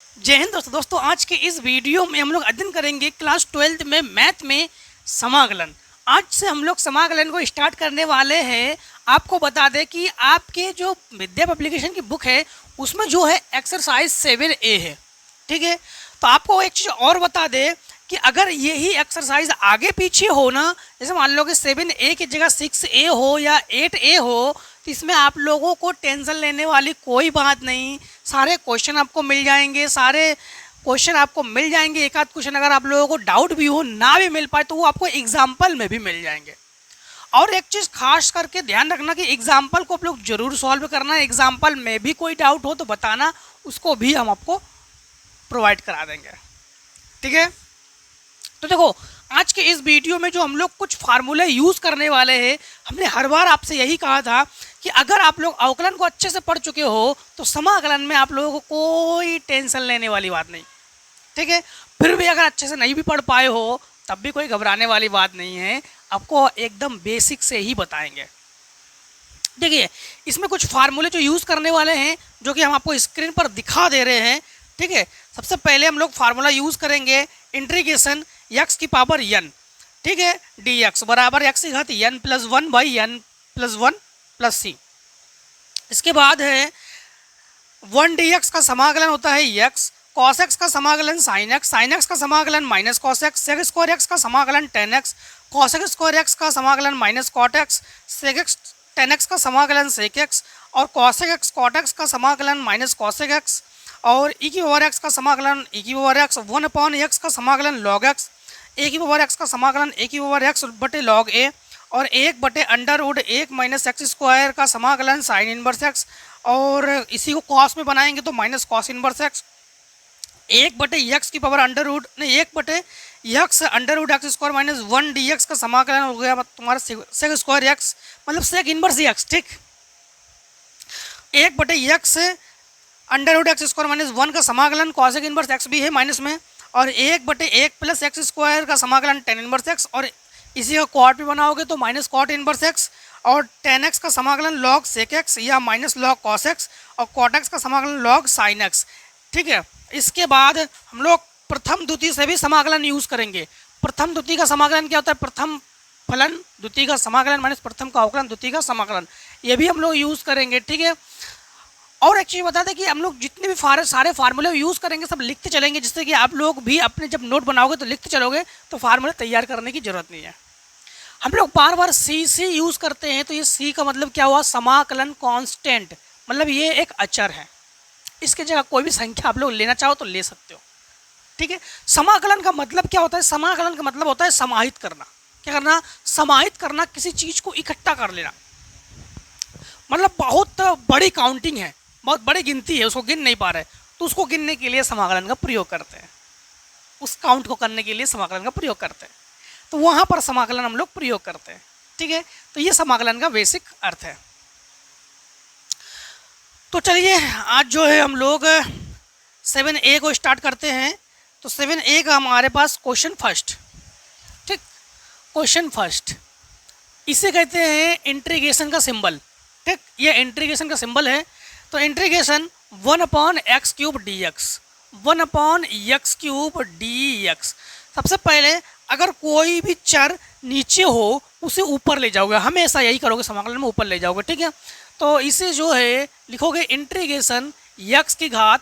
जय हिंद दोस्तों आज के इस वीडियो में हम लोग अध्ययन करेंगे क्लास 12th में मैथ में समाकलन। आज से हम लोग समाकलन को स्टार्ट करने वाले हैं। आपको बता दें कि आपके जो विद्या पब्लिकेशन की बुक है उसमें जो है एक्सरसाइज 7A है, ठीक है। तो आपको एक चीज़ और बता दें कि अगर यही एक्सरसाइज आगे पीछे हो ना, जैसे मान लो कि 7A की जगह 6A हो या 8A हो, तो इसमें आप लोगों को टेंशन लेने वाली कोई बात नहीं। सारे क्वेश्चन आपको मिल जाएंगे। एक आध क्वेश्चन अगर आप लोगों को डाउट भी हो ना भी मिल पाए तो वो आपको एग्जाम्पल में भी मिल जाएंगे। और एक चीज़ खास करके ध्यान रखना कि एग्जाम्पल को आप लोग जरूर सॉल्व करना है। एग्जाम्पल में भी कोई डाउट हो तो बताना, उसको भी हम आपको प्रोवाइड करा देंगे, ठीक है। तो देखो आज के इस वीडियो में जो हम लोग कुछ फार्मूले यूज़ करने वाले हैं, हमने हर बार आपसे यही कहा था कि अगर आप लोग अवकलन को अच्छे से पढ़ चुके हो तो समाकलन में आप लोगों को कोई टेंशन लेने वाली बात नहीं, ठीक है। फिर भी अगर अच्छे से नहीं भी पढ़ पाए हो तब भी कोई घबराने वाली बात नहीं है, आपको एकदम बेसिक से ही बताएंगे। देखिए इसमें कुछ फार्मूले जो यूज़ करने वाले हैं जो कि हम आपको स्क्रीन पर दिखा दे रहे हैं, ठीक है। सबसे पहले हम लोग फार्मूला यूज़ करेंगे इंटीग्रेशन x की पावर n, ठीक है, dx बराबर x की घात n plus 1 by n plus 1 plus c। इसके बाद है 1 dx का समाकलन होता है x, cos x का समाकलन sin x का समाकलन minus cos x, sec square x का समाकलन tan x, cos x square x का समाकलन minus cot x, sec x tan x का समाकलन sec x और cos x cot x का समाकलन माइनस cos x और e की पावर x का समाकलन e की पावर x 1/x का समाकलन log x, a की पावर x का समाकलन a की पावर x बटे log a और 1/√1 माइनस एक्स स्क्वायर का समाकलन साइन इनवर्स x और इसी को कॉस में बनाएंगे तो minus cos inverse x 1/x की power x square minus 1 dx का समाकलन हो गया तुम्हारा सेक स्क्वायर x मतलब सेक इनवर्स x, ठीक। 1/x √x स्क्वायर माइनस 1 का समाकलन कॉसेक इनवर्स x भी है माइनस में और 1/1 प्लस एक्स स्क्वायर का समाकलन टेन इनवर्स x और इसी का कॉट भी बनाओगे तो माइनस कॉट इनवर्स x और टेन एक्स का समाकलन लॉग सेक x या माइनस लॉग कॉस x और कॉट x का समाकलन लॉग साइन x, ठीक है। इसके बाद हम लोग प्रथम द्वितीय से भी समाकलन यूज़ करेंगे। प्रथम द्वितीय का समाकलन क्या होता है? प्रथम फलन द्वितीय का समाकलन माइनस प्रथम का अवकलन द्वितीय का समाकलन, ये भी हम लोग यूज़ करेंगे, ठीक है। और एक चीज़ बता दें कि हम लोग जितने भी सारे फार्मूले यूज़ करेंगे सब लिखते चलेंगे, जिससे कि आप लोग भी अपने जब नोट बनाओगे तो लिखते चलोगे तो फार्मूले तैयार करने की ज़रूरत नहीं है। हम लोग बार बार सी यूज़ करते हैं तो ये सी का मतलब क्या हुआ? समाकलन कांस्टेंट, मतलब ये एक अचर है। इसके जगह कोई भी संख्या आप लोग लेना चाहो तो ले सकते हो, ठीक है। समाकलन का मतलब क्या होता है? समाकलन का मतलब होता है समाहित करना। क्या करना? समाहित करना, किसी चीज़ को इकट्ठा कर लेना। मतलब बहुत बड़ी काउंटिंग है, बहुत बड़ी गिनती है, उसको गिन नहीं पा रहे तो उसको गिनने के लिए समाकलन का प्रयोग करते हैं, उस काउंट को करने के लिए समाकलन का प्रयोग करते हैं, तो वहाँ पर समाकलन हम लोग प्रयोग करते हैं, ठीक है। तो ये समाकलन का बेसिक अर्थ है। तो चलिए आज जो है हम लोग 7A को स्टार्ट करते हैं। तो 7A का हमारे पास क्वेश्चन फर्स्ट, ठीक, क्वेश्चन फर्स्ट इसे कहते हैं इंटीग्रेशन का सिंबल, ठीक। ये इंटीग्रेशन का सिंबल है। तो integration 1/x³ dx, 1/x³ dx। सबसे पहले अगर कोई भी चर नीचे हो उसे ऊपर ले जाओगे, हमेशा यही करोगे, समाकलन में ऊपर ले जाओगे, ठीक है। तो इसे जो है लिखोगे इंटीग्रेशन x की घात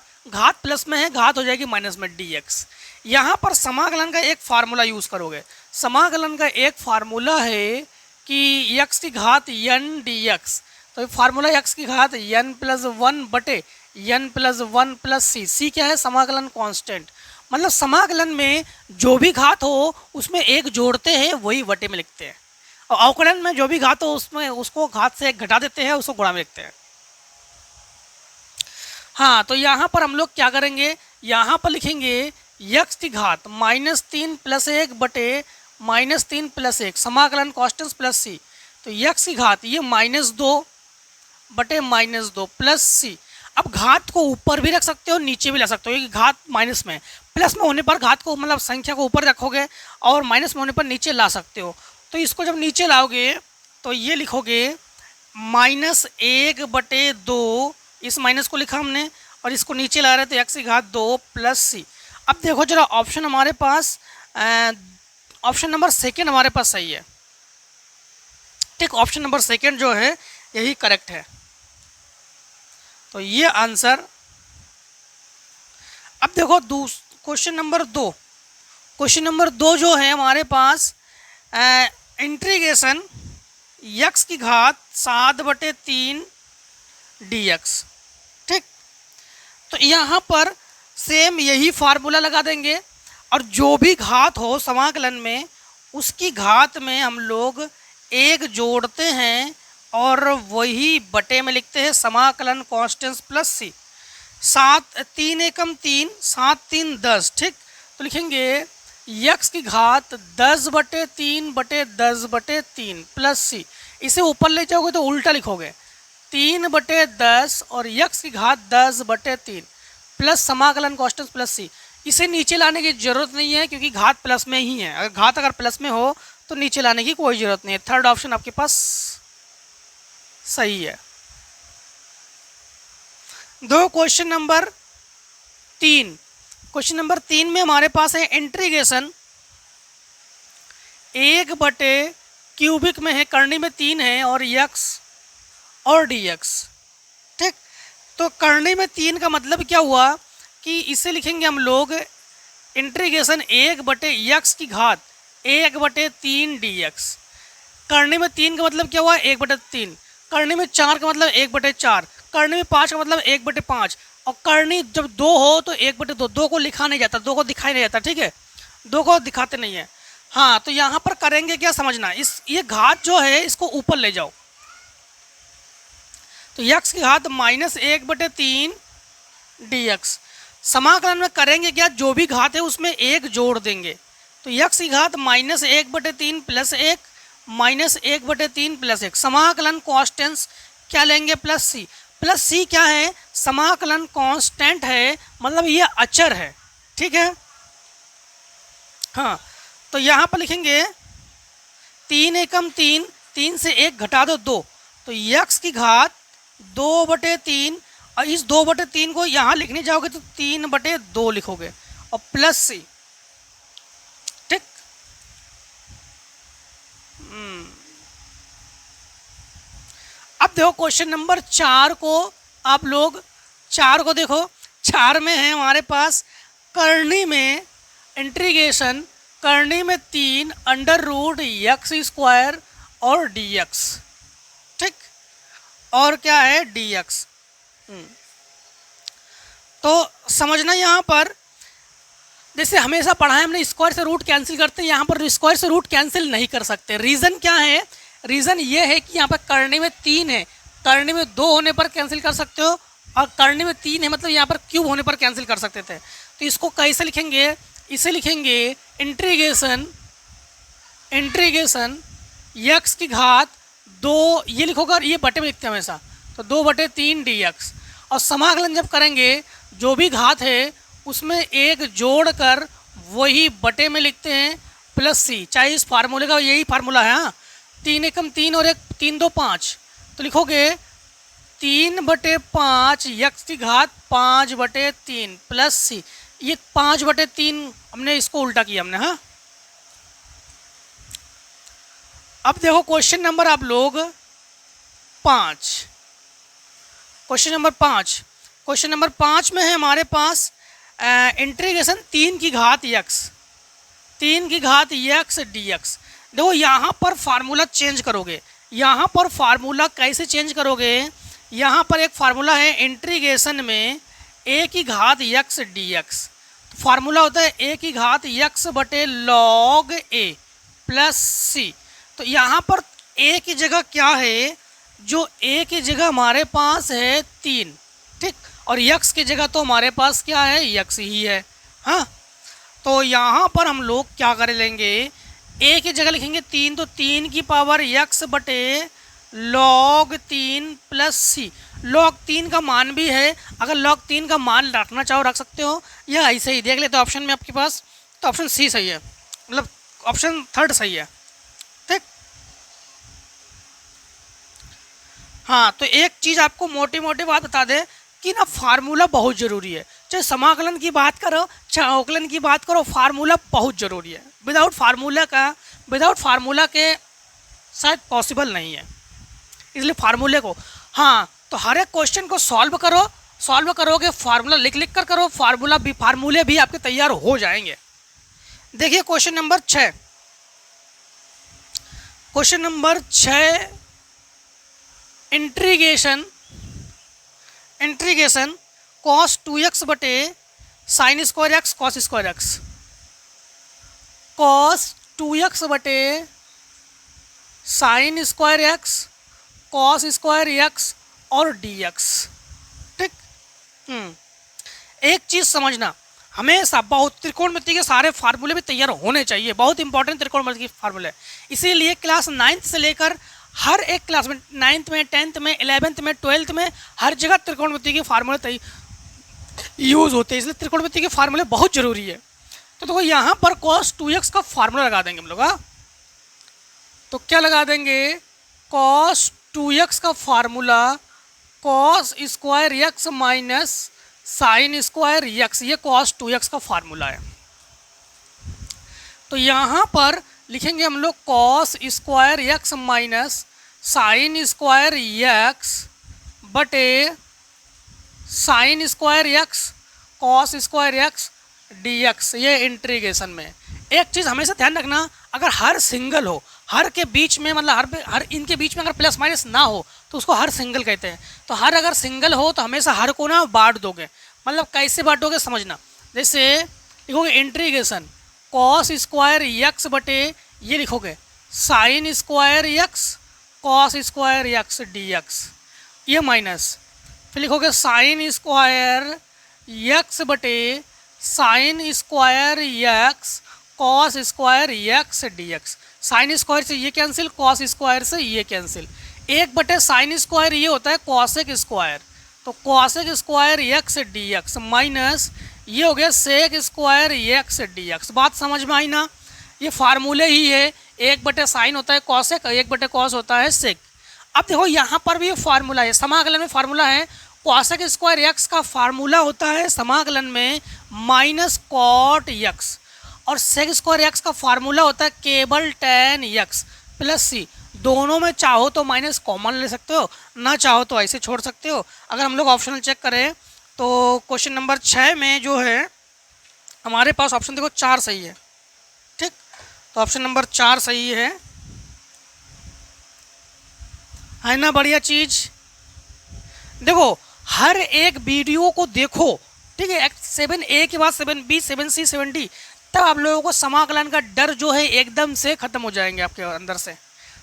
प्लस में है, घात हो जाएगी माइनस में dx। यहाँ पर समाकलन का एक फार्मूला यूज़ करोगे। समाकलन का एक फार्मूला है कि x की घात n dx। तो फार्मूला x की घात n प्लस 1 बटे n प्लस 1 प्लस c क्या है? समाकलन कांस्टेंट, मतलब समाकलन में जो भी घात हो उसमें एक जोड़ते हैं, वही बटे में लिखते हैं, और अवकलन में जो भी घात हो उसमें उसको घात से एक घटा देते हैं, उसको गुणा में लिखते हैं। हाँ, तो यहाँ पर हम लोग क्या करेंगे? यहाँ पर लिखेंगे x की घात -3 प्लस 1 बटे -3 प्लस 1 समाकलन कांस्टेंट प्लस c। तो x की घात ये -2 बटे -2 प्लस c। अब घात को ऊपर भी रख सकते हो, नीचे भी रख सकते हो, क्योंकि घात माइनस में, प्लस में होने पर घात को मतलब संख्या को ऊपर रखोगे और माइनस में होने पर नीचे ला सकते हो। तो इसको जब नीचे लाओगे तो ये लिखोगे -1/2, इस माइनस को लिखा हमने और इसको नीचे ला रहे थे x की घात 2 प्लस सी। अब देखो जरा ऑप्शन हमारे पास ऑप्शन नंबर सेकेंड हमारे पास सही है, ठीक, ऑप्शन नंबर सेकेंड जो है यही करेक्ट है। तो ये आंसर। अब देखो क्वेश्चन नंबर 2, क्वेश्चन नंबर 2 जो है हमारे पास इंटीग्रेशन x की घात 7/3 dx, ठीक। तो यहाँ पर सेम यही फार्मूला लगा देंगे और जो भी घात हो समाकलन में उसकी घात में हम लोग 1 जोड़ते हैं और वही बटे में लिखते हैं समाकलन कांस्टेंट प्लस सी। 3 एकम 3, 7 3 10, ठीक। तो लिखेंगे x की घात 10/3/10/3 प्लस सी। इसे ऊपर ले जाओगे तो उल्टा लिखोगे 3/10 और x की घात 10/3 प्लस समाकलन कांस्टेंट प्लस सी। इसे नीचे लाने की जरूरत नहीं है क्योंकि घात प्लस में ही है। अगर घात प्लस में हो तो नीचे लाने की कोई जरूरत नहीं है। थर्ड ऑप्शन आपके पास सही है। दो क्वेश्चन नंबर 3, क्वेश्चन नंबर 3 में हमारे पास है इंटीग्रेशन 1/क्यूबिक में है, करनी में 3 है और x और dx, ठीक। तो करनी में 3 का मतलब क्या हुआ कि इसे लिखेंगे हम लोग इंटीग्रेशन 1/x की घात 1/3 dx। करनी में 3 का मतलब क्या हुआ 1/3, करनी में 4 का मतलब 1/4, करनी में 5 का मतलब 1/5 और करनी जब 2 हो तो 1/2। 2 को लिखा नहीं जाता, 2 को दिखाई नहीं जाता, ठीक है, 2 को दिखाते नहीं है। हाँ, तो यहाँ पर करेंगे क्या समझना, ये घात जो है इसको ऊपर ले जाओ तो x की घात -1/3 dx। समाकलन में करेंगे क्या, जो भी घात है उसमें 1 जोड़ देंगे तो x की घात -1/3 प्लस 1 -1/3 प्लस 1। समाकलन कांस्टेंट क्या लेंगे प्लस सी। प्लस सी क्या है, समाकलन कांस्टेंट है, मतलब ये अचर है, ठीक है। हाँ, तो यहाँ पर लिखेंगे 3 एकम 3, 3 से 1 घटा दो 2 तो x की घात 2/3 और इस 2/3 को यहाँ लिखने जाओगे तो 3/2 लिखोगे और प्लस सी, ठीक। अब देखो क्वेश्चन नंबर 4 को आप लोग 4 को देखो। 4 में है हमारे पास करनी में इंटीग्रेशन करनी में 3 √x² और dx, ठीक, और क्या है dx। तो समझना यहाँ पर जैसे हमेशा पढ़ा है हमने, स्क्वायर से रूट कैंसिल करते हैं, यहाँ पर स्क्वायर से रूट कैंसिल नहीं कर सकते। रीज़न क्या है, रीज़न ये है कि यहाँ पर करने में 3 है, करने में 2 होने पर कैंसिल कर सकते हो और करने में 3 है मतलब यहाँ पर क्यूब होने पर कैंसिल कर सकते थे। तो इसको कैसे लिखेंगे, इसे लिखेंगे इंटीग्रेशन x की घात 2, ये लिखोगे और ये बटे में लिखते हैं हमेशा, तो 2/3 dx। और समाकलन जब करेंगे जो भी घात है उसमें 1 जोड़कर वही बटे में लिखते हैं प्लस सी। चाहे इस फार्मूले का यही फार्मूला है। हाँ, 3 एकम 3 और 1 3 2 5 तो लिखोगे 3/5 x की घात 5/3 प्लस सी। ये 5/3 हमने इसको उल्टा किया हमने। हाँ, अब देखो क्वेश्चन नंबर आप लोग 5, क्वेश्चन नंबर 5, क्वेश्चन नंबर 5 में है हमारे पास इंटीग्रेशन 3 की घात x dx। देखो यहाँ पर फार्मूला चेंज करोगे, यहाँ पर फार्मूला कैसे चेंज करोगे, यहाँ पर एक फार्मूला है इंटीग्रेशन में a की घात x dx। फार्मूला होता है a की घात x बटे log a प्लस सी। तो यहाँ पर a की जगह क्या है, जो a की जगह हमारे पास है 3, ठीक, और x की जगह तो हमारे पास क्या है, x ही है। हाँ, तो यहाँ पर हम लोग क्या कर लेंगे, a की जगह लिखेंगे 3 तो 3 की पावर x बटे log 3 प्लस सी। log 3 का मान भी है, अगर log 3 का मान रखना चाहो रख सकते हो, या ऐसे ही देख लेते हो ऑप्शन में आपके पास, तो ऑप्शन सी सही है, मतलब ऑप्शन थर्ड सही है, ठीक। हाँ, तो एक चीज़ आपको मोटी मोटी बात बता दे कि ना फार्मूला बहुत ज़रूरी है। चाहे समाकलन की बात करो, चाहे अवकलन की बात करो, फार्मूला बहुत ज़रूरी है। विदाउट फार्मूला के शायद पॉसिबल नहीं है, इसलिए फार्मूले को, हाँ, तो हर एक क्वेश्चन को सॉल्व करोगे, फार्मूला लिख कर करो, फार्मूले भी आपके तैयार हो जाएंगे। देखिए question number 6, integration cos 2x बटे sine square x cos square x, cos 2x बटे sine square x cos square x और dx। ठीक, एक चीज़ समझना, हमेशा बहुत त्रिकोणमिति के सारे फार्मूले भी तैयार होने चाहिए, बहुत इंपॉर्टेंट त्रिकोणमिति के फार्मूले। इसीलिए क्लास 9th से लेकर हर एक क्लास में, 9th में, 10th में, 11th में, 12th में, हर जगह त्रिकोणमिति के फार्मूले यूज़ होते हैं, इसलिए त्रिकोणमिति के फार्मूले बहुत जरूरी है। तो देखो यहाँ पर cos 2x का फार्मूला लगा देंगे हम लोग। हाँ, तो क्या लगा देंगे, cos 2x का formula cos square x minus sine square x, ये cos 2x का फार्मूला है। तो यहाँ पर लिखेंगे हम लोग cos square x minus sine square x बटे sine square x cos square x dx, ये इंटीग्रेशन में। एक चीज़ हमेशा ध्यान रखना, अगर हर सिंगल हो, हर के बीच में, मतलब हर इनके बीच में अगर प्लस माइनस ना हो तो उसको हर सिंगल कहते हैं। तो हर अगर सिंगल हो तो हमेशा हर को ना बांट दोगे, मतलब कैसे बांटोगे समझना। जैसे लिखोगे इंटीग्रेशन cos स्क्वायर एक्स बटे, ये लिखोगे sign square x cos square x dx, ये माइनस, फिर लिखोगे साइन स्क्वायर एक्स बटे sine square x cos square x dx। Sine square से ये कैंसिल, cos स्क्वायर से ये कैंसिल, एक बटे साइन स्क्वायर ये होता है cosec स्क्वायर, तो cosec square x dx minus ये हो गया sec स्क्वायर एक्स dx। बात समझ में आई ना, ये फार्मूले ही है, एक बटे साइन होता है cosec, एक बटे cos होता है sec। अब देखो यहाँ पर भी फार्मूला है, समाकलन में फार्मूला है, cosec स्क्वायर एक्स का फार्मूला होता है समाकलन में माइनस cot x, और sec स्क्वायर एक्स का फार्मूला होता है केवल tan x प्लस c। दोनों में चाहो तो माइनस कॉमन ले सकते हो, ना चाहो तो ऐसे छोड़ सकते हो। अगर हम लोग ऑप्शनल चेक करें तो क्वेश्चन नंबर 6 में जो है हमारे पास ऑप्शन देखो 4 सही है। ठीक, तो ऑप्शन नंबर 4 सही है ना, बढ़िया चीज़। देखो हर एक वीडियो को देखो, ठीक है, 7A के बाद 7B, 7C, 7D, तब आप लोगों को समाकलन का डर जो है एकदम से ख़त्म हो जाएंगे आपके अंदर से।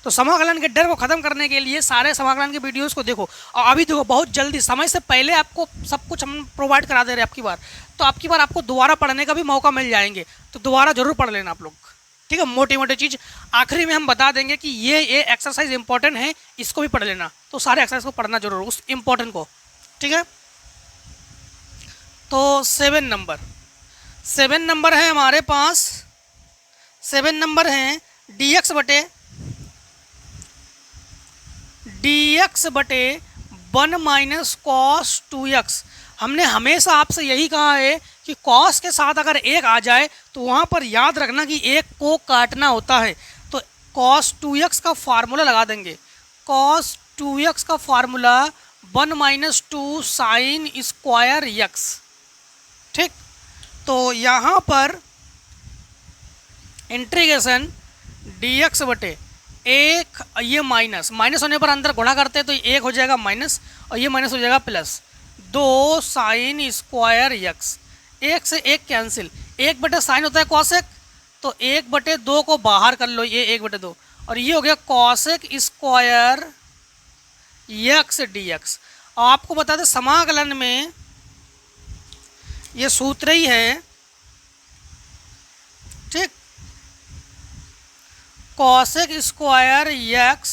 तो समाकलन के डर को ख़त्म करने के लिए सारे समाकलन के वीडियोस को देखो, और अभी देखो बहुत जल्दी, समय से पहले आपको सब कुछ हम प्रोवाइड करा दे रहे हैं आपकी बार, तो आपकी बार आपको दोबारा पढ़ने का भी मौका मिल जाएंगे, तो दोबारा ज़रूर पढ़ लेना आप लोग। ठीक है, मोटी मोटी चीज़ आखिरी में हम बता देंगे कि ये एक्सरसाइज इंपॉर्टेंट है, इसको भी पढ़ लेना, तो सारे एक्सरसाइज को पढ़ना जरूर, उस इम्पोर्टेंट को। ठीक है, तो 7 नंबर है हमारे पास, 7 नंबर है dx बटे 1 माइनस cos 2x। हमने हमेशा आपसे यही कहा है कि cos के साथ अगर एक आ जाए तो वहाँ पर याद रखना कि एक को काटना होता है, तो cos 2x का फार्मूला लगा देंगे, cos 2x का formula 1 minus 2 sign square x। ठीक, तो यहाँ पर इंटीग्रेशन dx बटे एक, ये माइनस होने पर अंदर गुणा करते हैं तो एक हो जाएगा माइनस, और ये माइनस हो जाएगा प्लस, 2 साइन स्क्वायर एक्स, एक से एक कैंसिल, एक बटे साइन होता है कॉसेक, तो 1/2 को बाहर कर लो, ये 1/2, और ये हो गया कॉसेक स्क्वायर एक्स dx। और आपको बता दें समाकलन में ये सूत्र ही है, ठीक, कॉसेक स्क्वायर एक्स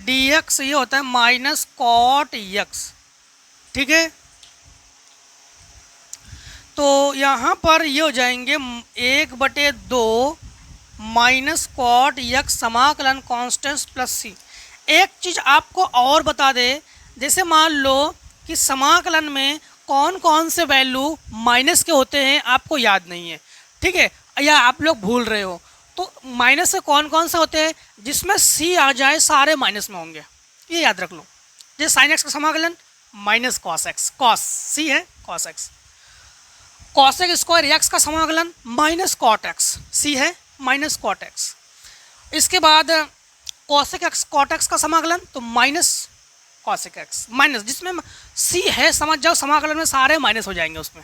dx ये होता है माइनस कॉट x। ठीक है, तो यहाँ पर ये हो जाएंगे 1/2 माइनस कॉट x समाकलन कॉन्स्टेंट प्लस c। एक चीज़ आपको और बता दे, जैसे मान लो कि समाकलन में कौन कौन से वैल्यू माइनस के होते हैं आपको याद नहीं है, ठीक है, या आप लोग भूल रहे हो। तो माइनस से कौन कौन से होते हैं, जिसमें सी आ जाए सारे माइनस में होंगे, ये याद रख लो। जैसे साइन एक्स का समाकलन माइनस कॉस एक्स, कॉस सी है cos x. Cosec square x का समाकलन माइनस कॉट एक्स, सी है माइनस कॉट एक्स। इसके बाद कॉसेक एक्स कॉट एक्स का समाकलन तो माइनस कॉसेक एक्स, माइनस जिसमें सी है समझ जाओ समाकलन में सारे माइनस हो जाएंगे उसमें,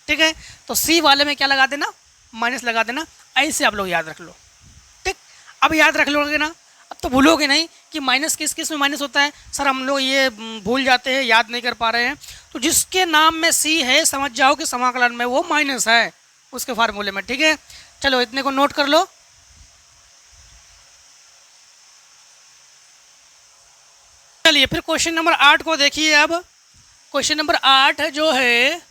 ठीक है। तो सी वाले में क्या लगा देना, माइनस लगा देना, ऐसे आप लोग याद रख लो, ठीक। अब याद रख लोगे ना, अब तो भूलोगे नहीं कि माइनस किस किस में माइनस होता है। सर हम लोग ये भूल जाते हैं, याद नहीं कर पा रहे हैं। तो जिसके नाम में सी है समझ जाओ कि समाकलन में वो माइनस है उसके फार्मूले में, ठीक है। चलो इतने को नोट कर लो। चलिए फिर क्वेश्चन नंबर 8 को देखिए। अब क्वेश्चन नंबर 8 जो है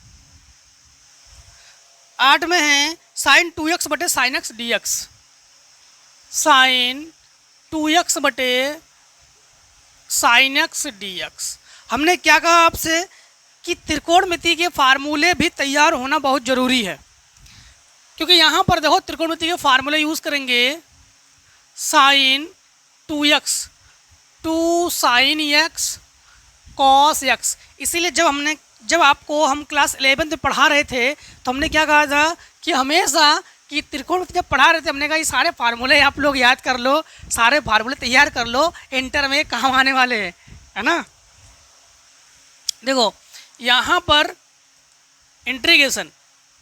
8 में है साइन 2x बटे sine x d x. Sine 2x बटे साइन एक्स डी एक्स। हमने क्या कहा आपसे कि त्रिकोणमिति के फार्मूले भी तैयार होना बहुत ज़रूरी है, क्योंकि यहाँ पर देखो त्रिकोणमिति के फार्मूले यूज़ करेंगे। Sine 2x 2 sine x cos x. इसीलिए जब आपको हम क्लास 11 में पढ़ा रहे थे तो हमने क्या कहा था कि हमेशा कि त्रिकोणमिति जब पढ़ा रहे थे हमने कहा ये सारे फार्मूले आप लोग याद कर लो, सारे फार्मूले तैयार कर लो, इंटर में काम आने वाले हैं, है ना। देखो यहाँ पर integration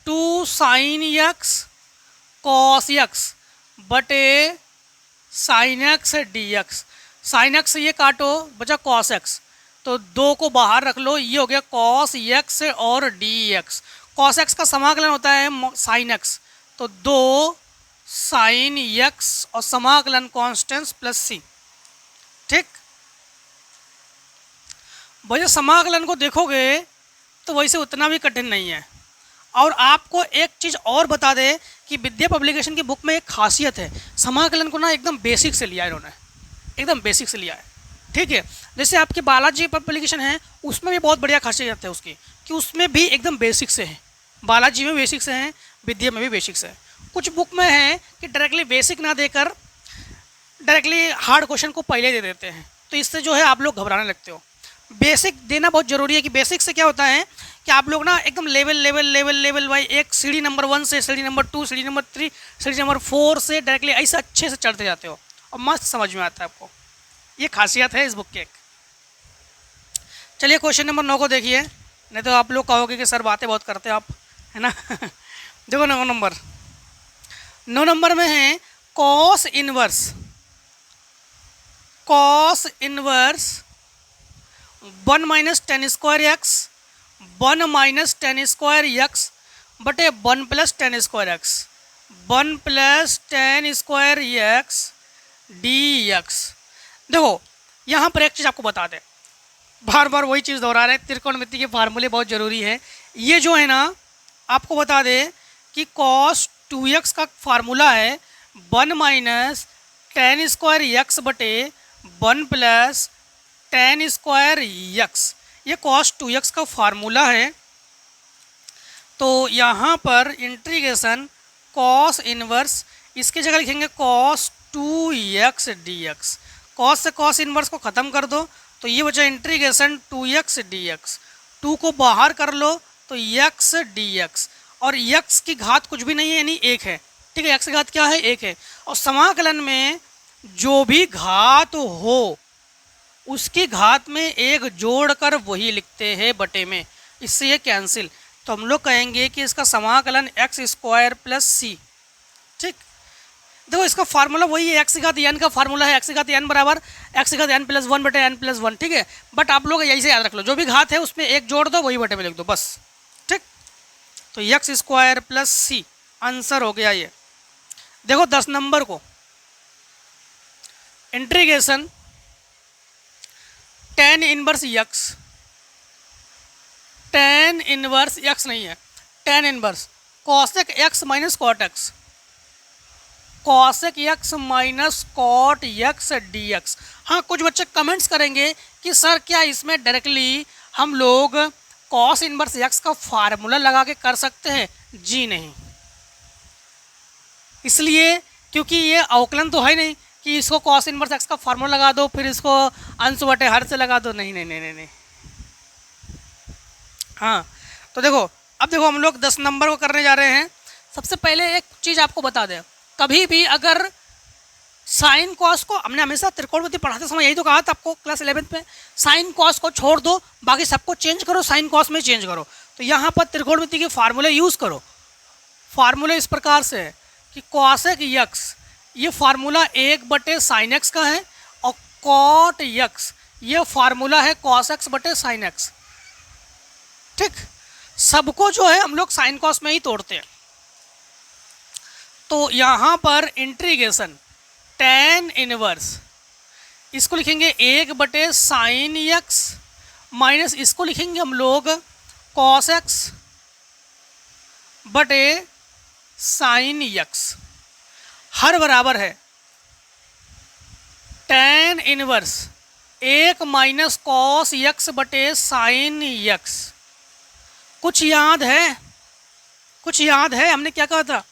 2 sine x cos x बटे sine x d x. Sine x ये काटो बचा कॉस एक्स, तो 2 को बाहर रख लो, ये हो गया कॉस एक्स और डी एक्स। कॉस एक्स का समाकलन होता है साइन एक्स, तो 2 साइन एक्स और समाकलन कॉन्स्टेंट प्लस सी, ठीक। भैया समाकलन को देखोगे तो वैसे उतना भी कठिन नहीं है। और आपको एक चीज़ और बता दें कि विद्या पब्लिकेशन की बुक में एक खासियत है, समाकलन को ना एकदम बेसिक से लिया है इन्होंने, एकदम बेसिक से लिया है, ठीक है। जैसे आपके बालाजी पब्लिकेशन है उसमें भी बहुत बढ़िया खासियत है उसकी कि उसमें भी एकदम बेसिक से है, बालाजी में बेसिक से है, विद्या में भी बेसिक से है। कुछ बुक में है कि डायरेक्टली बेसिक ना देकर डायरेक्टली हार्ड क्वेश्चन को पहले दे देते हैं, तो इससे जो है आप लोग घबराने लगते हो। बेसिक देना बहुत ज़रूरी है कि बेसिक से क्या होता है कि आप लोग ना एकदम लेवल बाई एक सीढ़ी नंबर 1 से सीढ़ी नंबर 2 सीढ़ी नंबर 3 सीढ़ी नंबर 4 से डायरेक्टली ऐसे अच्छे से चढ़ते जाते हो और मस्त समझ में आता है आपको। ये खासियत है इस बुक के। चलिए क्वेश्चन नंबर 9 को देखिए, नहीं तो आप लोग कहोगे कि सर बातें बहुत करते हो आप, है ना। देखो 9 नंबर में है cos inverse 1 minus ten square x 1 minus ten square x बटे 1 plus ten square x 1 plus ten square x d x. देखो यहाँ पर एक चीज़ आपको बता दें, बार बार वही चीज़ दोहरा रहे हैं, त्रिकोणमिति के फार्मूले बहुत ज़रूरी है। ये जो है ना आपको बता दें कि कॉस 2x का फार्मूला है 1 माइनस टेन स्क्वायर एक्स बटे 1 प्लस टेन स्क्वायर एक्स। ये कॉस 2x का फार्मूला है। तो यहाँ पर इंटीग्रेशन कॉस इनवर्स, इसकी जगह लिखेंगे कॉस 2x dx। कॉस से कॉस इनवर्स को ख़त्म कर दो तो ये बचा इंटीग्रेशन 2x dx। 2 को बाहर कर लो तो x dx, और x की घात कुछ भी नहीं है यानी 1 है, ठीक है। x की घात क्या है, 1 है। और समाकलन में जो भी घात हो उसकी घात में 1 जोड़कर वही लिखते हैं बटे में, इससे ये कैंसिल। तो हम लोग कहेंगे कि इसका समाकलन एक्स स्क्वायर प्लस सी, ठीक। देखो इसका फार्मूला वही है, एक्स की घात एन का फार्मूला है, एक्स की घात एन बराबर एक्स की घात एन प्लस 1 बटे एन प्लस 1, ठीक है। बट आप लोग यही से याद रख लो, जो भी घात है उसमें 1 जोड़ दो वही बटे में लिख दो बस, ठीक। तो एक्स स्क्वायर प्लस सी आंसर हो गया ये। देखो 10 नंबर को इंटीग्रेशन टेन इनवर्स एक्स नहीं है, tan inverse cosec x minus cot x, cosec x minus cot x d x. हाँ कुछ बच्चे कमेंट्स करेंगे कि सर क्या इसमें डायरेक्टली हम लोग कॉस इनवर्स एक्स का फार्मूला लगा के कर सकते हैं? जी नहीं। इसलिए क्योंकि ये अवकलन तो है नहीं कि इसको कॉस इनवर्स एक्स का फार्मूला लगा दो फिर इसको अंश बटे हर से लगा दो, नहीं नहीं नहीं नहीं नहीं। हाँ, तो देखो अब देखो हम लोग 10 नंबर को करने जा रहे हैं। सबसे पहले एक चीज़ आपको बता दें, कभी भी अगर साइन कॉस को, हमने हमेशा त्रिकोणमिति पढ़ाते समय यही तो कहा था आपको क्लास 11th में, साइन कॉस को छोड़ दो, बाकी सबको चेंज करो, साइन कॉस में चेंज करो। तो यहाँ पर त्रिकोणमिति के फार्मूले यूज़ करो। फार्मूले इस प्रकार से है कि कॉसेक यक्स, ये फार्मूला 1/sin x का है, और कॉट यक्स ये फार्मूला है कॉस x बटे साइन x। ठीक, सबको जो है हम लोग साइन कॉस में ही तोड़ते हैं। तो यहाँ पर इंटीग्रेशन tan इनवर्स, इसको लिखेंगे 1/sin x माइनस इसको लिखेंगे हम लोग cos x बटे साइन x, हर बराबर है tan inverse 1 minus cos x बटे साइन x। कुछ याद है? कुछ याद है हमने क्या कहा था?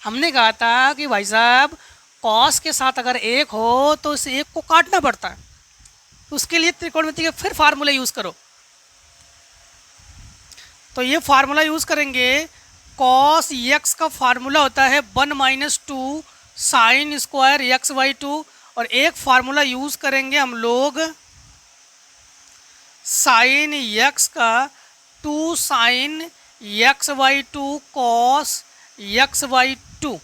हमने कहा था कि भाई साहब कॉस के साथ अगर 1 हो तो इस 1 को काटना पड़ता है, तो उसके लिए त्रिकोणमिति के फिर फार्मूला यूज़ करो। तो ये फार्मूला यूज़ करेंगे, कॉस x का फार्मूला होता है 1 माइनस 2 साइन स्क्वायर x/2, और एक फार्मूला यूज़ करेंगे हम लोग साइन x का 2 साइन x/2 कॉस x/2।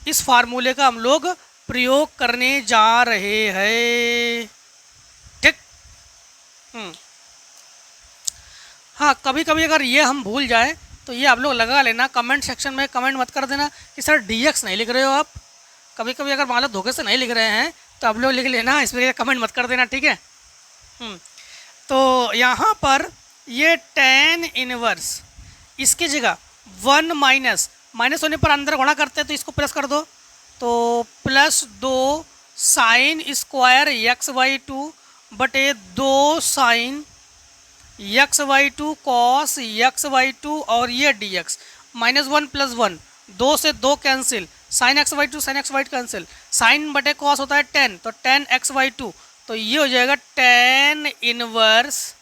इस फार्मूले का हम लोग प्रयोग करने जा रहे हैं। ठीक। हाँ, कभी कभी अगर ये हम भूल जाए तो ये आप लोग लगा लेना, कमेंट सेक्शन में कमेंट मत कर देना कि सर dx नहीं लिख रहे हो आप। कभी कभी अगर मान लो धोखे से नहीं लिख रहे हैं तो आप लोग लिख लेना, इसमें कमेंट मत कर देना, ठीक है। तो यहाँ पर ये tan इनवर्स, इसकी जगह 1 माइनस होने पर अंदर गुणा करते हैं तो इसको प्लस कर दो, तो +2 साइन स्क्वायर x/2 बटे 2 साइन x/2 कॉस x/2, और ये dx -1 + 1 2 से 2 cancel, sine x/2 sine x/2 cancel, sine बटे कॉस होता है tan, तो tan x/2, तो ये हो जाएगा tan inverse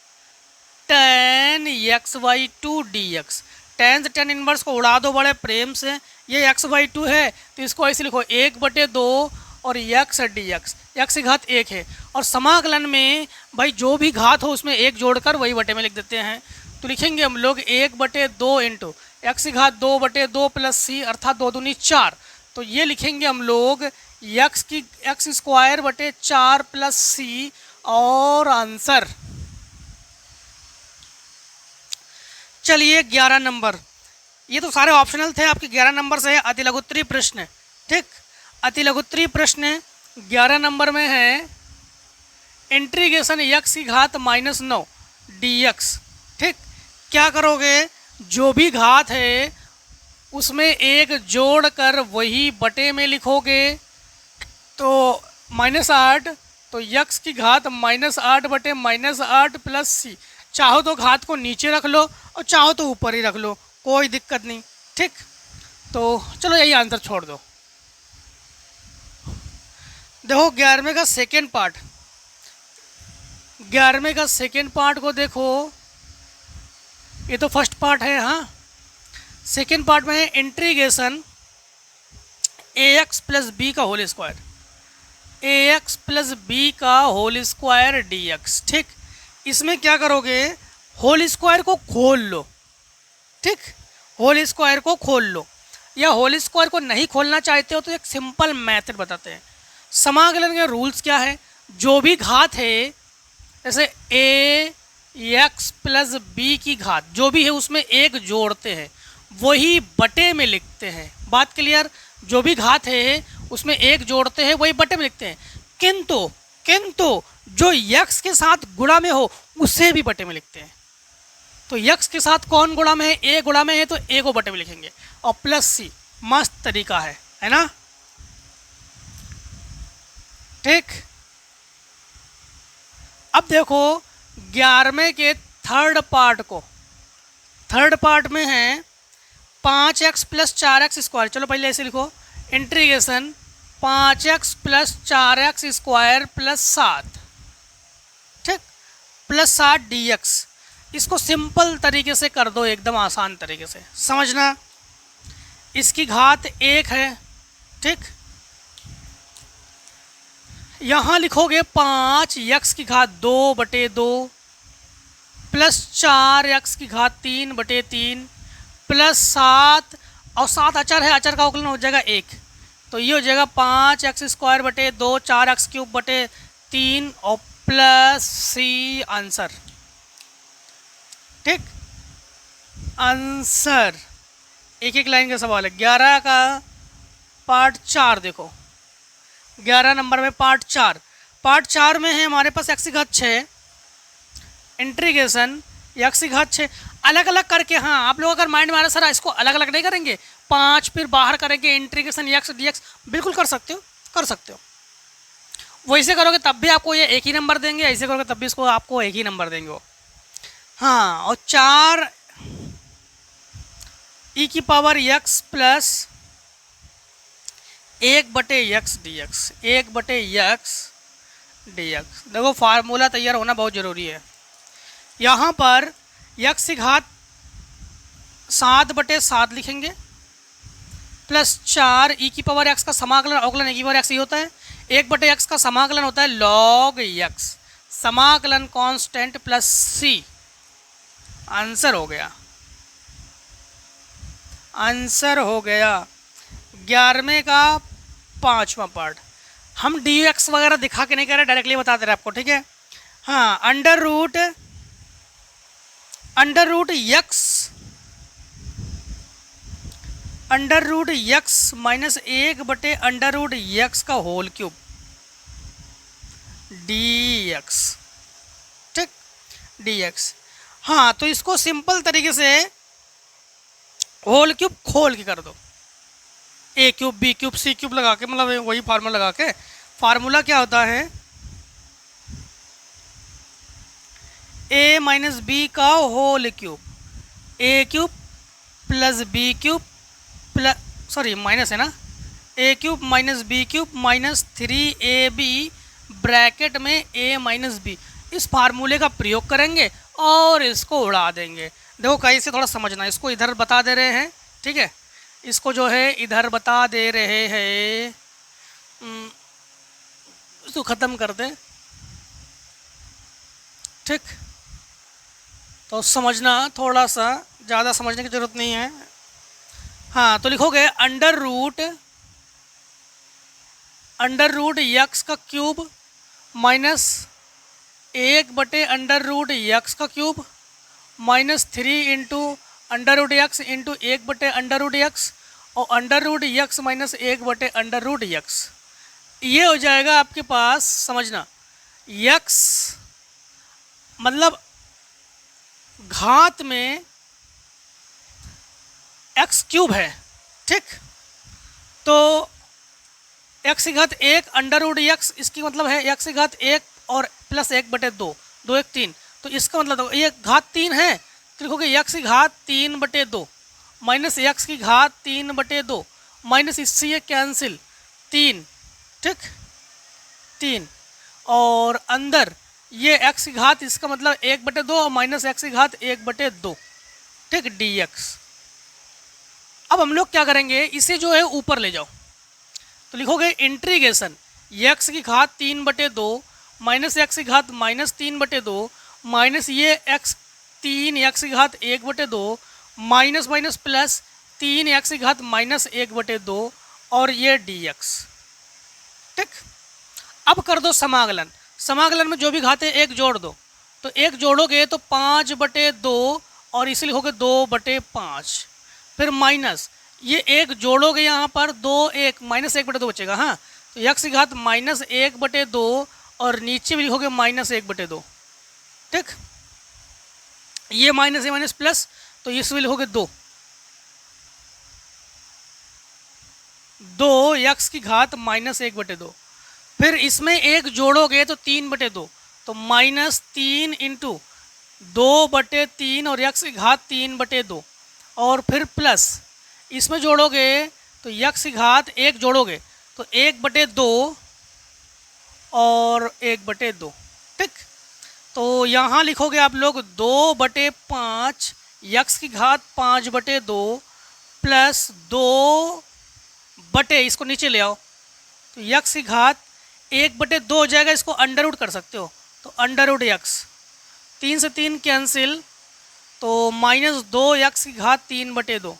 tan x/2 dx। tan से tan इनवर्स को उड़ा दो बड़े प्रेम से, ये x/2 है तो इसको ऐसे लिखो 1/2 और x dx, x की घात 1 है, और समाकलन में भाई जो भी घात हो उसमें 1 जोड़कर वही बटे में लिख देते हैं। तो लिखेंगे हम लोग 1/2 इंटू x की घात 2/2 प्लस c अर्थात 2 दूनी 4। तो ये लिखेंगे हम लोग x स्क्वायर बटे 4 प्लस c, और आंसर चलिए 11 नंबर। ये तो सारे ऑप्शनल थे, आपके 11 नंबर से है अति लघुत्तरी प्रश्न। ठीक, अति लघुत्तरी प्रश्न 11 नंबर में है इंटीग्रेशन x की घात -9 dx। ठीक, क्या करोगे, जो भी घात है उसमें 1 जोड़कर वही बटे में लिखोगे। तो -8, तो x की घात -8 बटे -8 प्लस c, चाहो तो घात को नीचे रख लो और चाहो तो ऊपर ही रख लो, कोई दिक्कत नहीं। ठीक, तो चलो यही आंसर छोड़ दो। देखो 11वें का सेकेंड पार्ट, 11वें का सेकेंड पार्ट को देखो, ये तो फर्स्ट पार्ट है। हाँ, सेकेंड पार्ट में है इंटीग्रेशन ax प्लस बी का whole square, ax plus B का होल स्क्वायर dx। ठीक, इसमें क्या करोगे, होल स्क्वायर को खोल लो। ठीक, होल स्क्वायर को खोल लो, या होल स्क्वायर को नहीं खोलना चाहते हो तो एक सिंपल मेथड बताते हैं। समाकलन के रूल्स क्या है, जो भी घात है जैसे ax प्लस बी की घात जो भी है उसमें 1 जोड़ते हैं, वही बटे में लिखते हैं। बात क्लियर, जो भी घात है उसमें 1 जोड़ते हैं वही बटे में लिखते हैं, किंतु जो x के साथ गुणा में हो उसे भी बटे में लिखते हैं। तो x के साथ कौन गुणा में है, a गुणा में है तो a को बटे में लिखेंगे, और प्लस c, मस्त तरीका है ना। ठीक, अब देखो 11वें के थर्ड पार्ट में है 5x प्लस 4x स्क्वायर। चलो पहले ऐसे लिखो, integration 5x plus 4x square plus 7, ठीक, प्लस 7 dx। इसको सिंपल तरीके से कर दो, एकदम आसान तरीके से समझना। इसकी घात 1 है, ठीक, यहाँ लिखोगे 5x की घात 2/2 प्लस 4x की घात 3/3 प्लस 7, और 7 अचर है, अचर का अवकलन हो जाएगा 1, तो ये हो जाएगा 5x स्क्वायर बटे 2 4x क्यूब बटे 3 और प्लस सी आंसर, ठीक। आंसर एक एक लाइन का सवाल है। 11 का पार्ट 4 देखो, 11 नंबर में पार्ट 4 में है हमारे पास x की घात 6, इंटीग्रेशन x की घात 6 अलग अलग करके। हाँ, आप लोग अगर माइंड में आ रहा सर इसको अलग अलग नहीं करेंगे, 5 फिर बाहर करेंगे, इंटीग्रेशन x dx, बिल्कुल कर सकते हो। वैसे करोगे तब भी आपको ये एक ही नंबर देंगे, ऐसे करोगे तब भी इसको आपको एक ही नंबर देंगे वो। हाँ, और 4 e की power x plus 1/x dx, 1/x dx। देखो फार्मूला तैयार होना बहुत ज़रूरी है। यहाँ पर x की घात 7/7 लिखेंगे प्लस 4 e की पावर x का समाकलन, अवकलन e की पावर x ही होता है, 1/x का समाकलन होता है log x, समाकलन कांस्टेंट प्लस c। आंसर हो गया 11वें का 5वां पार्ट। हम dx वगैरह दिखा के नहीं कर रहे, डायरेक्टली बता दे रहे आपको, ठीक है। हाँ, under root x minus 1/√x का होल क्यूब dx, ठीक, dx। हाँ, तो इसको सिंपल तरीके से होल क्यूब खोल के कर दो, a cube b cube c cube लगा के, मतलब वही फार्मूला लगा के। फार्मूला क्या होता है, a माइनस बी का whole cube, a cube plus b cube plus, sorry minus है ना, a cube minus b cube minus 3ab bracket में a माइनस b। इस फार्मूले का प्रयोग करेंगे और इसको उड़ा देंगे। देखो कैसे, थोड़ा समझना, इसको इधर बता दे रहे हैं, ठीक है, इसको जो है इधर बता दे रहे हैं, इसको ख़त्म कर दें, ठीक। तो समझना, थोड़ा सा ज़्यादा समझने की ज़रूरत नहीं है। हाँ, तो लिखोगे अंडर रूट x का क्यूब माइनस 1/√x का cube minus 3 into √x into 1/√x और √x माइनस 1/√x। ये हो जाएगा आपके पास, समझना, x मतलब घात में x क्यूब है, ठीक, तो x की घात 1 √x, इसकी मतलब है x की घात 1 और प्लस 1/2, 2 1 3, तो इसका मतलब ये घात 3 है, तो लिखोगे x की घात 3/2 माइनस x की घात 3/2 माइनस इससे ये कैंसिल 3, ठीक, 3, और अंदर ये x की घात, इसका मतलब 1/2 और माइनस x की घात 1/2, ठीक, dx। अब हम लोग क्या करेंगे, इसे जो है ऊपर ले जाओ, तो लिखोगे इंटीग्रेशन x की घात 3/2 माइनस x की घात माइनस 3/2 माइनस ये x 3x की घात 1/2 माइनस माइनस प्लस 3x की घात माइनस 1/2 और ये dx, ठीक। अब कर दो समाकलन में जो भी घाते एक जोड़ दो, तो एक जोड़ोगे तो 5/2 और इसे लिखोगे 2/5, फिर माइनस ये एक जोड़ोगे यहाँ पर 2 1 माइनस 1/2 बचेगा। हाँ, तो x की घात माइनस 1/2 और नीचे भी लिखोगे माइनस 1/2, ठीक, ये माइनस ये माइनस प्लस, तो इसमें लिखोगे 2 x की घात माइनस 1/2, फिर इसमें एक जोड़ोगे तो 3/2, तो माइनस 3 इंटू 2/3 और यक्स की घात 3/2 और फिर प्लस इसमें जोड़ोगे तो यक्स की घात 1 जोड़ोगे तो 1/2 और 1/2। ठीक, तो यहाँ लिखोगे आप लोग 2/5 यक्स की घात 5/2 प्लस 2 बटे इसको नीचे ले आओ तो यक्स की घात 1/2 हो जाएगा, इसको अंडर रूट कर सकते हो तो अंडर रूट यक्स, 3 से 3 कैंसिल तो -2 यक्स की घात 3/2।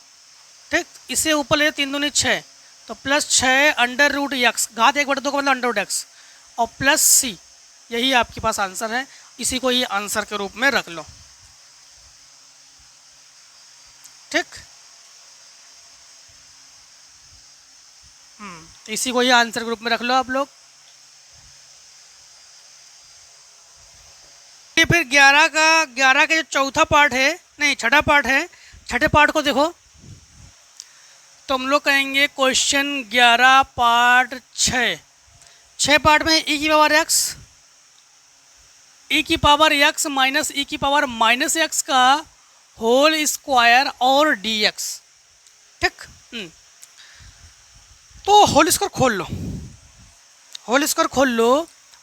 ठीक, इसे ऊपर ले 3 दूनी 6 तो प्लस 6 अंडर रूट यक्स, घात 1/2 का मतलब अंडर रूट एक्स और प्लस सी। यही आपके पास आंसर है, इसी को ये आंसर के रूप में रख लो। ठीक, इसी को ये आंसर के रूप में रख लो आप लोग। ये फिर 11 का जो चौथा पार्ट है, नहीं छठा पार्ट है, छठे पार्ट को देखो तो हम लोग कहेंगे क्वेश्चन 11 पार्ट 6 पार्ट में ई की पावर एक्स माइनस ई की पावर माइनस एक्स का होल स्क्वायर और डी एक्स। ठीक, तो होल स्क्वायर खोल लो,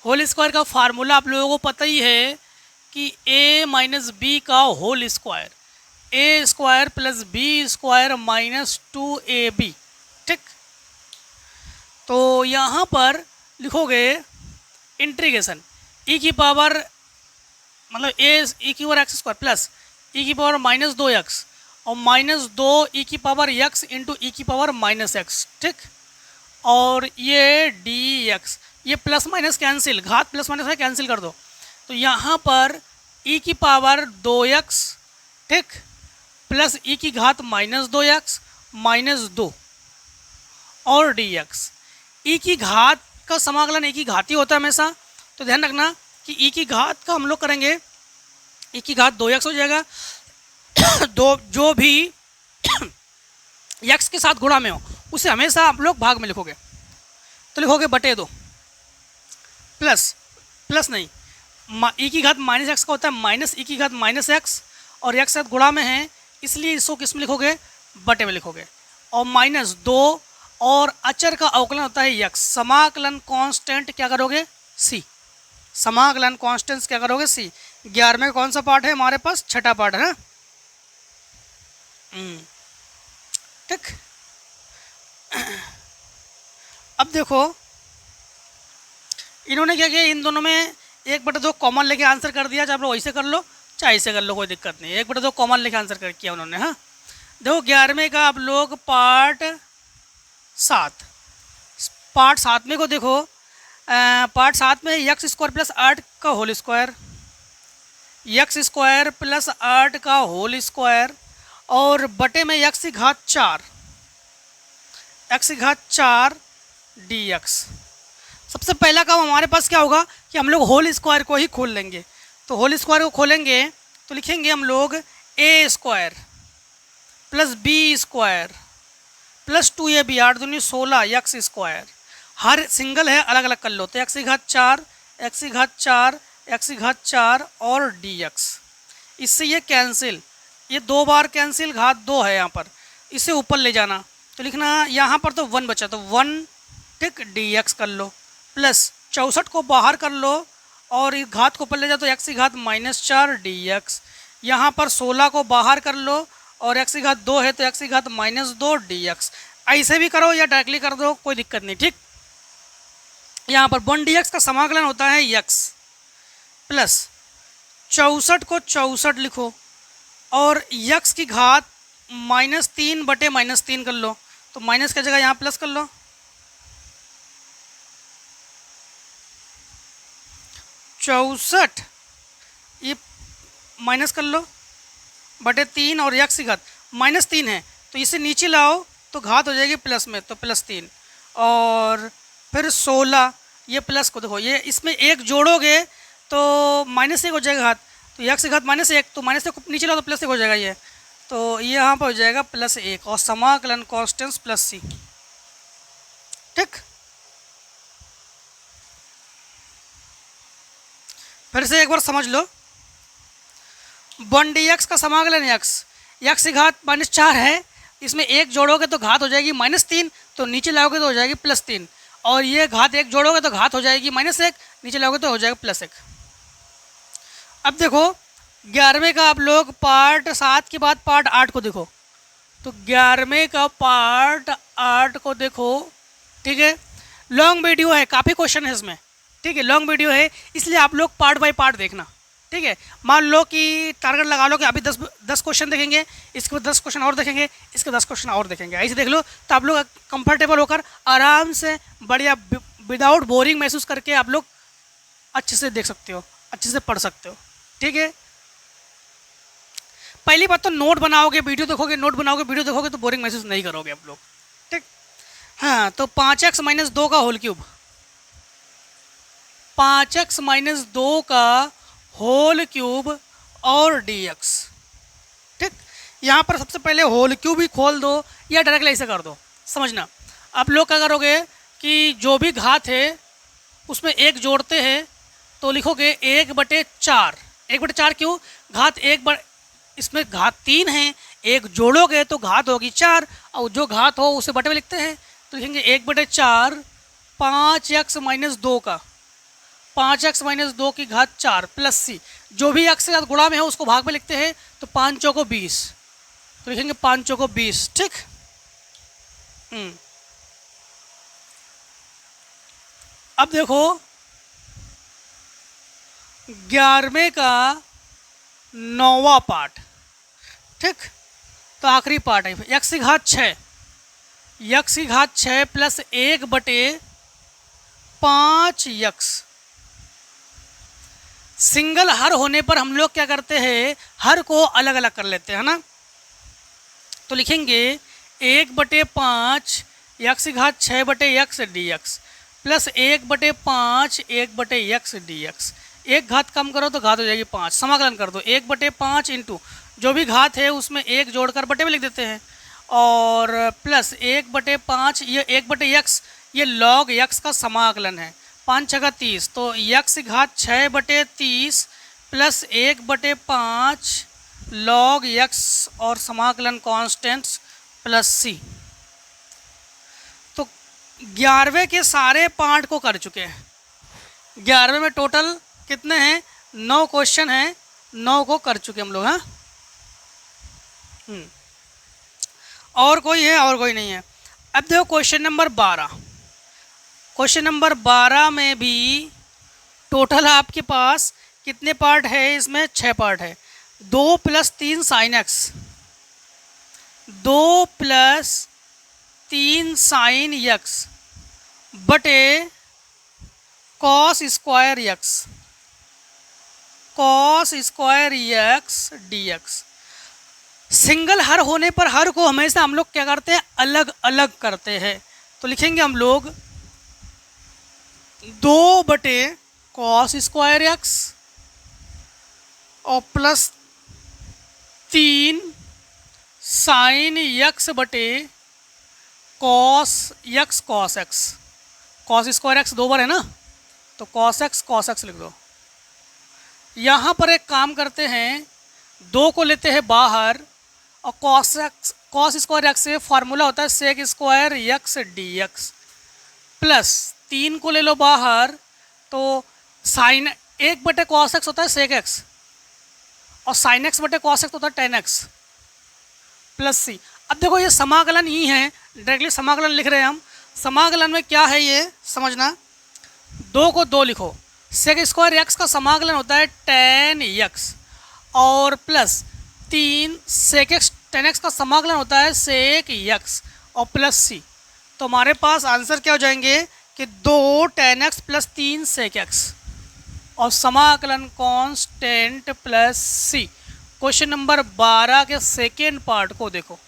होल स्क्वायर का फार्मूला आप लोगों को पता ही है कि a माइनस बी का whole square, a square plus B square minus 2ab। ठीक, तो यहाँ पर लिखोगे इंटीग्रेशन ई की पावर मतलब ई की पावर एक्स स्क्वायर प्लस ई की पावर -2x और -2 ई की पावर x इंटू ई की पावर -x। ठीक, और ये dx, ये प्लस माइनस कैंसिल, घात प्लस माइनस है कैंसिल कर दो तो यहाँ पर e की पावर 2x, ठीक, प्लस e की घात -2x -2 और dx। e की घात का समाकलन e की घात ही होता है हमेशा, तो ध्यान रखना कि e की घात का हम लोग करेंगे e की घात 2x हो जाएगा दो जो भी x के साथ गुणा में हो उसे हमेशा आप लोग भाग में लिखोगे तो लिखोगे /2 प्लस नहीं ई की घात -x का होता है माइनस ई की घात -x और x साथ गुणा में है इसलिए इसको किस में लिखोगे बटे में लिखोगे और -2 और अचर का अवकलन होता है x, समाकलन कांस्टेंट क्या करोगे c, समाकलन कांस्टेंट क्या करोगे c। 11वें में कौन सा पार्ट है हमारे पास, छठा पार्ट है ना। ठीक, अब देखो इन्होंने क्या किया, इन दोनों में 1/2 कॉमन लेके आंसर कर दिया, चाहे आप लोग वैसे कर लो चाहे ऐसे कर लो, कोई दिक्कत नहीं। 1/2 कॉमन लेके आंसर कर किया उन्होंने। हाँ देखो 11वें का आप लोग पार्ट 7 में को देखो, पार्ट 7 में यक्स स्क्वायर प्लस 8 का whole square, x square plus 8 का होल स्क्वायर और बटे में यक्स की घात 4 dx। सबसे पहला काम हमारे पास क्या होगा कि हम लोग होल स्क्वायर को ही खोल लेंगे, तो होल स्क्वायर को खोलेंगे तो लिखेंगे हम लोग a square plus B square plus 2ab 8 दूनी 16 यक्स स्क्वायर, हर सिंगल है अलग अलग कर लो तो x की घात 4 x की घात 4 x की घात 4 और dx। इससे ये कैंसिल, ये 2 बार कैंसिल, घात 2 है यहाँ पर, इसे ऊपर ले जाना तो लिखना यहाँ पर तो 1 बचा तो 1, ठीक, dx कर लो प्लस 64 को बाहर कर लो और इस घात को ऊपर ले जाओ तो x की घात -4 dx। यहाँ पर 16 को बाहर कर लो और x की घात 2 है तो x की घात -2 dx। ऐसे भी करो या डायरेक्टली कर दो, कोई दिक्कत नहीं। ठीक, यहाँ पर 1 dx का समाकलन होता है x प्लस 64 को 64 लिखो और x की घात -3 बटे -3 कर लो तो माइनस की जगह यहाँ प्लस कर लो, 64 ये माइनस कर लो बटे 3 और x की घात -3 है तो इसे नीचे लाओ तो घात हो जाएगी प्लस में तो +3 और फिर 16 ये प्लस को देखो, ये इसमें 1 जोड़ोगे तो -1 हो जाएगा घात तो x की घात -1 तो -1 को नीचे लाओ तो +1 हो जाएगा ये, तो ये यहाँ पर हो जाएगा +1 और समाकलन कांस्टेंट प्लस c। ठीक, फिर से एक बार समझ लो वन डी एक्स का समाकलन एक्स की घात -4 है, इसमें एक जोड़ोगे तो घात हो जाएगी -3, तो नीचे लाओगे तो हो जाएगी +3, और ये घात एक जोड़ोगे तो घात हो जाएगी -1, नीचे लाओगे तो हो जाएगा +1। अब देखो 11वें का आप लोग पार्ट 7 के बाद पार्ट 8 को देखो, तो 11वें का पार्ट 8 को देखो, ठीक है। लॉन्ग वीडियो है, काफ़ी क्वेश्चन है इसमें, ठीक है, लॉन्ग वीडियो है, इसलिए आप लोग पार्ट बाय पार्ट देखना, ठीक है। मान लो कि टारगेट लगा लो कि अभी 10 क्वेश्चन देखेंगे, इसके बाद 10 क्वेश्चन और देखेंगे, इसके 10 क्वेश्चन और देखेंगे, ऐसे देख लो, तो आप लोग कंफर्टेबल होकर आराम से बढ़िया विदाउट बोरिंग महसूस करके आप लोग अच्छे से देख सकते हो, अच्छे से पढ़ सकते हो, ठीक है। पहली बात तो नोट बनाओगे, वीडियो देखोगे, नोट बनाओगे, वीडियो देखोगे तो बोरिंग महसूस नहीं करोगे आप लोग, ठीक। हाँ, तो 5x - 2 का होल क्यूब, 5x - 2 का होल क्यूब और dx, ठीक। यहाँ पर सबसे पहले होल क्यूब ही खोल दो या डायरेक्टली ऐसे कर दो, समझना। आप लोग क्या करोगे कि जो भी घात है उसमें एक जोड़ते हैं, तो लिखोगे 1/4, 1/4 क्यों, घात इसमें घात 3 है, एक जोड़ोगे तो घात होगी 4, और जो घात हो उसे बटे में लिखते हैं, तो लिखेंगे 1/4 5x - 2 का, 5x - 2 की घात 4 + c, जो भी x के साथ गुणा में है उसको भाग में लिखते हैं, तो 5 चौको 20, तो लिखेंगे 5 चौको 20, ठीक। अब देखो 11वें का 9वां पार्ट, ठीक, तो आखिरी पार्ट है, x की घात 6, x की घात 6 + 1/5x। सिंगल हर होने पर हम लोग क्या करते हैं, हर को अलग अलग कर लेते हैं ना, तो लिखेंगे 1/5 x की घात 6/x dx + 1/5 1/x dx, एक घात कम करो तो घात हो जाएगी 5, समाकलन कर दो 1/5 इंटू जो भी घात है उसमें एक जोड़कर बटे में लिख देते हैं, और प्लस 1/5 ये 1/x, ये log x का समाकलन है, 5 × 30, तो x की घात 6/30 + 1/5 log x और समाकलन कॉन्स्टेंट्स + c। तो 11वें के सारे पार्ट को कर चुके हैं, 11वें में टोटल कितने हैं, 9 क्वेश्चन हैं, 9 को कर चुके हम लोग, हाँ। और कोई है, और कोई नहीं है। अब देखो क्वेश्चन नंबर 12, क्वेश्चन नंबर 12 में भी टोटल आपके पास कितने पार्ट है, इसमें 6 पार्ट है। 2 + 3 sin x, 2 + 3 sin x बटे cos square x, cos square x dx। Single हर होने पर हर को हमेशा हम लोग क्या करते हैं, अलग अलग करते हैं, तो लिखेंगे हम लोग 2/cos स्क्वायर x और + 3 sin x बटे cos x cos x, cos square x 2 बार है ना, तो cos x लिख दो। यहाँ पर एक काम करते हैं, 2 को लेते हैं बाहर, और cos स्क्वायर x से फार्मूला होता है sec square x dx, plus 3 को ले लो बाहर, तो sin 1/cos x होता है sec x, और sin x/cos x होता है tan x + c। अब देखो ये समाकलन ही है, डायरेक्टली समाकलन लिख रहे हैं हम। समाकलन में क्या है ये समझना, 2 को 2 लिखो, sec स्क्वायर x का समाकलन होता है tan x, और plus 3 sec x tan x का समाकलन होता है sec x और + c। तो हमारे पास आंसर क्या हो जाएंगे कि 2 tan x + 3 sec x और समाकलन कांस्टेंट + c। क्वेश्चन नंबर 12 के सेकेंड पार्ट को देखो,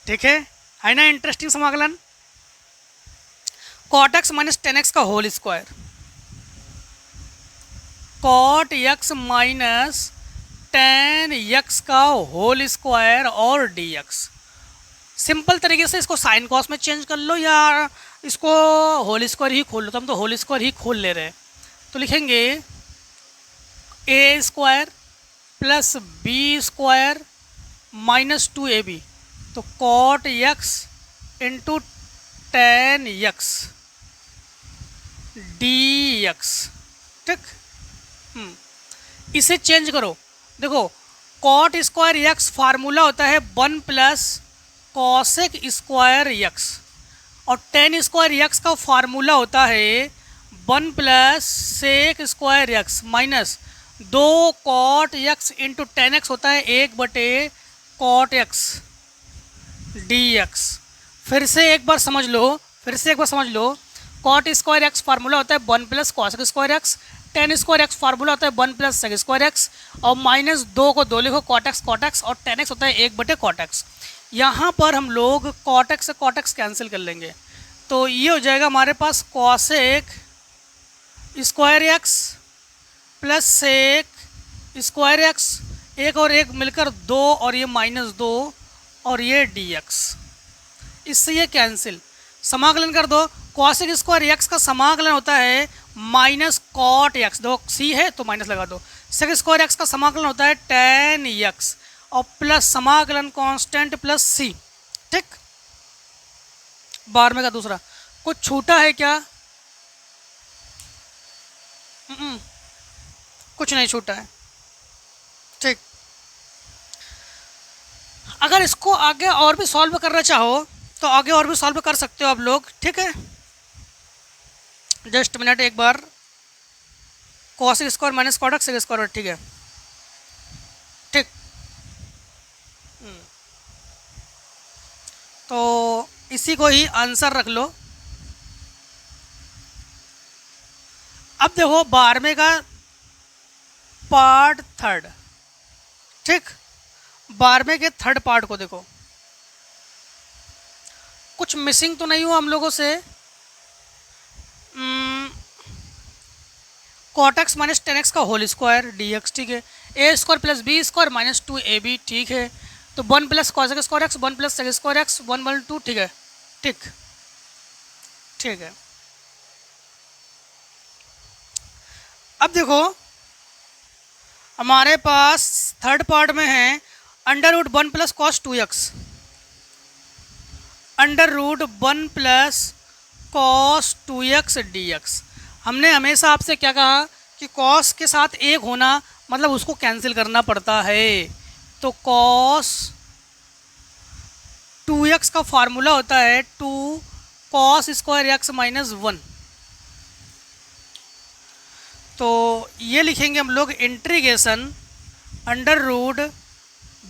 ठीक है ना, इंटरेस्टिंग समाकलन। cot x - tan x का whole square, cot x - tan x का होल स्क्वायर और dx। सिंपल तरीके से इसको साइन कॉस में चेंज कर लो, या इसको होल स्क्वायर ही खोल लो, तो हम तो होल स्क्वायर ही खोल ले रहे हैं, तो लिखेंगे a² plus B square minus 2ab, तो cot x into tan x d x. ठीक, इसे चेंज करो। देखो कॉट स्क्वायर एक्स फार्मूला होता है 1 प्लस कॉसेक स्क्वायर एक्स, और टेन स्क्वायर एक्स का फार्मूला होता है 1 plus sec square x minus 2 cot x into tan x होता है 1 बटे कॉट एक्स डी एक्स। फिर से एक बार समझ लो, कॉट स्क्वायर एक्स फार्मूला होता है 1 plus cosec square x, tan square x formula होता है 1 प्लस सेक स्क्वायर एक्स, और माइनस 2 को 2 लिखो कॉट एक्स, और टेन एक्स होता है 1 बटे कॉट एक्स। यहाँ पर हम लोग कॉट एक्स से कॉट एक्स कैंसिल कर लेंगे, तो ये हो जाएगा हमारे पास cosec square x plus sec square x, एक और एक मिलकर 2 और ये माइनस 2 और ये डी एक्स। इससे ये कैंसिल, समाकलन कर दो। कॉसेक स्क्वायर एक्स का समाकलन होता है माइनस कॉट एक्स, दो सी है तो माइनस लगा दो। सेक स्क्वायर एक्स का समाकलन होता है टेन एक्स और प्लस समाकलन कांस्टेंट प्लस सी। ठीक, 12वें का दूसरा, कुछ छूटा है क्या? कुछ नहीं छूटा है। ठीक, अगर इसको आगे और भी सॉल्व करना चाहो तो आगे और भी सॉल्व कर सकते हो आप लोग। ठीक है, जस्ट मिनट, एक बार cosec square minus cot x sec square, ठीक है। ठीक, तो इसी को ही आंसर रख लो। अब देखो 12वें का पार्ट थर्ड। ठीक, 12वें के थर्ड पार्ट को देखो, कुछ मिसिंग तो नहीं हुआ हम लोगों से। Cot x minus tan x का होल स्क्वायर डी एक्स, ठीक है। A square plus B square minus 2ab, ठीक है। तो 1 plus cosec square x 1 plus sec square x 1/2, ठीक है। ठीक, ठीक है। अब देखो हमारे पास थर्ड पार्ट में है under root 1 plus cos 2x, under root 1 plus cos 2x dx। हमने हमेशा आपसे क्या कहा कि कॉस के साथ एक होना मतलब उसको कैंसिल करना पड़ता है। तो कॉस 2x का फार्मूला होता है 2 कॉस स्क्वायर एक्स माइनस 1। तो ये लिखेंगे हम लोग integration under root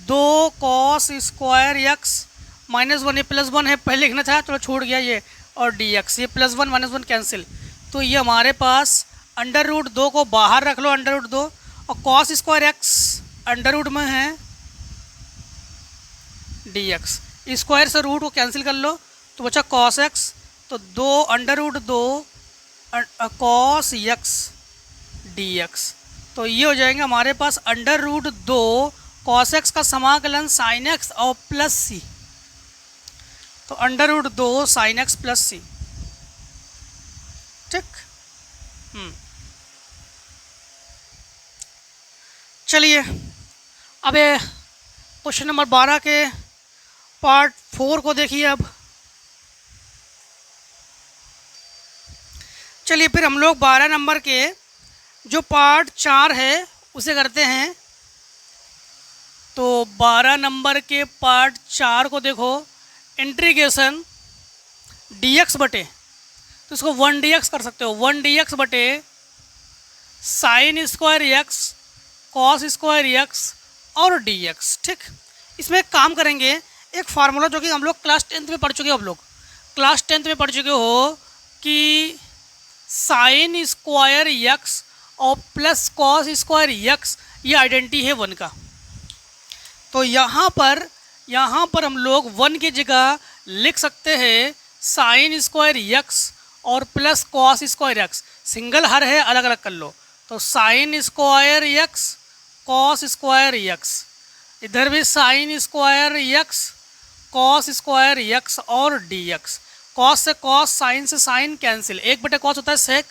2 cos square x minus 1, ये +1 है, पहले लिखना था चलो छूट गया ये, और dx, ये +1 -1 कैंसिल। तो ये हमारे पास अंडर रूट 2 को बाहर रख लो, अंडर रूट 2, और cos square x under root में है dx, स्क्वायर से रूट को कैंसिल कर लो तो बचा कॉस एक्स, तो 2 under root 2 cos x dx। तो ये हो जाएंगे हमारे पास अंडर रूट 2 कॉस एक्स का समाकलन साइन एक्स और प्लस सी, तो under root 2 sine x plus c. ठीक, चलिए अब क्वेश्चन नंबर 12 के पार्ट 4 को देखिए। अब चलिए फिर हम लोग 12 नंबर के जो पार्ट 4 है उसे करते हैं। तो 12 नंबर के पार्ट 4 को देखो, इंटीग्रेशन dx बटे, तो इसको 1 dx कर सकते हो, 1 dx बटे sine square x cos square x और dx। ठीक, इसमें एक काम करेंगे, एक फार्मूला जो कि हम लोग क्लास 10th में पढ़ चुके हो, आप लोग क्लास 10th में पढ़ चुके हो कि साइन स्क्वायर एक्स और प्लस कॉस स्क्वायर एक्स ये आइडेंटिटी है 1 का। तो यहाँ पर हम लोग 1 की जगह लिख सकते हैं साइन स्क्वायर एक्स और plus cos square x, single हर है अलग अलग कर लो। तो sine square x cos square x, इधर भी sine square x cos square x और dx। कॉस से कॉस, साइन से साइन कैंसिल, 1 बटे कॉस होता है सेक,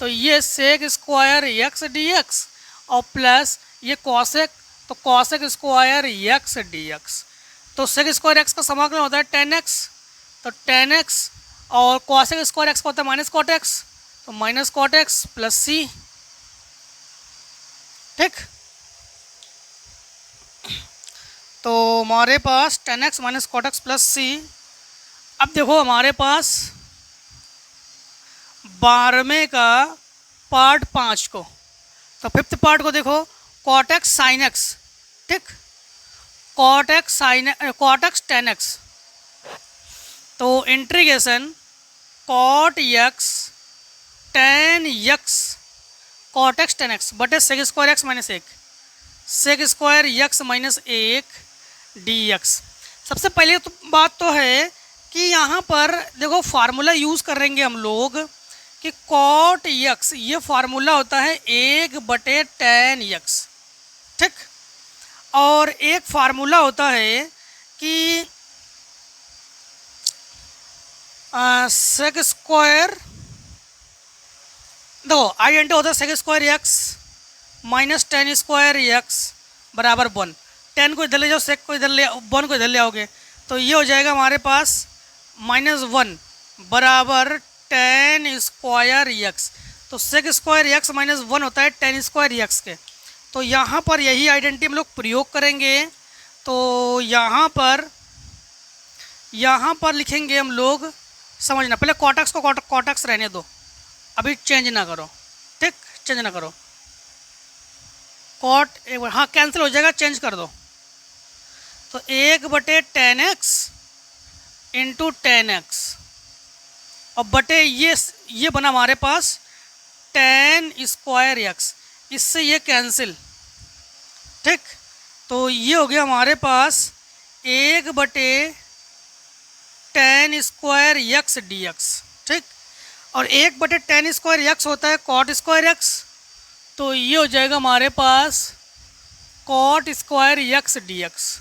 तो ये सेक स्क्वायर एक्स dx और प्लस ये कॉसेक, तो cosec square x d x. तो सेक स्क्वायर एक्स का समाकलन होता है 10x, तो 10x और कॉसेक स्क्वायर एक्स का होता है माइनस कॉट एक्स, तो minus cot x plus c. ठीक, तो हमारे पास 10x minus cot x plus c. अब देखो हमारे पास 12वें का पार्ट 5 को, तो फिफ्थ पार्ट को देखो, कॉट एक्स साइन एक्स। ठीक, कॉट एक्स 10x, तो integration cot x tan x cot x 10x बटे sec square x minus 1 sec square x minus 1 d x. सबसे पहले तो बात तो है कि यहाँ पर देखो फार्मूला यूज़ करेंगे हम लोग कि कॉट एक्स, ये फार्मूला होता है 1/10x। ठीक, और एक फार्मूला होता है कि सेक स्क्वायर, देखो आइडेंटिटी होता है sec square x minus 10 square x बराबर 1। 10 को इधर ले जाओ, सेक को इधर ले, 1 को इधर ले आओगे, तो ये हो जाएगा हमारे पास -1 बराबर 10 स्क्वायर एक्स। तो सेक स्क्वायर एक्स माइनस 1 होता है 10 स्क्वायर एक्स के। तो यहाँ पर यही आइडेंटिटी हम लोग प्रयोग करेंगे। तो यहाँ पर लिखेंगे हम लोग, समझना, पहले कॉटक्स को कॉटक्स रहने दो, अभी चेंज ना करो। ठीक, चेंज ना करो, कॉट एक बार, हाँ कैंसिल हो जाएगा, चेंज कर दो। तो 1/10x इंटू 10x और बटे ये बना हमारे पास 10 स्क्वायर एक्स, इससे ये कैंसिल। ठीक, तो ये हो गया हमारे पास 1/10 स्क्वायर एक्स डी एक्स। ठीक, और 1/10 स्क्वायर एक्स होता है कॉट स्क्वायर एक्स, तो ये हो जाएगा हमारे पास cot square x d x.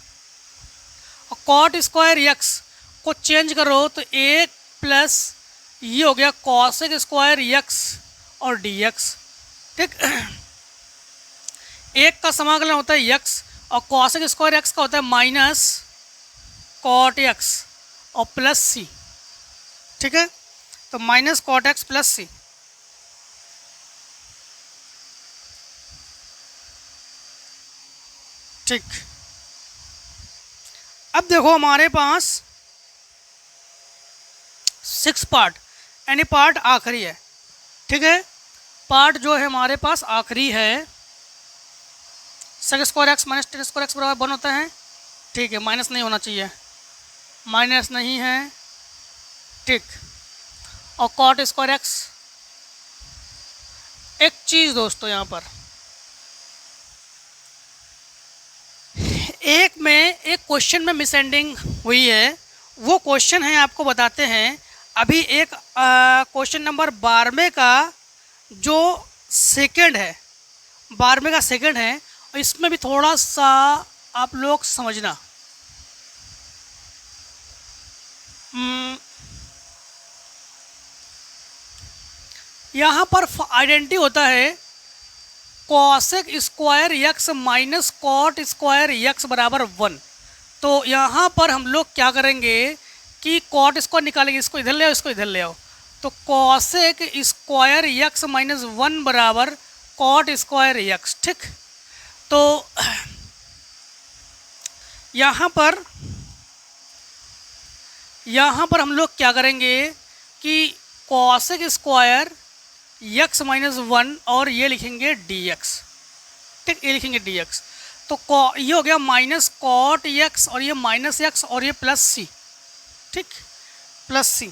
और कॉट स्क्वायर एक्स को चेंज करो तो 1 प्लस ये हो गया कॉसेक स्क्वायर एक्स और डी एक्स। ठीक, एक का समाकलन होता है एक्स और कॉसेक स्क्वायर एक्स का होता है माइनस कॉट एक्स और प्लस सी। ठीक है, तो minus cot x plus c. ठीक, अब देखो हमारे पास 6 पार्ट, यानी पार्ट आखिरी है। ठीक है, पार्ट जो है हमारे पास आखिरी है, sec square x minus 10 square x बराबर 1 होता है। ठीक है, माइनस नहीं होना चाहिए, माइनस नहीं है। ठीक, और कॉट स्क्वायर एक्स। एक चीज़ दोस्तों, यहाँ पर एक क्वेश्चन में मिसएंडिंग हुई है, वो क्वेश्चन है आपको बताते हैं। अभी एक क्वेश्चन नंबर 12वें का जो सेकंड है, 12वें का सेकंड है, और इसमें भी थोड़ा सा आप लोग समझना। यहाँ पर आइडेंटिटी होता है cosec square x minus cot square x बराबर 1। तो यहाँ पर हम लोग क्या करेंगे कि कॉट स्क्वायर निकालेंगे, इसको इधर ले आओ, इसको इधर ले आओ। तो कॉसेक स्क्वायर एक्स माइनस 1 बराबर कॉट स्क्वायर एक्स। ठीक, तो यहाँ पर हम लोग क्या करेंगे कि कॉसेक स्क्वायर एक्स माइनस 1 और ये लिखेंगे डी एक्स। ठीक, ये लिखेंगे डी एक्स। तो ये हो गया माइनस कॉट एक्स और ये माइनस एक्स और ये प्लस सी। ठीक, प्लस सी।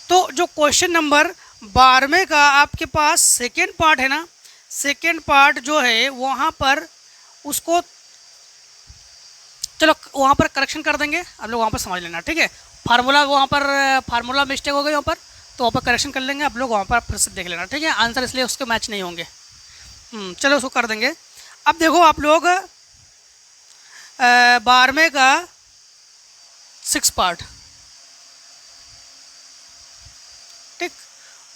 तो जो क्वेश्चन नंबर 12वें का आपके पास सेकेंड पार्ट है ना, सेकेंड पार्ट जो है वहाँ पर उसको चलो वहाँ पर करेक्शन कर देंगे, आप लोग वहाँ पर समझ लेना। ठीक है, फार्मूला वहाँ पर फार्मूला मिस्टेक हो गई वहाँ पर, तो वहाँ पर करेक्शन कर लेंगे, आप लोग वहाँ पर फिर से देख लेना। ठीक है, आंसर इसलिए उसके मैच नहीं होंगे। चलो उसको कर देंगे। अब देखो आप लोग 12वें का 6 पार्ट,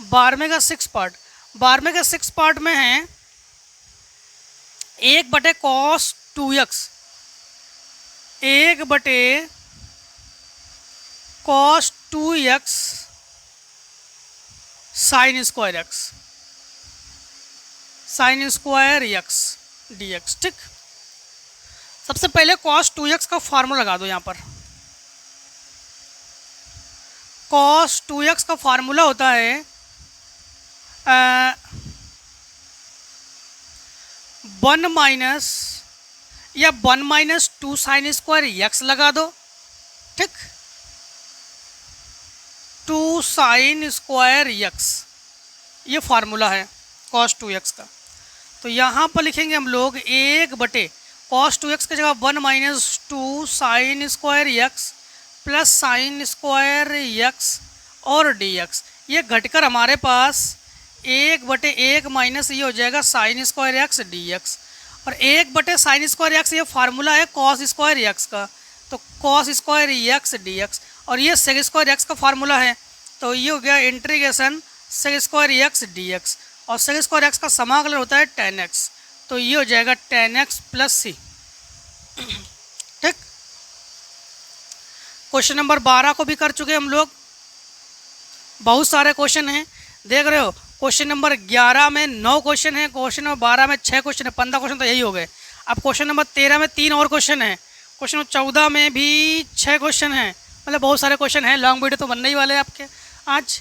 12वें का 6 पार्ट, 12वें का 6 पार्ट में है 1/cos 2x, 1/cos 2x sin square x, sin square x dx। ठीक, सबसे पहले cos 2x का फार्मूला लगा दो यहाँ पर। cos 2x का फार्मूला होता है 1 माइनस या 1 माइनस 2 साइन स्क्वायर x लगा दो। ठीक, 2 साइन स्क्वायर x, ये फार्मूला है cos 2x का। तो यहाँ पर लिखेंगे हम लोग 1/cos 2x की जगह 1 minus 2 sign square x plus sign square x और dx। ये घटकर हमारे पास 1/1 माइनस ये हो जाएगा साइन स्क्वायर x dx, और 1/साइन स्क्वायर x ये फार्मूला है cos स्क्वायर x का, तो cos स्क्वायर x dx, और ये सेक स्क्वायर x का फार्मूला है, तो ये हो गया integration sec square x dx, और सेक स्क्वायर x का समाकलन होता है tan x, तो ये हो जाएगा tan x प्लस c। ठीक, क्वेश्चन नंबर 12 को भी कर चुके हम लोग, बहुत सारे क्वेश्चन हैं देख रहे हो। क्वेश्चन नंबर 11 में 9 क्वेश्चन है, क्वेश्चन नंबर 12 में 6 क्वेश्चन है, 15 क्वेश्चन तो यही हो गए। अब क्वेश्चन नंबर 13 में 3 और क्वेश्चन है, क्वेश्चन नंबर 14 में भी 6 क्वेश्चन हैं, मतलब बहुत सारे क्वेश्चन हैं। लॉन्ग वीडियो तो बनने ही वाले हैं आपके आज।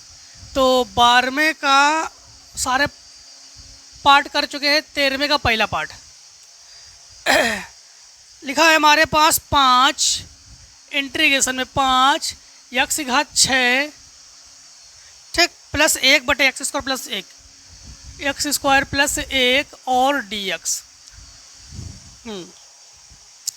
तो 12वें का सारे पार्ट कर चुके हैं, 13वें का पहला पार्ट लिखा है हमारे पास 5 इंटीग्रेशन में 5 x घात 6, ठीक, plus 1/x square plus 1 x square plus 1 और dx।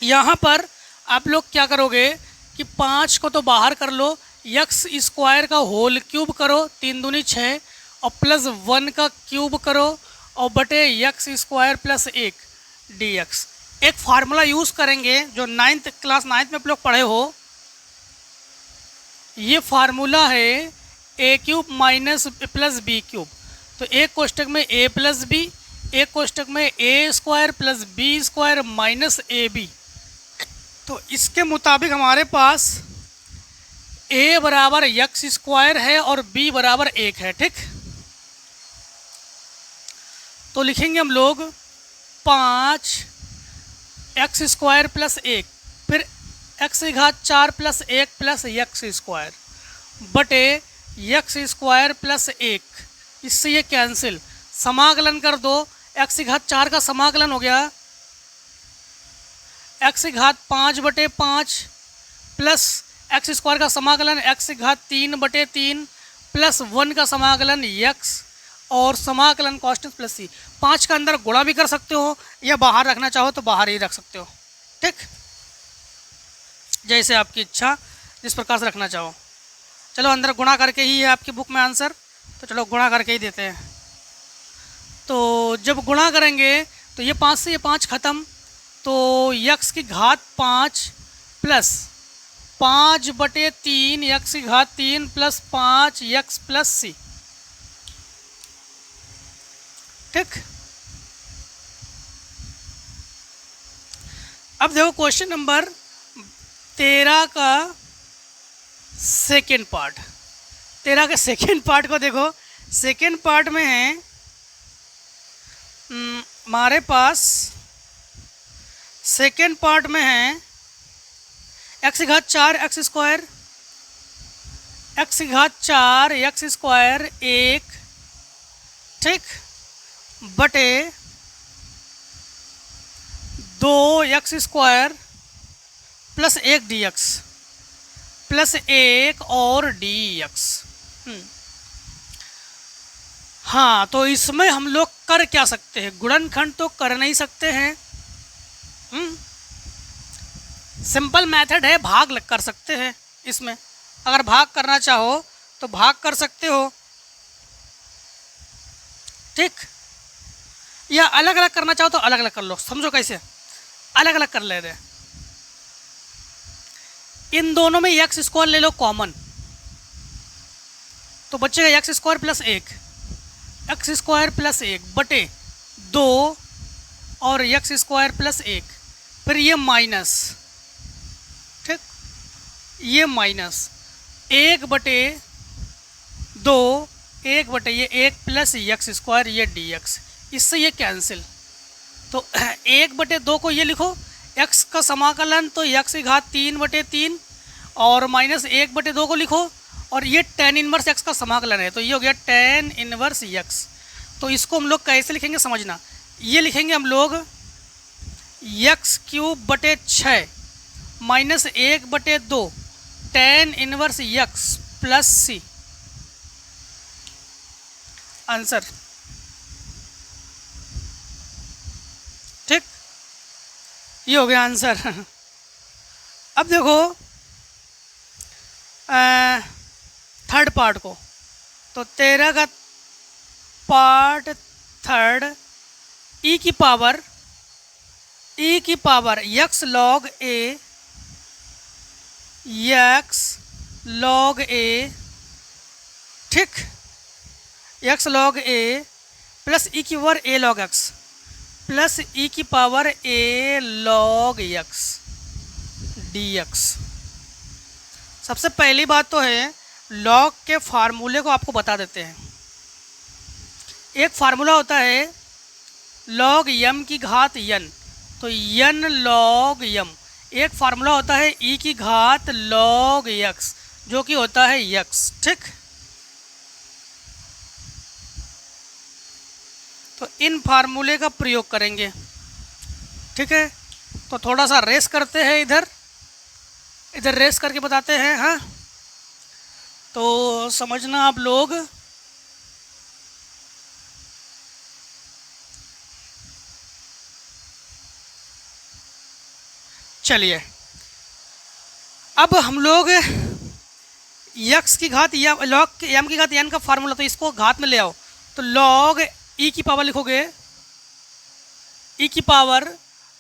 यहाँ पर आप लोग क्या करोगे कि 5 को तो बाहर कर लो, x स्क्वायर का होल क्यूब करो, 3 दूनी 6, और प्लस 1 का क्यूब करो, और बटे x स्क्वायर प्लस 1 dx। एक फार्मूला यूज़ करेंगे जो क्लास 9th में आप लोग पढ़े हो, ये फार्मूला है a cube minus plus b cube. तो एक कोष्टक में a प्लस बी, एक कोष्टक में a square plus B square minus a b. तो इसके मुताबिक हमारे पास a बराबर x स्क्वायर है और b बराबर 1 है। ठीक, तो लिखेंगे हम लोग 5 x स्क्वायर प्लस 1, फिर x घात 4 प्लस 1 प्लस x स्क्वायर बटे x स्क्वायर प्लस 1, इससे ये कैंसिल, समाकलन कर दो। x घात 4 का समाकलन हो गया x घात 5/5 प्लस x स्क्वायर का समाकलन x घात 3/3 प्लस 1 का समाकलन x और समाकलन कांस्टेंट प्लस c। 5 का अंदर गुणा भी कर सकते हो या बाहर रखना चाहो तो बाहर ही रख सकते हो। ठीक, जैसे आपकी इच्छा, जिस प्रकार से रखना चाहो। चलो अंदर गुणा करके ही है आपकी बुक में आंसर, तो चलो गुणा करके ही देते हैं। तो जब गुणा करेंगे तो ये 5 से ये 5 ख़त्म, तो x की घात 5 प्लस 5/3 x की घात 3 प्लस 5x प्लस c। ठीक, अब देखो क्वेश्चन नंबर 13 का सेकेंड पार्ट। 13 के सेकेंड पार्ट को देखो, सेकेंड पार्ट में है हमारे पास, सेकेंड पार्ट में है x घात 4 x स्क्वायर, x घात 4 x स्क्वायर 1, ठीक, बटे 2x square plus 1 dx plus 1 और dx। हाँ, तो इसमें हम लोग कर क्या सकते हैं, गुणनखंड तो कर नहीं सकते हैं। सिंपल मेथड है, भाग कर सकते हैं। इसमें अगर भाग करना चाहो तो भाग कर सकते हो। ठीक, या अलग अलग करना चाहो तो अलग अलग कर लो। समझो कैसे अलग अलग कर ले रहे। इन दोनों में x स्क्वायर ले लो कॉमन, तो बचेगा एक्स स्क्वायर प्लस एक, एक्स स्क्वायर प्लस एक बटे दो और एक्स स्क्वायर प्लस एक, फिर ये माइनस, ठीक, ये माइनस एक बटे दो, एक बटे ये एक प्लस एक्स स्क्वायर ये डी एक्स, इससे ये कैंसिल। तो एक बटे दो को ये लिखो x का समाकलन, तो x की घात तीन बटे तीन, और माइनस एक बटे दो को लिखो, और ये tan इनवर्स x का समाकलन है, तो ये हो गया tan इनवर्स x। तो इसको हम लोग कैसे लिखेंगे समझना, ये लिखेंगे हम लोग एक्स क्यूब बटे छः माइनस एक बटे दो tan इनवर्स x प्लस सी, आंसर, ठीक, ये हो गया आंसर। अब देखो थर्ड पार्ट को, तो 13 का पार्ट थर्ड, ई की पावर एक्स लॉग ए, एक्स लॉग ए, ठीक, एक्स लॉग ए प्लस ई की पावर ए लॉग एक्स प्लस ई की पावर ए लॉग एक्स डी एक्स। सबसे पहली बात तो है लॉग के फार्मूले को आपको बता देते हैं। एक फार्मूला होता है लॉग यम की घात यन, तो यन लॉग यम। एक फार्मूला होता है ई की घात लॉग एक्स, जो कि होता है एक्स, ठीक। तो इन फार्मूले का प्रयोग करेंगे, ठीक है। तो थोड़ा सा रेस करते हैं, इधर रेस करके बताते हैं, हाँ। तो समझना आप लोग, चलिए अब हम लोग यक्स की घात या लॉग एम की घात एन का फार्मूला, तो इसको घात में ले आओ, तो लॉग ई की पावर लिखोगे, ई की पावर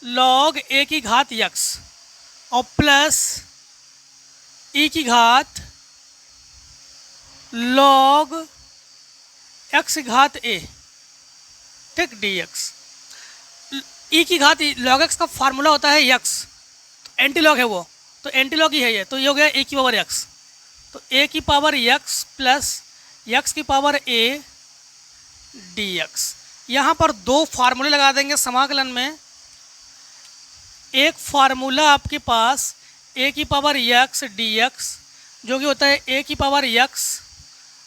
लॉग ए की घात यक्स और प्लस ई की घात लॉग एक्स की घात ए, ठीक, डी एक्स। ई की घात लॉग एक्स का फार्मूला होता है यक्स, तो एंटी लॉग है वो, तो एंटी लॉग ही है ये, तो ये हो गया ए की पावर एक्स, तो ए की पावर यक्स प्लस यक्स की पावर ए डी एक्स। यहाँ पर दो फार्मूले लगा देंगे समाकलन में। एक फार्मूला आपके पास ए की पावर यक्स डी एक्स, जो कि होता है ए की पावर यक्स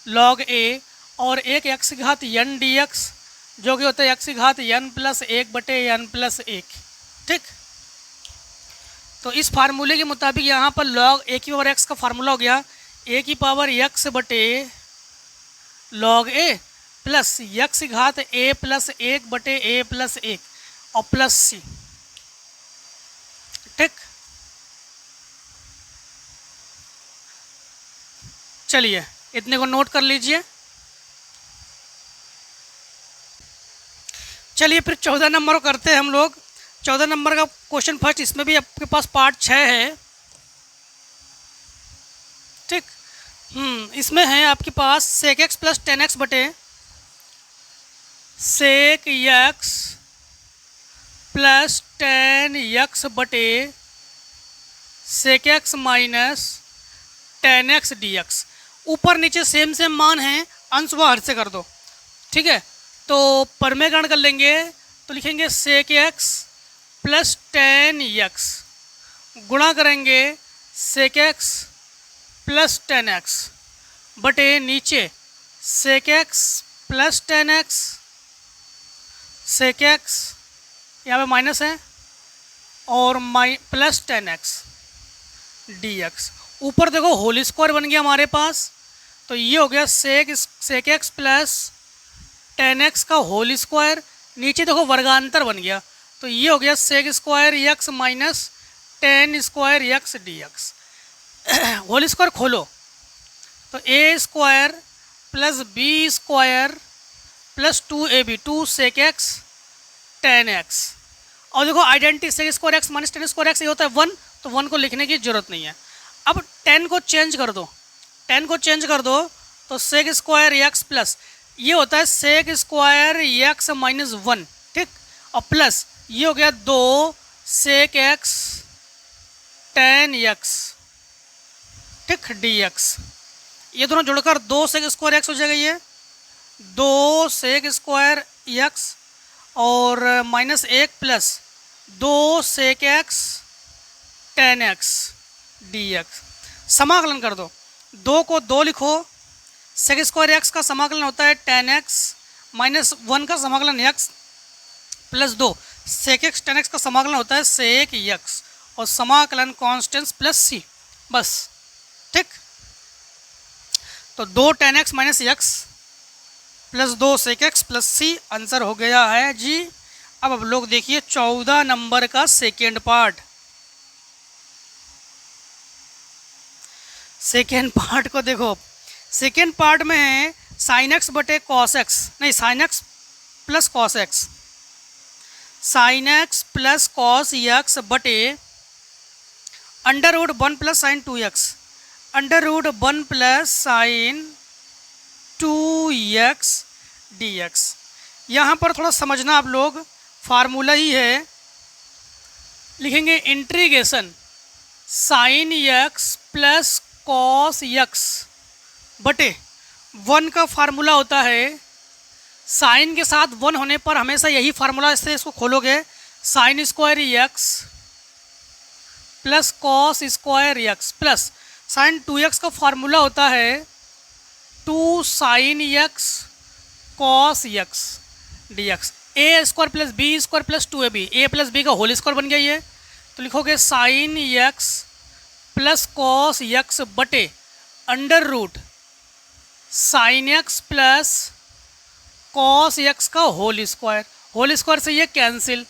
लॉग ए, और एक एक्स की घात यन डी एक्स, जो कि होता है एक्स की घात यन प्लस एक बटे यन प्लस एक, ठीक। तो इस फार्मूले के मुताबिक यहाँ पर लॉग ए की पावर एक्स का फार्मूला हो गया ए की पावर एक्स बटे लॉग ए प्लस एक्स की घात ए प्लस एक बटे ए प्लस एक और प्लस सी, ठीक। चलिए इतने को नोट कर लीजिए। चलिए फिर 14 नंबर को करते हैं हम लोग। 14 नंबर का क्वेश्चन फर्स्ट, इसमें भी आपके पास पार्ट 6 है, ठीक। इसमें है आपके पास सेक एक्स प्लस 10x बटे सेक एक्स प्लस 10x बटे सेक एक्स माइनस 10x dx। ऊपर नीचे सेम मान है, अंश व हर से कर दो, ठीक है। तो परमेकरण कर लेंगे, तो लिखेंगे सेक एक्स प्लस 10x गुणा करेंगे सेक एक्स प्लस 10x बटे नीचे sec x plus 10x, sec x यहाँ पे माइनस है और प्लस 10x dx। ऊपर देखो होल स्क्वायर बन गया हमारे पास, तो ये हो गया सेक एक्स प्लस 10x का होल स्क्वायर, नीचे देखो वर्गांतर बन गया, तो ये हो गया sec square x minus 10 square x dx। Whole square खोलो, तो a square plus B square plus 2ab 2 sec x 10x। और देखो identity sec square x minus 10 square x ये होता है 1, तो 1 को लिखने की जरूरत नहीं है। अब 10 को चेंज कर दो, 10 को चेंज कर दो, तो सेक स्क्वायर एक्स प्लस ये होता है सेक स्क्वायर एक्स माइनस 1, ठीक, और प्लस ये हो गया 2 सेक एक्स टेन एक्स, ठीक, डी एक्स। ये दोनों जुड़कर 2 सेक स्क्वायर एक्स हो जाएगा, ये 2 सेक स्क्वायर एक्स और minus 1 plus 2 sec x tan x d x. समाकलन कर दो, 2 को 2 लिखो, सेक स्क्वायर एक्स का समाकलन होता है टेन एक्स माइनस 1 का समाकलन x plus 2 sec x tan x का समाकलन होता है सेक एक्स और समाकलन कॉन्स्टेंट प्लस सी, बस, ठीक। तो 2 tan x minus x plus 2 sec x plus सी आंसर हो गया है जी। अब लोग देखिए 14 नंबर का सेकेंड पार्ट। सेकेंड पार्ट को देखो, सेकेंड पार्ट में है साइन एक्स बटे कॉस एक्स, नहीं sine x plus cos x, sine x plus cos x बटे under root 1 plus sine 2x, under root 1 plus sine 2x dx। यहाँ पर थोड़ा समझना आप लोग, फार्मूला ही है, लिखेंगे integration sign x plus cos x बटे 1 का फार्मूला होता है, साइन के साथ 1 होने पर हमेशा यही फार्मूला, इससे इसको खोलोगे sine square x plus cos square x plus sine 2x का फार्मूला होता है 2 sine x cos x d x. A square plus B square plus 2ab, a plus B का होल स्क्वायर बन गया ये, तो लिखोगे sine x plus cos x बटे under root sine x plus cos x का होल स्क्वायर से ये कैंसिल,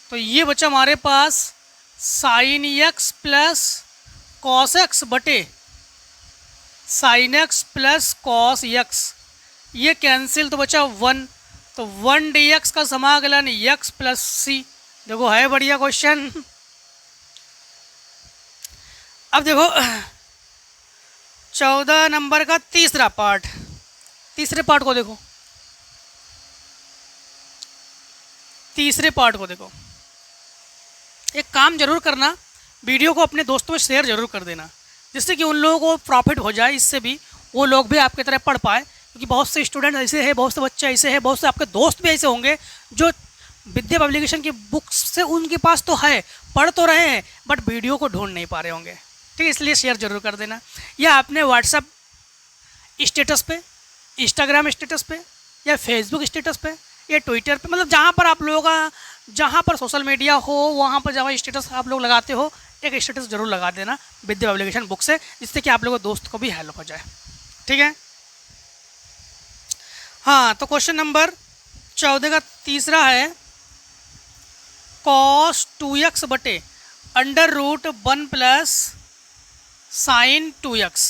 तो ये बचा हमारे पास sine x plus cos x बटे sine x plus cos x, ये कैंसिल तो बचा 1, तो 1 dx का समाकलन x प्लस सी। देखो है बढ़िया क्वेश्चन। अब देखो 14 नंबर का तीसरा पार्ट, तीसरे पार्ट को देखो, तीसरे पार्ट को देखो। एक काम जरूर करना, वीडियो को अपने दोस्तों में शेयर जरूर कर देना, जिससे कि उन लोगों को प्रॉफिट हो जाए, इससे भी वो लोग भी आपकी तरह पढ़ पाए, क्योंकि बहुत से स्टूडेंट ऐसे हैं, बहुत से बच्चे ऐसे हैं, बहुत से आपके दोस्त भी ऐसे होंगे जो विद्या पब्लिकेशन की बुक्स से उनके पास तो है, पढ़ तो रहे हैं, बट वीडियो को ढूंढ नहीं पा रहे होंगे, ठीक है। इसलिए शेयर जरूर कर देना, या अपने व्हाट्सएप स्टेटस पे, इंस्टाग्राम स्टेटस पे, या फेसबुक स्टेटस पे, या ट्विटर पे, मतलब जहाँ पर आप लोगों का, जहाँ पर सोशल मीडिया हो वहाँ पर जहाँ स्टेटस आप लोग लगाते हो, एक स्टेटस जरूर लगा देना विद्या पब्लिकेशन बुक से, जिससे कि आप लोगों के दोस्त को भी हेल्प हो जाए, ठीक है। हाँ, तो क्वेश्चन नंबर 14 का तीसरा है कॉस 2x बटे under root 1 plus sine 2x,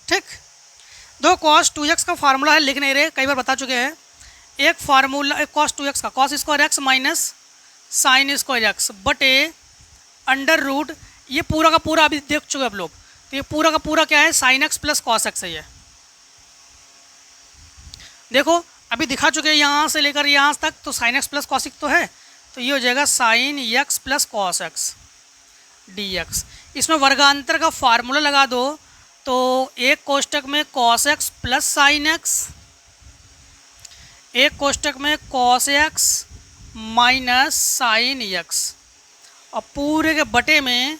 ठीक। दो कॉस 2x का फार्मूला है, लिख नहीं रहे, कई बार बता चुके हैं। एक फार्मूला कॉस 2x का, cos square x minus sine square x बटे अंडर रूट, ये पूरा का पूरा अभी देख चुके आप लोग, तो ये पूरा का पूरा क्या है, sine x plus cos x है। ये देखो अभी दिखा चुके हैं यहाँ से लेकर यहाँ तक, तो sign x plus cos x तो है, तो ये हो जाएगा sign x plus cos x d x. इसमें वर्गांतर का फार्मूला लगा दो, तो एक कोष्टक में cos x plus sine x, एक कोष्टक में cos x minus sine x, और पूरे के बटे में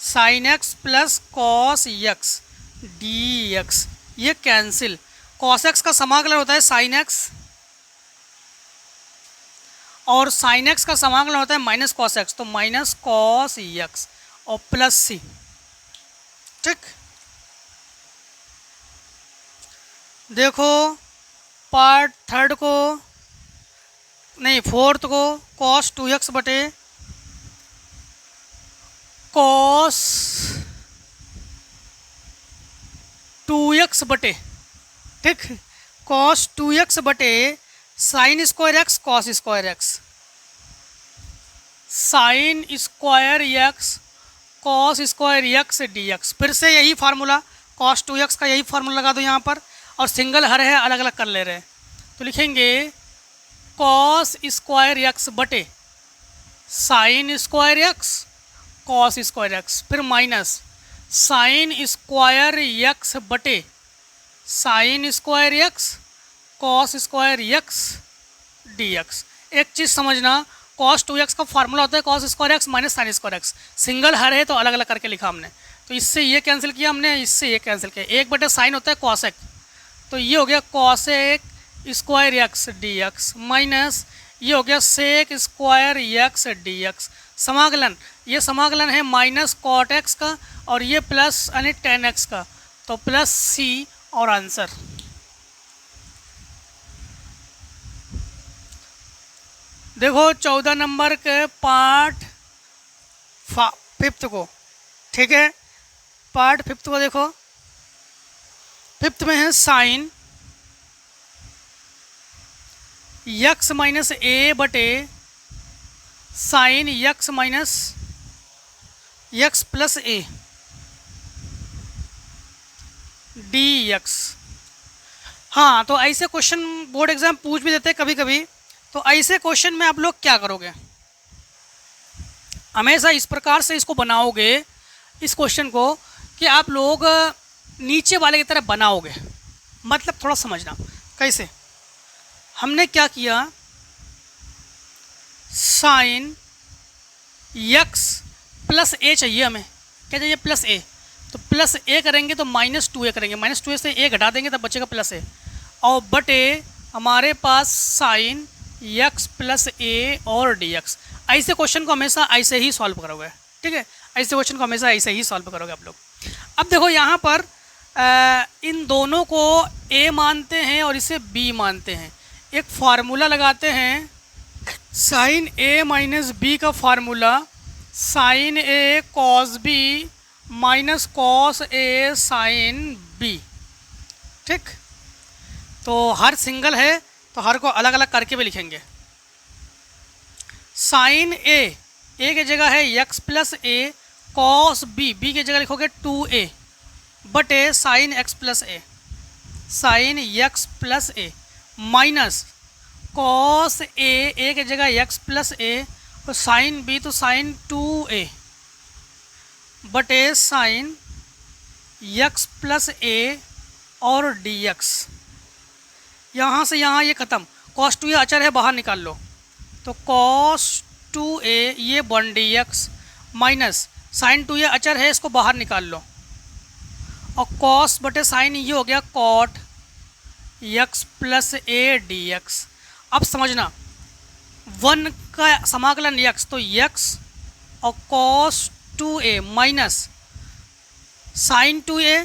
sign x plus cos x d x, ये कैंसिल। कॉस एक्स का समाकलन होता है साइन एक्स, और साइन एक्स का समाकलन होता है माइनस कॉस एक्स, तो माइनस कॉस एक्स और प्लस सी, ठीक। देखो पार्ट थर्ड को, नहीं फोर्थ को, कॉस 2x बटे कॉस 2x बटे, ठीक, कॉस 2x बटे sine square x cos square x, sign square x cos square x d x. फिर से यही फार्मूला, cos 2x का यही फार्मूला लगा दो यहाँ पर, और सिंगल हर है अलग अलग कर ले रहे हैं, तो लिखेंगे cos स्क्वायर x बटे sine square x cos square x, फिर माइनस साइन स्क्वायर x बटे sine square x cos square x dx। एक चीज़ समझना, cos 2x का फार्मूला होता है cos square x minus sine square x, single हर है तो अलग अलग करके लिखा हमने, तो इससे ये कैंसिल किया हमने, इससे ये कैंसिल किया, एक बटे साइन होता है कॉसेक, तो ये हो गया cosec square x dx minus ये हो गया सेक स्क्वायर x dx। समाकलन, ये समाकलन है माइनस कॉट x का और ये प्लस यानी टेन x का, तो प्लस c और आंसर। देखो 14 नंबर के पार्ट फिफ्थ को, ठीक है, पार्ट फिफ्थ को देखो, फिफ्थ में है साइन x माइनस ए बटे sine x minus x plus a dx। हाँ, तो ऐसे क्वेश्चन बोर्ड एग्जाम पूछ भी देते हैं कभी कभी, तो ऐसे क्वेश्चन में आप लोग क्या करोगे, हमेशा इस प्रकार से इसको बनाओगे इस क्वेश्चन को कि आप लोग नीचे वाले की तरह बनाओगे। मतलब थोड़ा समझना कैसे, हमने क्या किया, साइन x प्लस ए चाहिए हमें, क्या चाहिए, प्लस ए, तो प्लस ए करेंगे तो माइनस 2a करेंगे, माइनस 2a से ए घटा देंगे तब बचेगा प्लस ए, और बटे हमारे पास साइन x प्लस ए और dx। ऐसे क्वेश्चन को हमेशा ऐसे ही सॉल्व करोगे, ठीक है, ऐसे क्वेश्चन को हमेशा ऐसे ही सॉल्व करोगे आप लोग। अब देखो यहाँ पर इन दोनों को a मानते हैं और इसे b मानते हैं, एक फार्मूला लगाते हैं साइन a माइनस b का formula, sine a cos b minus cos a sine b, ठीक। तो हर सिंगल है तो हर को अलग अलग करके भी लिखेंगे। साइन ए की जगह है x प्लस ए, कॉस b की जगह लिखोगे 2a बटे sine x plus A, sign x plus A minus cos A की जगह x प्लस ए, तो साइन b तो साइन 2a बटे साइन x प्लस ए और dx। यहाँ से यहाँ ये ख़त्म, cos 2a अचर है बाहर निकाल लो, तो cos 2a ये 1 dx माइनस साइन 2a अचर है इसको बाहर निकाल लो, और cos बटे साइन ये हो गया cot x plus a dx। अब समझना 1 का समाकलन x, तो x और cos 2a minus sign 2a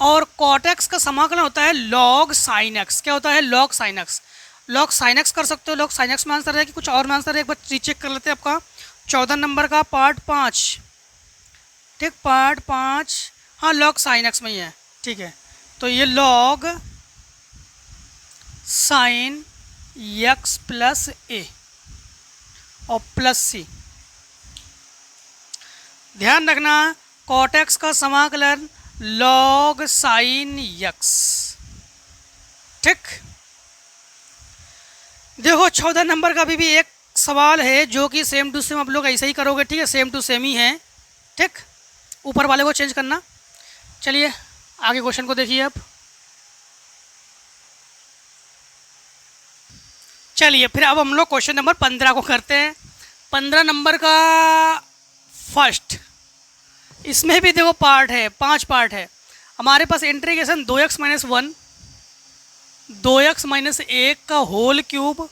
और cot x का समाकलन होता है log sin x। क्या होता है, log sin x, log sin x कर सकते हो, log sin x में आंसर है कि कुछ और में आंसर है, एक बार रीचेक कर लेते हैं आपका 14 नंबर का पार्ट 5, ठीक, पार्ट 5, हाँ log sin x में ही है, ठीक है, तो ये log sin x प्लस ए और प्लस c। ध्यान रखना cot x का समाकलन log sin x, ठीक। देखो 14 नंबर का भी एक सवाल है जो कि सेम टू सेम आप लोग ऐसे ही करोगे, ठीक है, सेम टू सेम ही है, ठीक, ऊपर वाले को चेंज करना। चलिए आगे क्वेश्चन को देखिए। अब चलिए फिर अब हम लोग क्वेश्चन नंबर 15 को करते हैं। 15 नंबर का फर्स्ट, इसमें भी देखो पार्ट है, 5 पार्ट है हमारे पास। Integration 2x minus 1, 2x minus 1 का होल क्यूब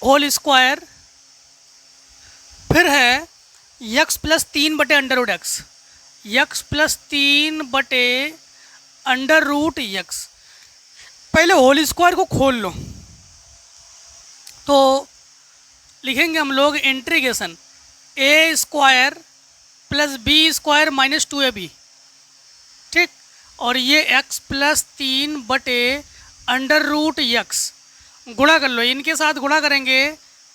होल स्क्वायर, फिर है x प्लस 3 बटे under root x, x plus 3 बटे अंडर रूट एक्स। पहले होल स्क्वायर को खोल लो, तो लिखेंगे हम लोग integration a square plus b square minus 2ab, ठीक, और ये x प्लस 3 बटे अंडर रूट x गुणा कर लो, इनके साथ गुणा करेंगे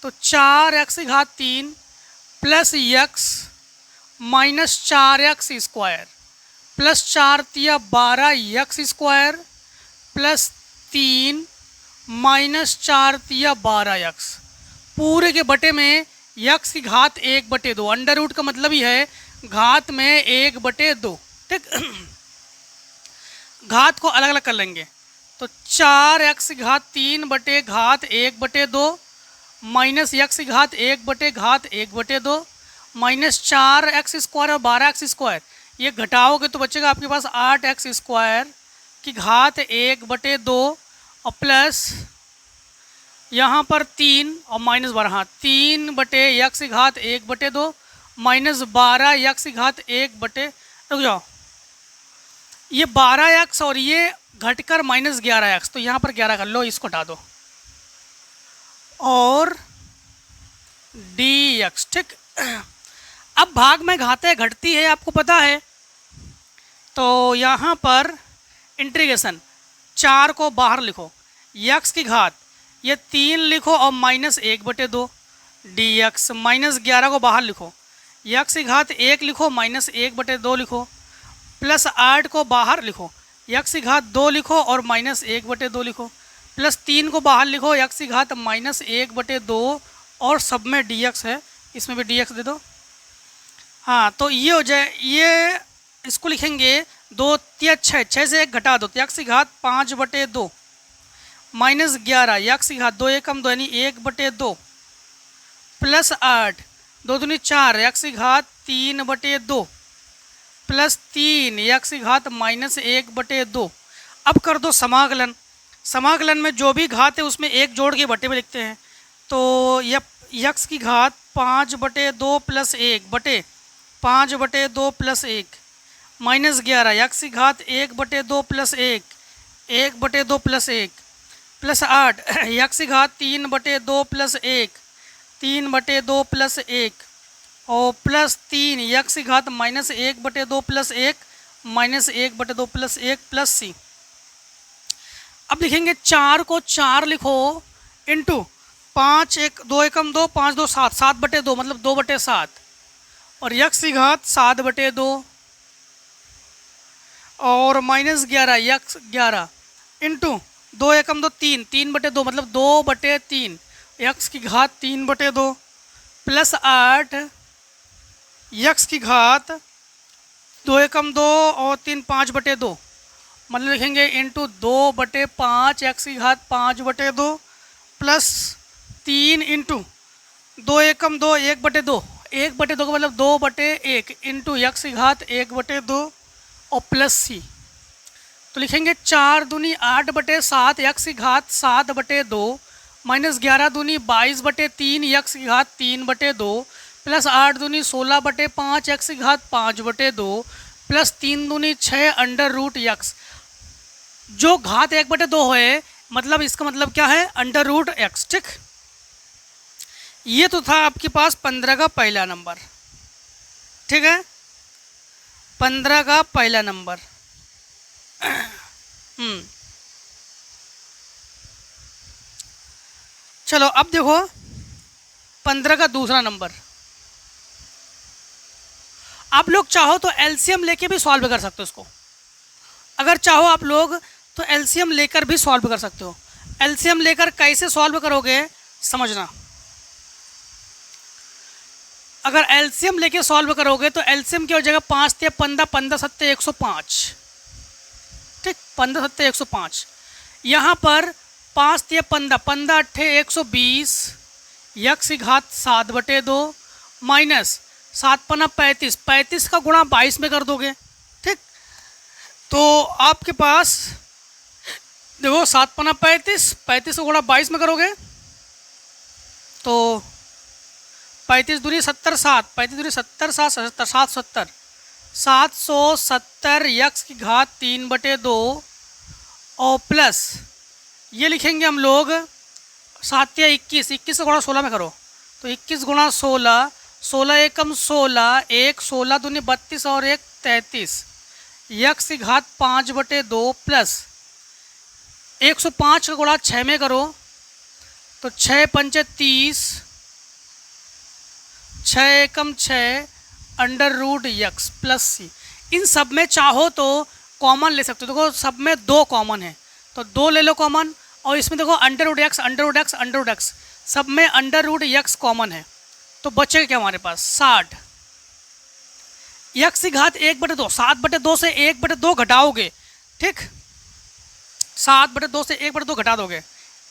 तो 4x घात 3 plus x minus 4x square, plus 4 तिया 12 यक्स स्क्वायर प्लस 3 माइनस 4 तिया 12 यक्स, पूरे के बटे में यक्स की घात 1/2। अंडर रूट का मतलब ही है घात में 1/2। ठीक, घात को अलग अलग कर लेंगे तो 4 की घात 3 बटे घात 1/2 माइनस यक्स की घात 1 बटे घात 1/2 माइनस 4 स्क्वायर और 12 स्क्वायर, ये घटाओगे तो बचेगा आपके पास 8 स्क्वायर की घात 1/2 और प्लस यहाँ पर 3 और माइनस 12, हाँ 3 बटे यक्स की घात 1/2 माइनस 12 यक्स की घात 1/, रुक जाओ, ये 12 और ये घटकर माइनस 11 तो यहाँ पर 11 कर लो, इसको हटा दो और dx। ठीक, अब भाग में घातें घटती है आपको पता है, तो यहाँ पर इंटीग्रेशन 4 को बाहर लिखो, यक्स की घात ये 3 लिखो और माइनस 1/2 dx, माइनस 11 को बाहर लिखो, यक्स की घात 1 लिखो माइनस 1/2 लिखो, प्लस 8 को बाहर लिखो, यक्स की घात 2 लिखो और माइनस 1/2 लिखो, प्लस 3 को बाहर लिखो, यक्स की घात माइनस 1/2 और सब में dx है, इसमें भी dx दे दो। हाँ तो ये हो जाए, ये इसको लिखेंगे 2 तिया 6, 6 से 1 घटा दो तो यक्स की घात 5/2 माइनस 11 यक्स की घात 2 एकम 2 यानी 1/2 प्लस 8 2 दूनी 4 यक्स की घात 3/2 प्लस 3 यक्स की घात माइनस 1/2। अब कर दो समाकलन, समाकलन में जो भी घात है उसमें एक जोड़ के बटे में लिखते हैं, तो यक्स की घात 5/2 प्लस 1 बटे 5/2 प्लस 1 माइनस 11 यक्स की घात 1/2 प्लस 1 1/2 प्लस 1 प्लस 8 यक्स की घात 3/2 प्लस 1 3/2 प्लस 1 और प्लस 3 यक्स की घात minus 1/2 plus 1 minus 1/2 plus 1 plus c. अब लिखेंगे 4 को 4 लिखो इंटू 5 1 2 एकम 2 5 2 7 7/2 मतलब 2/7 और यक्स की घात 7/2 और माइनस 11 यक्स 11 इंटू 2 एकम 2 3 3/2 मतलब 2/3 यक्स की घात 3/2 प्लस 8 यक्स की घात 2 एकम 2 और 3 5/2 मतलब लिखेंगे इंटू 2/5 यक्स की घात 5/2 प्लस 3 इंटू 2 एकम 2 1/2 1/2 का मतलब 2/1 इंटू यक्स की घात 1/2 और प्लस सी। तो लिखेंगे 4 दूनी 8/7 यक्स की घात 7/2 माइनस 11 दूनी 22/3 यक्स की घात 3/2 प्लस 8 दूनी 16/5 यक्स की घात 5/2 प्लस 3 दूनी 6 अंडर रूट यक्स, जो घात 1/2 है मतलब इसका मतलब क्या है अंडर रूट एक्स। ठीक, ये तो था आपके पास 15 का पहला नंबर। ठीक है, 15 का पहला नंबर। चलो अब देखो 15 का दूसरा नंबर। आप लोग चाहो तो एलसीएम लेके भी सॉल्व कर सकते हो इसको, अगर चाहो आप लोग तो एलसीएम लेकर भी सॉल्व कर सकते हो। एलसीएम लेकर कैसे सॉल्व करोगे समझना, अगर एलसीएम लेके सॉल्व करोगे तो एलसीएम की जगह 5 × 15 15 × 7 105। ठीक, 15 × 7 105, यहाँ पर 5 × 15 15 × 8 120 यक्स की घात 7/2 माइनस 7 × 5 35 35 का गुणा 22 में कर दोगे। ठीक, तो आपके पास देखो 7 × 35 35 का गुणा 22 में करोगे तो 35 दूनी 70 7 35 दूनी 70 7 770 770 यक्स की घात 3/2 और प्लस ये लिखेंगे हम लोग 7 या 21 21 का गुणा 16 में करो तो 21 गुणा 16 16 एकम 16 1 16 दूनी 32 और 1 33 यक्स की घात 5/2 प्लस 105 का गुणा 6 में करो तो 6 पंचे 30 6 एकम 6 अंडर रूट यक्स प्लस सी। इन सब में चाहो तो कॉमन ले सकते हो। देखो सब में 2 कॉमन है तो 2 ले लो कॉमन, और इसमें देखो under root x under root x under root x, सब में अंडर रूट एक्स कॉमन है, तो बचेगा क्या हमारे पास 60। एक्स की घात 1/2, 7/2 से 1/2 घटाओगे, ठीक, 7/2 से 1/2 घटा दोगे,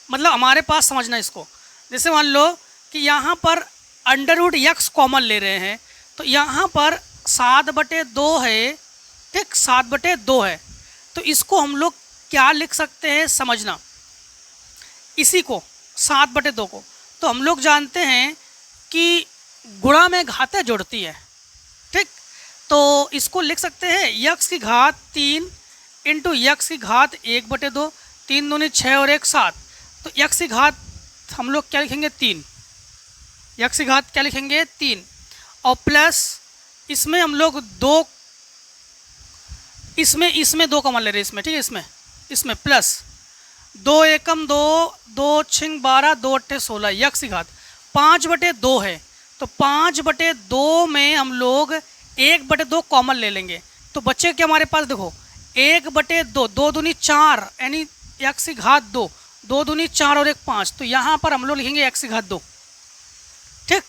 मतलब हमारे पास समझना इसको, जैसे मान लो कि यहाँ पर अंडर रूट एक्स कॉमन ले रहे हैं, तो यहाँ पर 7/2 है, ठीक, 7/2 है, तो इसको हम लोग क्या लिख सकते हैं समझना, इसी को 7/2 को तो हम लोग जानते हैं कि गुणा में घातें जुड़ती है, ठीक, तो इसको लिख सकते हैं यक्स की घात 3 इंटू यक्स की घात 1/2, 3 दूनी 6 और 1 7, तो यक्स की घात हम लोग क्या लिखेंगे 3, यक्स की घात क्या लिखेंगे 3, और प्लस इसमें हम लोग 2, इसमें 2 कॉमन ले रहे हैं इसमें, ठीक है, इसमें प्लस 2 एकम 2, 2 छिंग 12, 2 अट्ठे 16, यक्स की घात 5/2 है, तो 5/2 में हम लोग 1/2 कॉमन ले लेंगे, तो बच्चे क्या हमारे पास देखो 1/2, 2 दूनी 4 यानी एक्स की घात 2, 2 दूनी 4 और 1 5, तो यहाँ पर हम लोग लिखेंगे एक्स की घात 2, ठीक,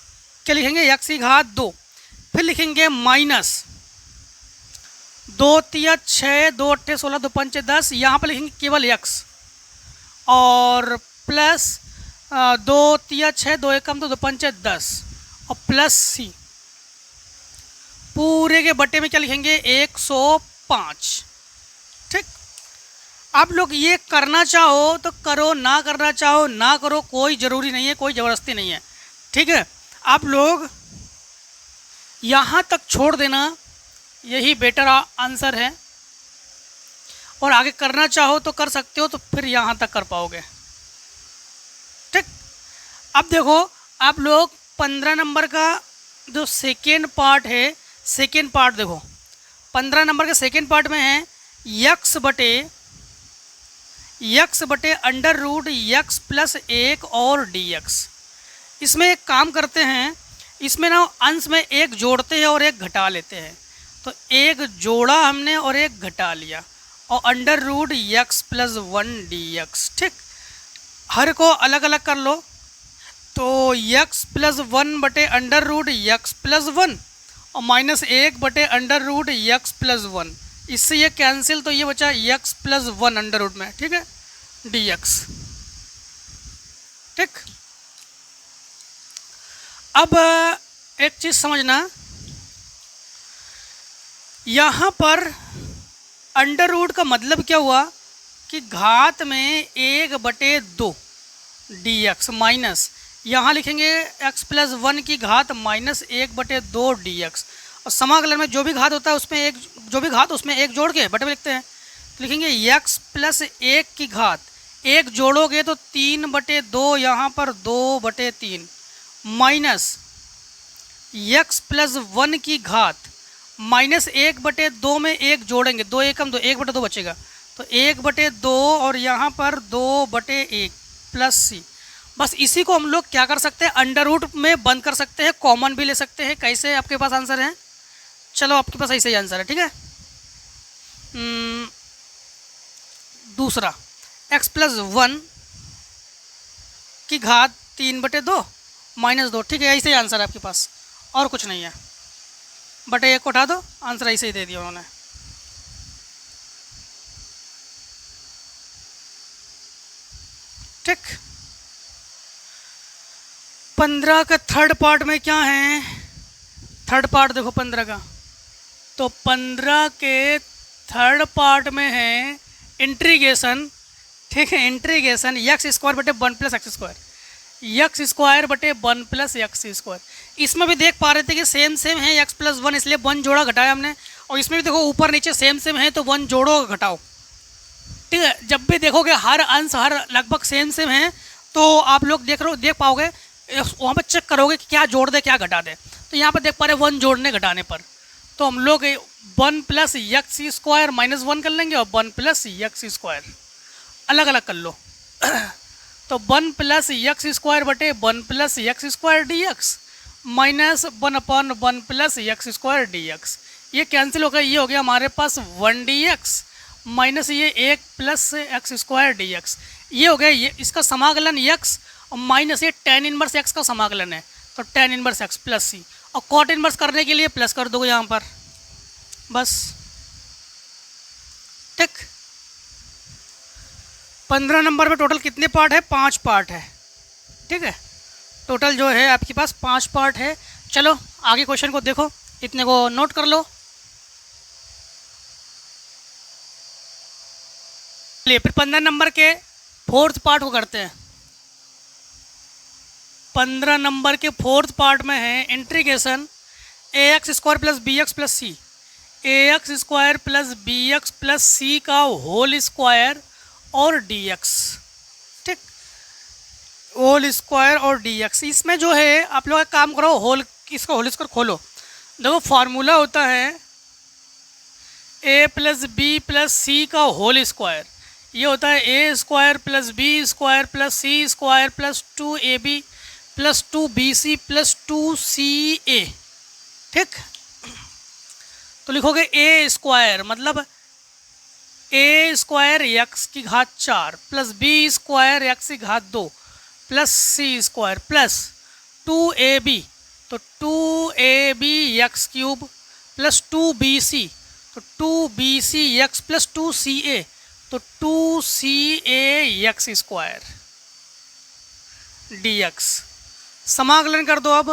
क्या लिखेंगे एक्स की घात 2, फिर लिखेंगे माइनस 2 तिया 6, 2 अट्ठे 16, 2 पंचे 10, यहाँ पर लिखेंगे केवल एक्स, और प्लस 2 तिया 6, 2 एकम 2, 2 पंचे 10, और प्लस सी, पूरे के बटे में क्या लिखेंगे 105, ठीक। आप लोग ये करना चाहो तो करो, ना करना चाहो ना करो, कोई ज़रूरी नहीं है, कोई ज़बरदस्ती नहीं है, ठीक है। आप लोग यहाँ तक छोड़ देना, यही बेटर आंसर है, और आगे करना चाहो तो कर सकते हो, तो फिर यहाँ तक कर पाओगे, ठीक। अब देखो आप लोग 15 नंबर का जो सेकेंड पार्ट है, सेकेंड पार्ट देखो 15 नंबर के सेकेंड पार्ट में है यक्स बटे अंडर रूट यक्स प्लस 1 और dx। इसमें एक काम करते हैं, इसमें ना अंश में एक जोड़ते हैं और एक घटा लेते हैं, तो एक जोड़ा हमने और एक घटा लिया, और under root x plus 1 dx, ठीक। हर को अलग अलग कर लो, तो यक्स प्लस 1 बटे अंडर रूट यक्स प्लस 1 और माइनस 1 बटे अंडर रूट यक्स प्लस 1, इससे ये कैंसिल, तो ये बचा यक्स प्लस 1 अंडर रूट में, ठीक है, dx, ठीक। अब एक चीज़ समझना, यहाँ पर अंडर रूट का मतलब क्या हुआ कि घात में 1/2 dx माइनस, यहाँ लिखेंगे x प्लस 1 की घात माइनस 1/2 dx, और समाकलन में जो भी घात होता है उसमें एक, जो भी घात उसमें एक जोड़ के बटे में लिखते हैं, तो लिखेंगे x प्लस 1 की घात, एक जोड़ोगे तो 3/2, यहाँ पर 2/3 माइनस x प्लस 1 की घात माइनस 1/2 में एक जोड़ेंगे, 2 एकम 2, 1/2 बचेगा, तो 1/2 और यहाँ पर 2/1 प्लस सी। बस इसी को हम लोग क्या कर सकते हैं, अंडर रूट में बंद कर सकते हैं, कॉमन भी ले सकते हैं। कैसे आपके पास आंसर है, चलो आपके पास ऐसे ही आंसर है, ठीक है। दूसरा x प्लस 1 की घात 3/2 माइनस 2, ठीक है, ऐसे ही आंसर है आपके पास, और कुछ नहीं है, बटे 1 को उठा दो, आंसर ऐसे ही दे दिया उन्होंने, ठीक। 15 का थर्ड पार्ट में क्या है, थर्ड पार्ट देखो 15 का, तो 15 के थर्ड पार्ट में है इंटीग्रेशन, ठीक है, इंटीग्रेशन एक्स स्क्वायर बटे 1 plus x square, x square बटे 1 प्लस एक्स स्क्वायर। इसमें भी देख पा रहे थे कि सेम सेम है x प्लस 1, इसलिए 1 जोड़ा घटाया हमने, और इसमें भी देखो ऊपर नीचे सेम सेम है, तो 1 जोड़ो घटाओ, ठीक है। जब भी देखोगे हर अंश हर लगभग सेम सेम है, तो आप लोग देख पाओगे, वहाँ पर चेक करोगे कि क्या जोड़ दे क्या घटा दे, तो यहाँ पर देख पा रहे 1 जोड़ने घटाने पर, तो हम लोग 1 प्लस एक्स स्क्वायर माइनस 1 कर लेंगे, और 1 प्लस एक्स स्क्वायर अलग अलग कर लो, तो 1 प्लस एक्स स्क्वायर बटे 1 plus x square dx minus 1/1 plus x square dx, ये कैंसिल हो गया, ये हो गया हमारे पास 1 dx माइनस ये 1 plus x square d x, ये हो गया ये इसका समाकलन x और माइनस ये tan इनवर्स x का समाकलन है, तो tan inverse x plus c, और cot इनवर्स करने के लिए प्लस कर दोगे यहाँ पर, बस ठीक। 15 नंबर में टोटल कितने पार्ट है? 5 पार्ट है, ठीक है। टोटल जो है आपके पास 5 पार्ट है। चलो आगे क्वेश्चन को देखो, इतने को नोट कर लो। चलिए फिर 15 नंबर के 4th पार्ट को करते हैं। 15 नंबर के 4th पार्ट में है integration ax square plus b x plus c, ax square plus b x plus c का होल स्क्वायर और dx, ठीक, होल स्क्वायर और dx। इसमें जो है आप लोग एक काम करो, होल इसका होल स्क्वायर खोलो, देखो फार्मूला होता है a plus b plus c का होल स्क्वायर, ये होता है a square plus B square plus c square plus 2ab plus 2bc plus 2ca, ठीक। तो लिखोगे ए स्क्वायर मतलब ए स्क्वायर एक्स की घात 4 प्लस बी स्क्वायर एक्स की घात 2 plus c square plus 2ab, तो 2ab x cube plus 2bc, तो 2bc एक्स प्लस 2ca, तो 2ca एक्स स्क्वायर dx। समाकलन कर दो अब,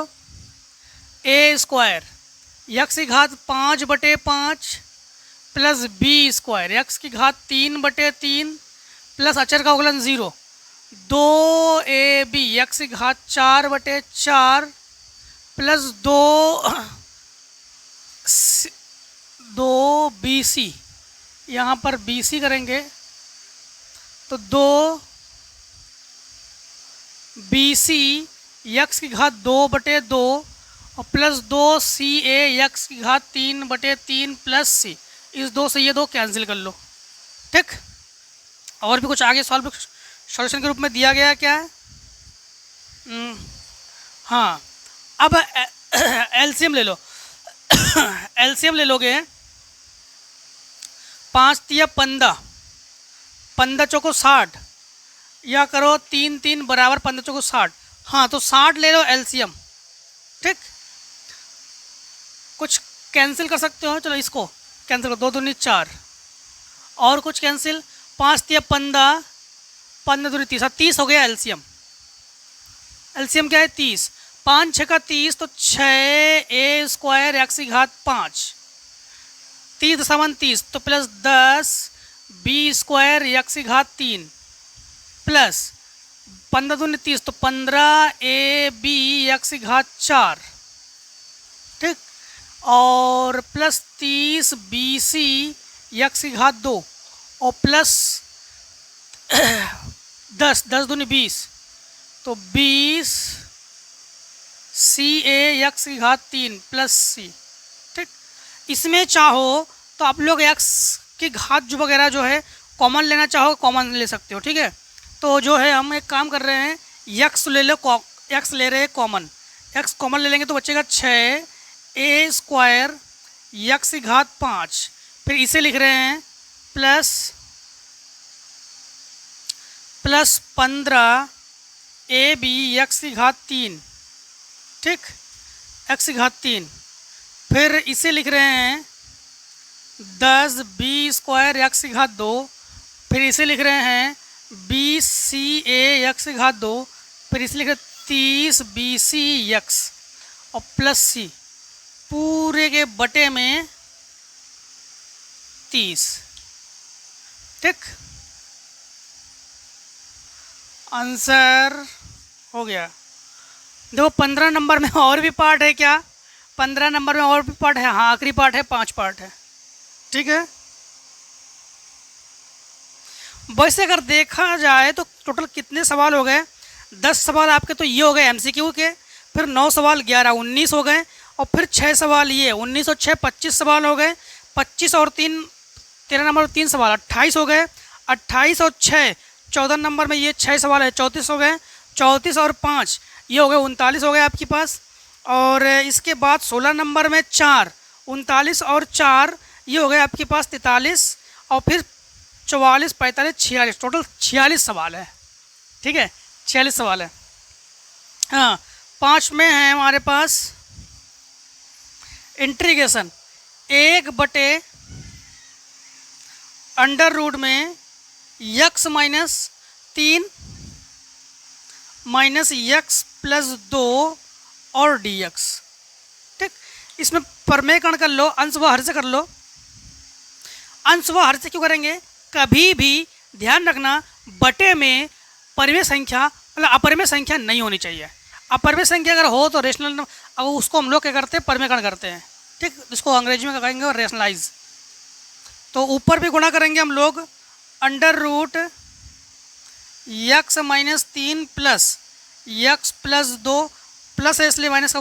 ए स्क्वायर एक्स की घात 5/5 प्लस बी स्क्वायर एक्स की घात 3/3 प्लस अचर का अवकलन 0, 2ab एक्स की घात 4/4 प्लस 2bc, यहाँ पर bc करेंगे तो 2bc एक्स की घात 2/2 और प्लस 2ca एक्स की घात 3/3 प्लस सी, इस 2 से ये 2 कैंसिल कर लो, ठीक। और भी कुछ आगे सॉल्व सॉल्यूशन के रूप में दिया गया क्या है? हाँ, अब एलसीएम ले लो। एलसीएम ले लोगे 5 तिया 15, 15 चौको 60, या करो 3 3 बराबर 15 चौको 60, हाँ तो 60 ले लो एलसीएम, ठीक। कुछ कैंसिल कर सकते हो, चलो इसको कैंसिल करो, 2 दूनी 4, और कुछ कैंसिल, 5 तिया 15, 15 दूनी 30, 30 हो गया एलसीएम। एलसीएम क्या है? 30, 5 6 का 30, तो 6a स्क्वायर एक्स की घात 5, 30 समान 30, तो प्लस 10 बी स्क्वायर एक्स की घात 3 प्लस 15 दूनी 30, तो 15ab एक्स की घात 4, ठीक, और प्लस 30bc एक्स की घात 2 और प्लस 10 दूनी 20, तो 20ca एक्स की घात 3 प्लस सी, ठीक। इसमें चाहो तो आप लोग एक्स की घात जो वगैरह जो है कॉमन लेना चाहो कॉमन ले सकते हो, ठीक है। तो जो है हम एक काम कर रहे हैं, एक्स ले लो, एक्स ले रहे हैं कॉमन, एक्स कॉमन ले लेंगे तो बचेगा 6a स्क्वायर एक्स की घात 5, फिर इसे लिख रहे हैं प्लस 15ab एक्स की घात 3, ठीक, एक्स की घात 3, फिर इसे लिख रहे हैं 10b स्क्वायर एक्स की घात 2, फिर इसे लिख रहे हैं 20ca एक्स की घात 2, फिर इसे लिख रहे 30bc एक्स और प्लस सी, पूरे के बटे में 30, ठीक। आंसर हो गया। देखो 15 नंबर में और भी पार्ट है क्या? 15 नंबर में और भी पार्ट है, हाँ आखिरी पार्ट है, 5 पार्ट है, ठीक है। वैसे अगर देखा जाए तो टोटल कितने सवाल हो गए? 10 सवाल आपके तो ये हो गए एमसीक्यू के, फिर 9 सवाल 11 19 हो गए, और फिर 6 सवाल ये 19 और 6 25 सवाल हो गए, 25 और 3 13 नंबर 3 सवाल 28 हो गए, 28 और 6 14 नंबर में ये 6 सवाल है 34 हो गए, 34 और 5 ये हो गए 39 हो गए आपके पास। और इसके बाद 16 नंबर में 4 39 और 4 ये हो गए आपके पास 43, और फिर 44, 45, 46, टोटल 46 सवाल है। ठीक है, 46 सवाल है। हाँ, 5 में है हमारे पास इंटीग्रेशन 1/अंडर रूट में x minus 3 minus x plus 2 और डी एक्स। ठीक, इसमें परमेयकरण कर लो, अंश व हर से कर लो। अंश व हर से क्यों करेंगे? कभी भी ध्यान रखना बटे में परिमेय संख्या मतलब अपरिमेय संख्या नहीं होनी चाहिए। अपरिमेय संख्या अगर हो तो रेशनल, अब उसको हम लोग क्या करते हैं, परमेयकरण करते हैं। ठीक, इसको अंग्रेजी में कहेंगे रेशनलाइज। तो ऊपर भी गुणा करेंगे हम लोग under root x minus 3 plus x plus 2 plus है इसलिए माइनस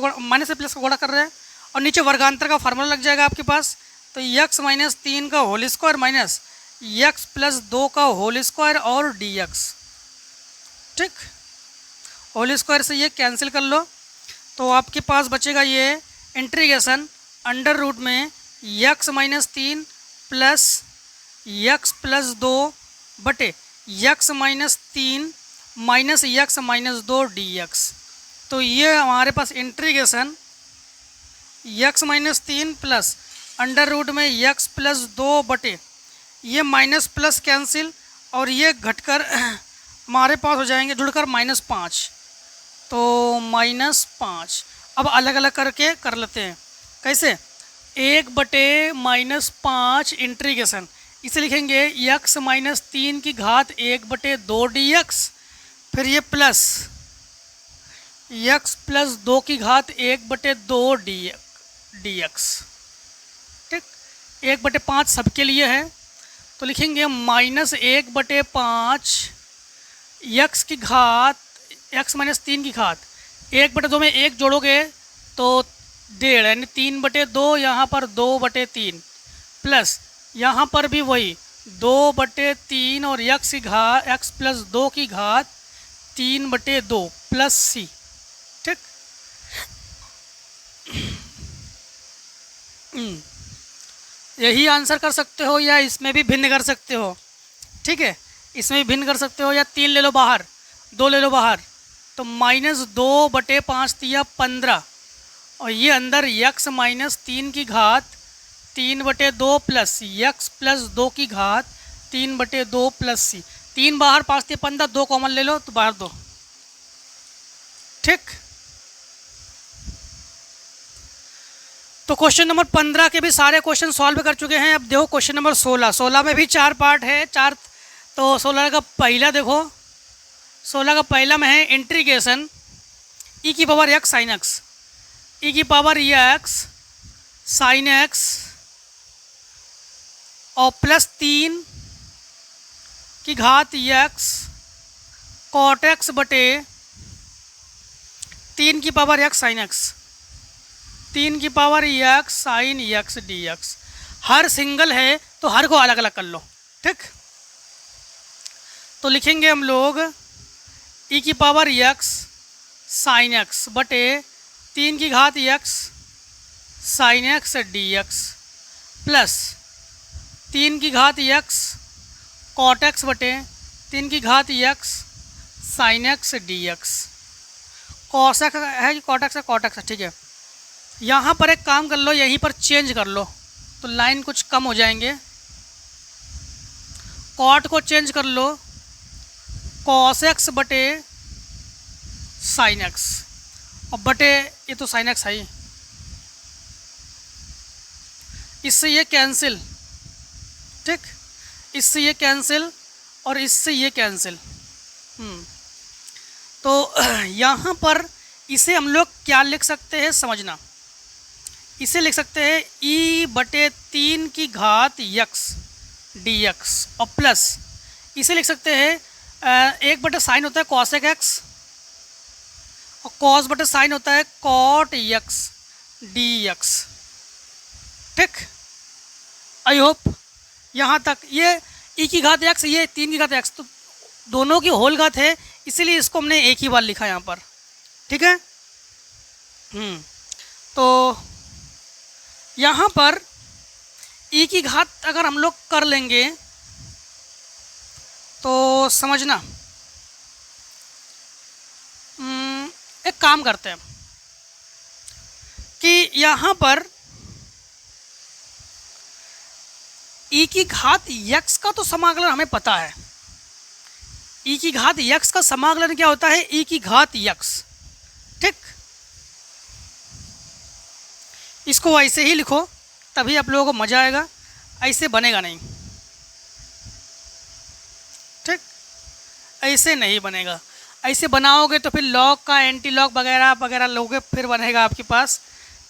से प्लस का गुणा कर रहे हैं, और नीचे वर्गांतर का फार्मूला लग जाएगा आपके पास। तो यक्स माइनस 3 का whole square minus x plus 2 का होल स्क्वायर और डी एक्स। ठीक, होल स्क्वायर से ये कैंसिल कर लो, तो आपके पास बचेगा ये इंटीग्रेशन अंडर रूट में x minus 3 plus x plus 2 बटे x minus 3 minus x minus 2 d x. तो ये हमारे पास integration x minus 3 plus under root में यक्स प्लस 2 बटे ये माइनस प्लस कैंसिल, और ये घटकर हमारे पास हो जाएंगे जुड़कर -5। तो -5 अब अलग अलग करके कर लेते हैं। कैसे? 1/-5 इंटीग्रेशन, इसे लिखेंगे यक्स माइनस 3 की घात 1/2 डी एक्स, फिर ये प्लस यक्स प्लस 2 की घात 1/2 डी एक्स। ठीक, 1/5 सबके लिए है, तो लिखेंगे -1/5 यक्स की घात यक्स माइनस 3 की घात 1/2 में 1 जोड़ोगे तो 1.5 यानी 3/2, यहाँ पर 2/3 प्लस यहाँ पर भी वही 2/3 और यक्स की घात यक्स प्लस 2 की घात 3/2 प्लस सी। ठीक, यही आंसर कर सकते हो या इसमें भी भिन्न कर सकते हो। ठीक है, इसमें भी भिन्न कर सकते हो, या 3 ले लो बाहर, 2 ले लो बाहर, तो -2/5 दिया 15, और ये अंदर यक्स माइनस 3 की घात 3/2 प्लस यक्स प्लस 2 की घात 3/2 प्लस सी। 3 बाहर, 5 दिए 15, 2 कॉमन ले लो तो बाहर 2। ठीक, तो क्वेश्चन नंबर 15 के भी सारे क्वेश्चन सॉल्व कर चुके हैं। अब देखो क्वेश्चन नंबर 16 में भी 4 पार्ट है, 4। तो 16 का पहला देखो, 16 का पहला में है इंटीग्रेशन ई की पावर एक्स साइन एक्स, ई की पावर एक्स साइन एक्स और प्लस 3 की घात एक्स कॉट एक्स बटे 3 की पावर एक्स साइन एक्स, 3 की power x sine x d x. हर सिंगल है तो हर को अलग अलग कर लो। ठीक, तो लिखेंगे हम लोग ई की पावर एक्स साइन एक्स बटे 3 की घात x sine x d x plus 3 की घात एक्स कॉट एक्स बटे 3 की घात x sine x d x. Cos x है कि कॉट एक्स है? कॉट एक्स है। ठीक है, यहाँ पर एक काम कर लो, यहीं पर चेंज कर लो तो लाइन कुछ कम हो जाएंगे। कॉट को चेंज कर लो कॉस एक्स बटे साइन एक्स, और बटे ये तो साइन एक्स है ही, इससे ये कैंसिल। ठीक, इससे ये कैंसिल और इससे ये कैंसिल। तो यहाँ पर इसे हम लोग क्या लिख सकते हैं समझना, इसे लिख सकते हैं e/3 की घात यक्स डी एक्स, और प्लस इसे लिख सकते हैं 1/साइन होता है कॉसेक एक्स और कॉस बटे साइन होता है कॉट एक्स डी एक्स। ठीक, आई होप यहाँ तक ये ई की घात एक्स, ये 3 की घात एक्स, तो दोनों की होल घात है, इसीलिए इसको हमने एक ही बार लिखा यहाँ पर। ठीक है, तो यहाँ पर e की घात अगर हम लोग कर लेंगे तो समझना, एक काम करते हैं कि यहाँ पर e की घात x का तो समाकलन हमें पता है। e की घात x का समाकलन क्या होता है? e की घात x। ठीक, इसको ऐसे ही लिखो, तभी आप लोगों को मजा आएगा, ऐसे बनेगा नहीं। ठीक, ऐसे नहीं बनेगा। ऐसे बनाओगे तो फिर लॉग का एंटी लॉग वगैरह वगैरह लोगे, फिर बनेगा आपके पास।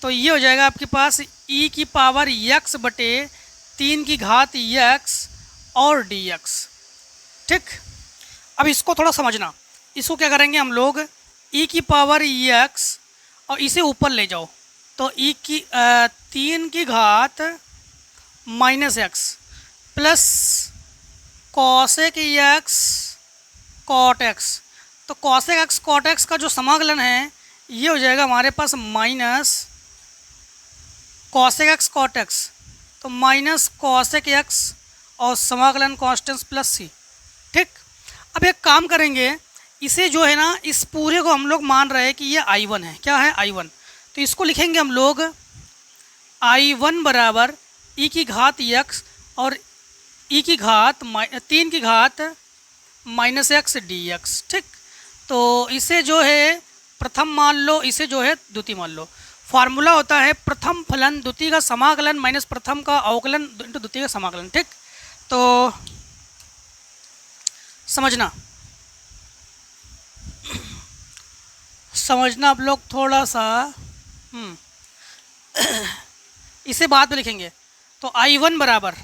तो ये हो जाएगा आपके पास e की पावर x बटे 3 की घात x और dx। ठीक, अब इसको थोड़ा समझना। इसको क्या करेंगे हम लोग, e की पावर x और इसे ऊपर ले जाओ तो e की 3 की घात minus x plus cosec x cot x। तो कॉसेक x कॉट x का जो समाकलन है ये हो जाएगा हमारे पास minus cosec x cot x, तो माइनस कॉसेक x और समाकलन कॉन्स्टेंट प्लस सी। ठीक, अब एक काम करेंगे, इसे जो है ना, इस पूरे को हम लोग मान रहे हैं कि ये I1 है। क्या है? I1। तो इसको लिखेंगे हम लोग I1 बराबर e की घात x और e की घात 3 की घात माइनस x dx। ठीक, तो इसे जो है प्रथम मान लो, इसे जो है द्वितीय मान लो। फार्मूला होता है प्रथम फलन द्वितीय का समाकलन माइनस प्रथम का अवकलन इंटू द्वितीय का समाकलन। ठीक, तो समझना आप लोग थोड़ा सा। इसे बाद में लिखेंगे। तो I1 बराबर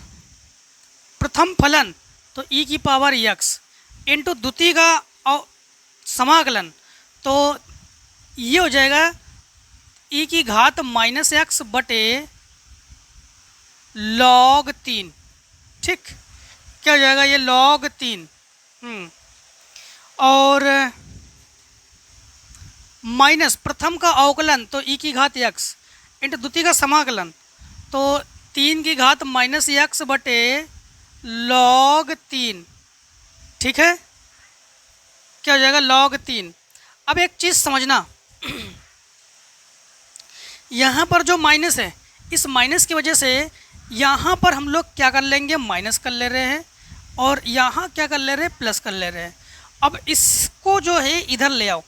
प्रथम फलन तो e की पावर x इंटू द्वितीय का समाकलन, तो ये हो जाएगा e की घात माइनस x बटे log 3। ठीक, क्या हो जाएगा? ये log 3 और माइनस प्रथम का अवकलन तो e की घात x इंटू द्वितीय का समाकलन, तो 3 की घात माइनस x बटे log 3। ठीक है, क्या हो जाएगा? log 3। अब एक चीज़ समझना, यहाँ पर जो माइनस है, इस माइनस की वजह से यहाँ पर हम लोग क्या कर लेंगे? माइनस कर ले रहे हैं, और यहाँ क्या कर ले रहे हैं? प्लस कर ले रहे हैं। अब इसको जो है इधर ले आओ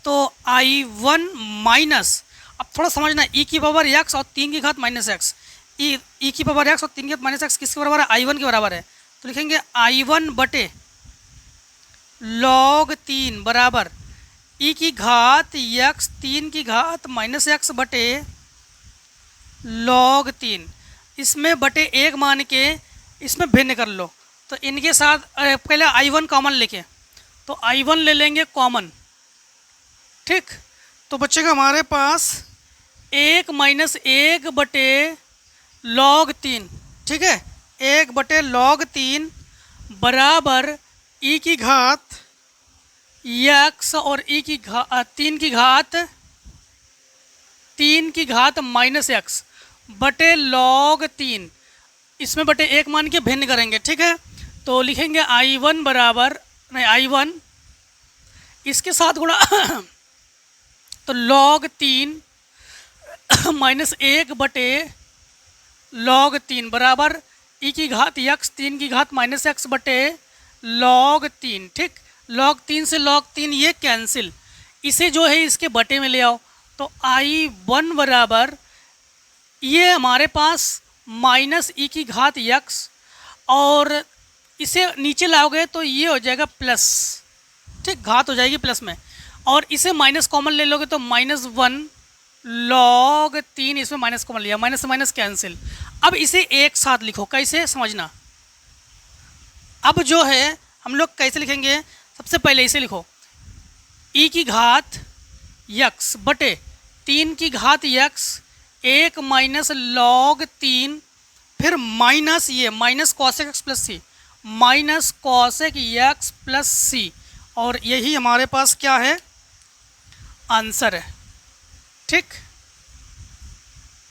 तो I1 माइनस, अब थोड़ा समझना, e की पावर x और 3 की घात माइनस x, e की पावर x और 3 की घात माइनस x किसके बराबर है? I1 के बराबर है। तो लिखेंगे I1 बटे log 3 बराबर e की घात x 3 की घात माइनस x बटे log 3। इसमें बटे 1 मान के इसमें भिन्न कर लो, तो इनके साथ पहले I1 कॉमन लेके, तो I1 ले लेंगे कॉमन। ठीक, तो बचेगा हमारे पास 1 माइनस 1 बटे log 3। ठीक है, 1 बटे log 3 बराबर e की घात x और e की घात 3 की घात माइनस x बटे log 3। इसमें बटे 1 मान के भिन्न करेंगे। ठीक है, तो लिखेंगे I1 बराबर, नहीं I1 इसके साथ गुणा तो log 3 माइनस 1 बटे log 3 बराबर e की घात x 3 की घात माइनस x बटे log 3। ठीक, log 3 से log 3 ये कैंसिल, इसे जो है इसके बटे में ले आओ, तो I1 बराबर ये हमारे पास माइनस e की घात x और इसे नीचे लाओगे तो ये हो जाएगा प्लस। ठीक, घात हो जाएगी प्लस में, और इसे माइनस कॉमन ले लोगे तो -1 log 3, इसमें माइनस कॉमन लिया, माइनस से माइनस कैंसिल। अब इसे एक साथ लिखो, कैसे समझना। अब जो है हम लोग कैसे लिखेंगे, सबसे पहले इसे लिखो e की घात x बटे 3 की घात x 1 माइनस log 3, फिर माइनस ये माइनस कॉसेक x प्लस सी, minus cosec x plus c, और यही हमारे पास क्या है? आंसर है। ठीक,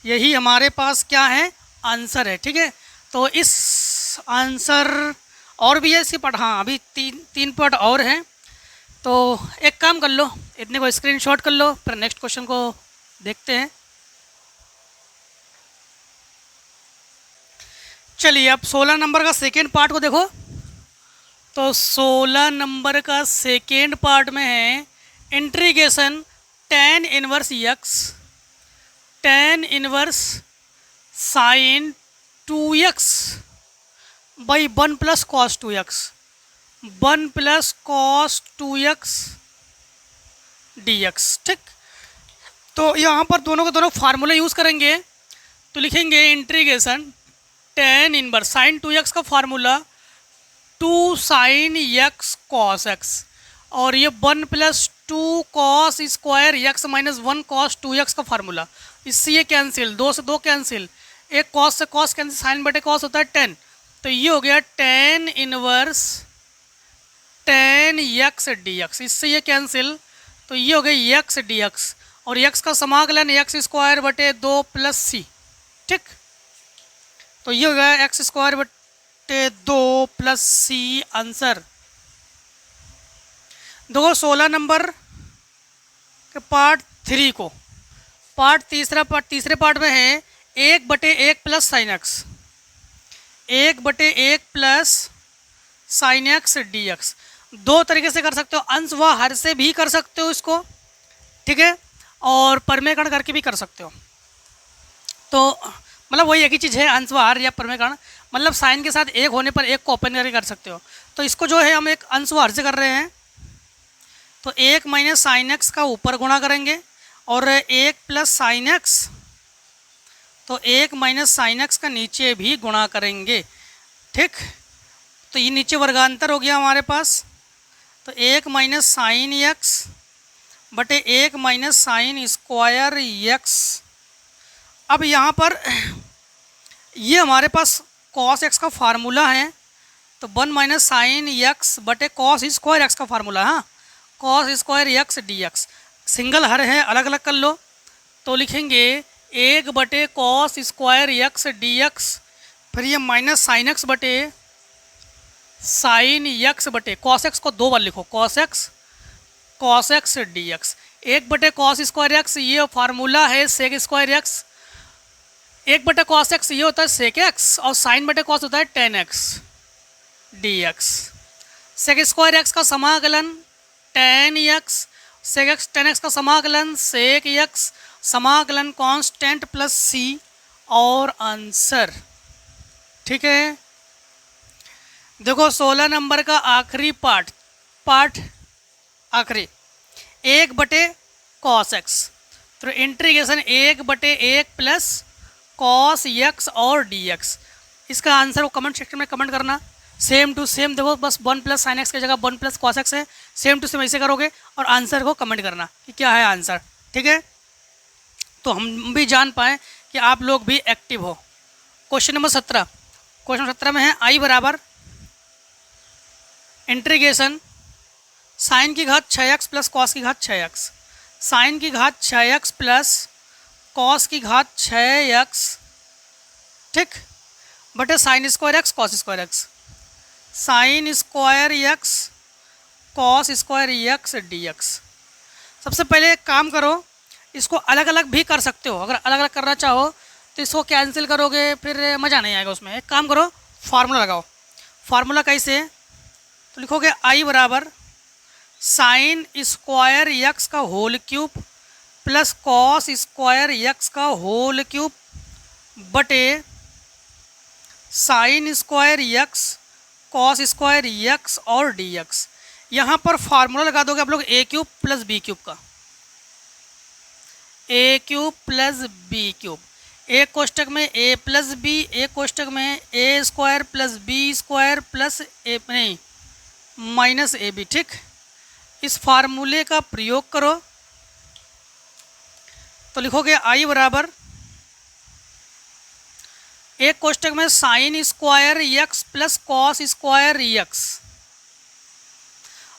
यही हमारे पास क्या है, आंसर है। ठीक है, तो इस आंसर और भी है इसके पार्ट, हाँ अभी तीन पार्ट और हैं। तो एक काम कर लो, इतने को स्क्रीनशॉट कर लो, फिर नेक्स्ट क्वेश्चन को देखते हैं। चलिए अब 16 नंबर का सेकेंड पार्ट को देखो। तो 16 नंबर का सेकेंड पार्ट में है integration tan inverse x tan inverse sine 2x by 1 plus cos 2x 1 plus cos 2x dx। ठीक, तो यहाँ पर दोनों को दोनों फार्मूला यूज़ करेंगे। तो लिखेंगे integration tan inverse sine 2x का formula 2 sine x cos x, और ये 1 plus 2 cos square x minus 1 cos 2x का फार्मूला। इससे ये कैंसिल, 2 से 2 कैंसिल, एक कॉस से कॉस कैंसिल, साइन बटे कॉस होता है tan। तो ये हो गया tan inverse tan x dx, इससे ये कैंसिल, तो ये हो गया x dx, और x का समाकलन x स्क्वायर बटे 2 प्लस c। ठीक, तो ये हो गया एक्स स्क्वायर बटे 2 प्लस सी आंसर। देखो 16 नंबर के पार्ट 3 को, तीसरे पार्ट में है 1/1 plus sine x, 1/1 plus sign x d x. दो तरीके से कर सकते हो, अंश व हर से भी कर सकते हो इसको, ठीक है, और परमेकरण करके भी कर सकते हो। तो मतलब वही एक ही चीज़ है, अंश व हर या परमेकरण, मतलब साइन के साथ एक होने पर एक को ओपन करके कर सकते हो। तो इसको जो है हम एक अंश व हर से कर रहे हैं, तो 1 माइनस साइन एक्स का ऊपर गुणा करेंगे, और 1 प्लस साइन एक्स, तो 1 माइनस साइन एक्स का नीचे भी गुणा करेंगे। ठीक, तो ये नीचे वर्गांतर हो गया हमारे पास, तो 1 माइनस साइन एक्स बटे 1 माइनस साइन स्क्वायर एक्स। अब यहाँ पर ये हमारे पास कॉस एक्स का फार्मूला है, तो 1 माइनस साइन एक्स बटे कॉस स्क्वायर एक्स का फार्मूला है, हाँ, cos square x d x. Single हर है, अलग अलग कर लो, तो लिखेंगे 1 बटे cos square x d x, फिर ये माइनस साइन एक्स बटे साइन एक्स बटे कॉस एक्स को 2 बार लिखो, कॉस एक्स डी एक्स। 1 बटे कॉस स्क्वायर एक्स ये फार्मूला है सेक स्क्वायर एक्स, 1 बटे कॉस एक्स ये होता है सेक एक्स, और साइन बटे कॉस होता है tan x d x. Sec square x का समाकलन tan x, sec x tan x का समाकलन सेक एक्स, समाकलन कांस्टेंट प्लस सी, और आंसर। ठीक है, देखो 16 नंबर का आखिरी पार्ट आखिरी 1 बटे कॉस एक्स, तो इंटीग्रेशन 1 बटे 1 प्लस कॉस एक्स और डी एक्स। इसका आंसर को कमेंट सेक्शन में कमेंट करना, सेम टू सेम। देखो बस 1 प्लस साइन एक्स की जगह 1 प्लस कॉस एक्स है, सेम टू सेम ऐसे करोगे, और आंसर को कमेंट करना कि क्या है आंसर। ठीक है, तो हम भी जान पाएँ कि आप लोग भी एक्टिव हो। क्वेश्चन नंबर 17 में है आई बराबर इंटीग्रेशन साइन की घात 6x प्लस कॉस की घात 6x, साइन की घात 6x प्लस कॉस की घात 6x, ठीक, बटे sine square x cos square x, sign square x cos square x d x. सबसे पहले एक काम करो, इसको अलग अलग भी कर सकते हो, अगर अलग अलग करना चाहो तो इसको कैंसिल करोगे फिर मज़ा नहीं आएगा उसमें। एक काम करो, फार्मूला लगाओ। फार्मूला कैसे, तो लिखोगे आई बराबर साइन स्क्वायर एक्स का whole cube plus cos square x का होल क्यूब बटे sine square x cos square x और डी एक्स। यहाँ पर फार्मूला लगा दोगे आप लोग a cube plus b cube का, a cube plus b cube, एक कोष्टक में ए प्लस बी, एक कोष्टक में a square plus B square plus a नहीं माइनस ए बी। ठीक, इस फार्मूले का प्रयोग करो, तो लिखोगे आई बराबर एक कोष्टक में sine square x plus cos square x,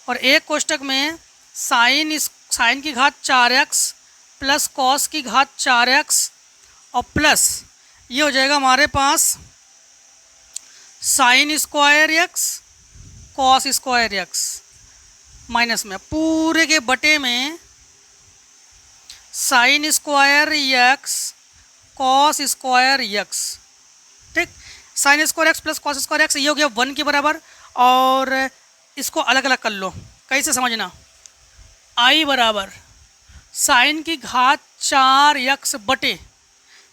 और एक कोष्टक में साइन की घात 4x प्लस कॉस की घात 4x और प्लस ये हो जाएगा हमारे पास sine square x cos square x minus में पूरे के बटे में sine square x cos square x. ठीक, sine square x plus cos square x ये हो गया 1 के बराबर। और इसको अलग अलग कर लो, कैसे समझना, आई बराबर साइन की घात 4 एक्स बटे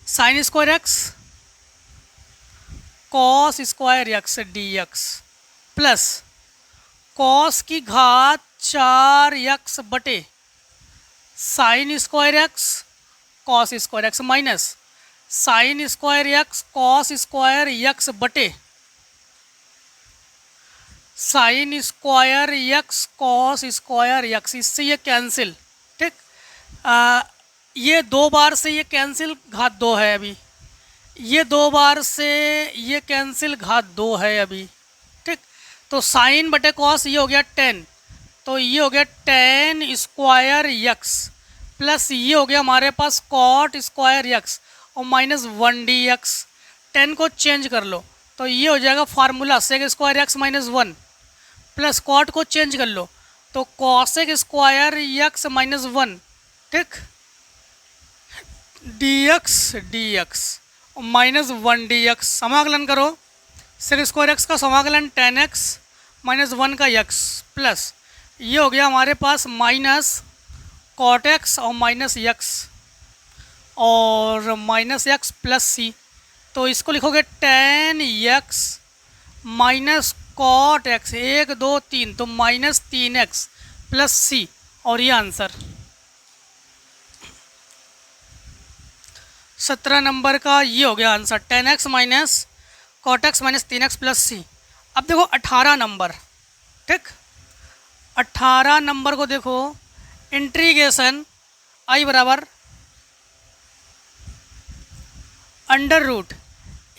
sine square x cos square x d x plus cos की घात 4 एक्स बटे sine square x cos square x minus sine square x cos square x बटे sine square x cos square x. इससे ये cancel. ठीक, ये 2 बार से ये कैंसिल घात 2 है अभी, ये 2 बार से ये कैंसिल घात 2 है अभी। ठीक, तो साइन बटे कॉस ये हो गया 10, तो ये हो गया 10 स्क्वायर एक्स प्लस ये हो गया हमारे पास कॉट स्क्वायर एक्स और माइनस 1 डी एक्स। 10 को चेंज कर लो तो ये हो जाएगा formula sec square x minus 1 plus cot को चेंज कर लो तो कॉसेक स्क्वायर एक्स माइनस 1। ठीक, डी एक्स और माइनस 1 डी एक्स समाकलन करो। सेक स्क्वायर एक्स का समाकलन 10x माइनस 1 का x प्लस ये हो गया हमारे पास माइनस कॉट एक्स और माइनस x और माइनस x प्लस सी। तो इसको लिखोगे 10x माइनस कॉट एक्स 1 2 3 तो माइनस 3x प्लस सी और ये आंसर 17 नंबर का ये हो गया answer 10x minus cot x minus 3x plus c. अब देखो 18 नंबर। ठीक, 18 नंबर को देखो, इंटीग्रेशन आई बराबर अंडर रूट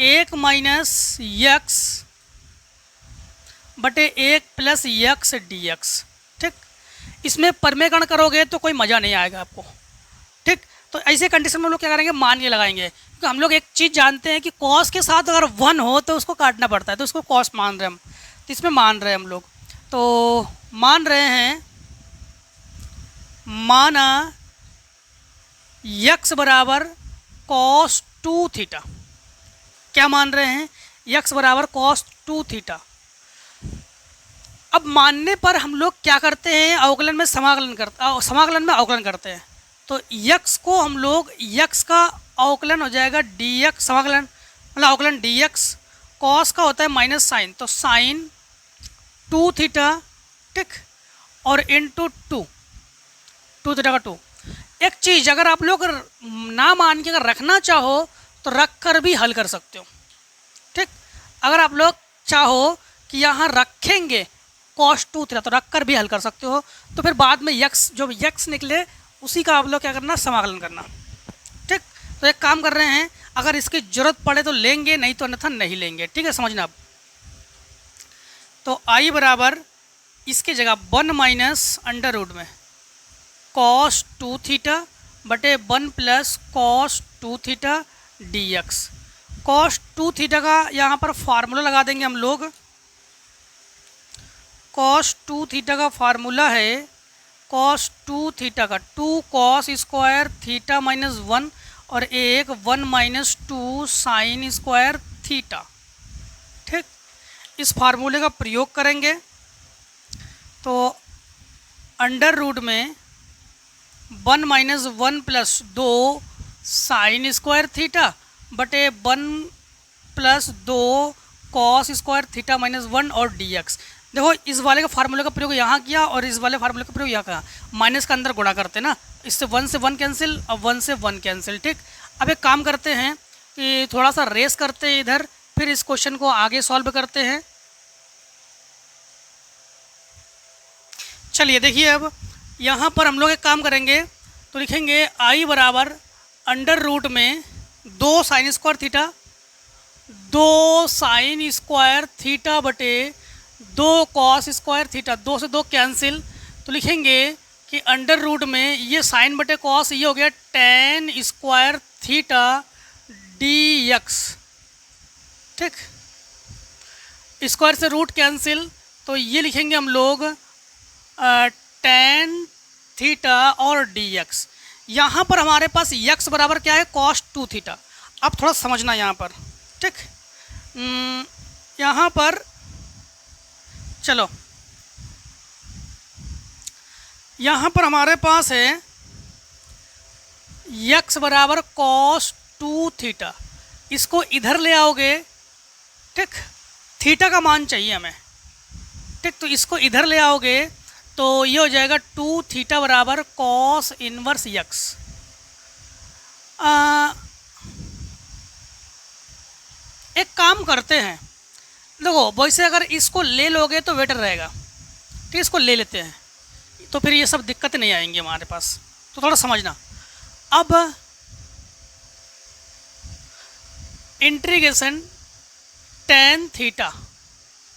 1 माइनस एक्स बटे 1 प्लस एक्स डी एक्स। ठीक, इसमें परमेकरण करोगे तो कोई मज़ा नहीं आएगा आपको। ठीक, तो ऐसे कंडीशन में हम लोग क्या करेंगे, मान के लगाएंगे, क्योंकि हम लोग एक चीज़ जानते हैं कि कॉस के साथ अगर 1 हो तो उसको काटना पड़ता है, तो उसको कॉस मान रहे हैं हम, तो इसमें मान रहे हैं हम लोग, तो मान रहे हैं माना यक्स बराबर कॉस 2 थीटा। क्या मान रहे हैं, यक्स बराबर कॉस 2 थीटा। अब मानने पर हम लोग क्या करते हैं, अवकलन में समाकलन में अवकलन करते हैं। तो यक्स को हम लोग, यक्स का अवकलन हो जाएगा डी एक्स, समाकलन मतलब अवकलन डी एक्स, कॉस का होता है माइनस साइन, तो साइन 2 थीटा। ठीक, और इंटू 2 थीटा का 2। एक चीज़ अगर आप लोग ना मान के अगर रखना चाहो तो रख कर भी हल कर सकते हो। ठीक, अगर आप लोग चाहो कि यहाँ रखेंगे कॉस 2 थीटा तो रख कर भी हल कर सकते हो। तो फिर बाद में यक्स, जो यक्स निकले उसी का आप लोग क्या करना, समाकलन करना। ठीक, तो एक काम कर रहे हैं, अगर इसकी ज़रूरत पड़े तो लेंगे, नहीं तो अन्यथा नहीं लेंगे। ठीक है, समझना आप। तो आई बराबर इसकी जगह 1 माइनस अंडर रूट में कॉस 2 थीटा बटे 1 plus cos 2 theta D x. Cos 2 theta का यहाँ पर फार्मूला लगा देंगे हम लोग। कॉस 2 थीटा का फार्मूला है कॉस 2 थीटा का 2 कॉस स्क्वायर थीटा माइनस 1 और 1 माइनस 2 साइन स्क्वायर थीटा। ठीक, इस फार्मूले का प्रयोग करेंगे तो अंडर रूट में 1 minus 1 plus 2 sine square theta बटे 1 plus 2 cos square theta minus 1 और डी एक्स। देखो, इस वाले का फार्मूले का प्रयोग यहाँ किया और इस वाले फार्मूले का प्रयोग यहाँ किया। माइनस का अंदर गुणा करते ना, इससे 1 से 1 कैंसिल और 1 से 1 कैंसिल। ठीक, अब एक काम करते हैं कि थोड़ा सा रेस करते हैं इधर, फिर इस क्वेश्चन को आगे सॉल्व करते हैं। चलिए देखिए, अब यहाँ पर हम लोग एक काम करेंगे तो लिखेंगे आई बराबर अंडर रूट में 2 sine square theta, 2 sine square theta बटे 2 कॉस स्क्वायर थीटा, 2 से 2 कैंसिल, तो लिखेंगे कि अंडर रूट में ये साइन बटे कॉस ये हो गया 10 स्क्वायर थीटा डी एक्स, ठीक, स्क्वायर से रूट कैंसिल, तो ये लिखेंगे हम लोग टेन थीटा और डी एक्स। यहाँ पर हमारे पास यक्स बराबर क्या है, कॉस 2 थीटा। अब थोड़ा समझना यहाँ पर, ठीक, यहाँ पर चलो, यहाँ पर हमारे पास है यक्स बराबर कॉस 2 थीटा, इसको इधर ले आओगे, ठीक, थीटा का मान चाहिए हमें, ठीक, तो इसको इधर ले आओगे तो ये हो जाएगा 2 थीटा बराबर कॉस इनवर्स यक्स। एक काम करते हैं, देखो वैसे अगर इसको ले लोगे तो बेटर रहेगा, ठीक, इसको ले लेते हैं तो फिर ये सब दिक्कतें नहीं आएंगी हमारे पास, तो थोड़ा समझना। अब इंटीग्रेशन टेन थीटा,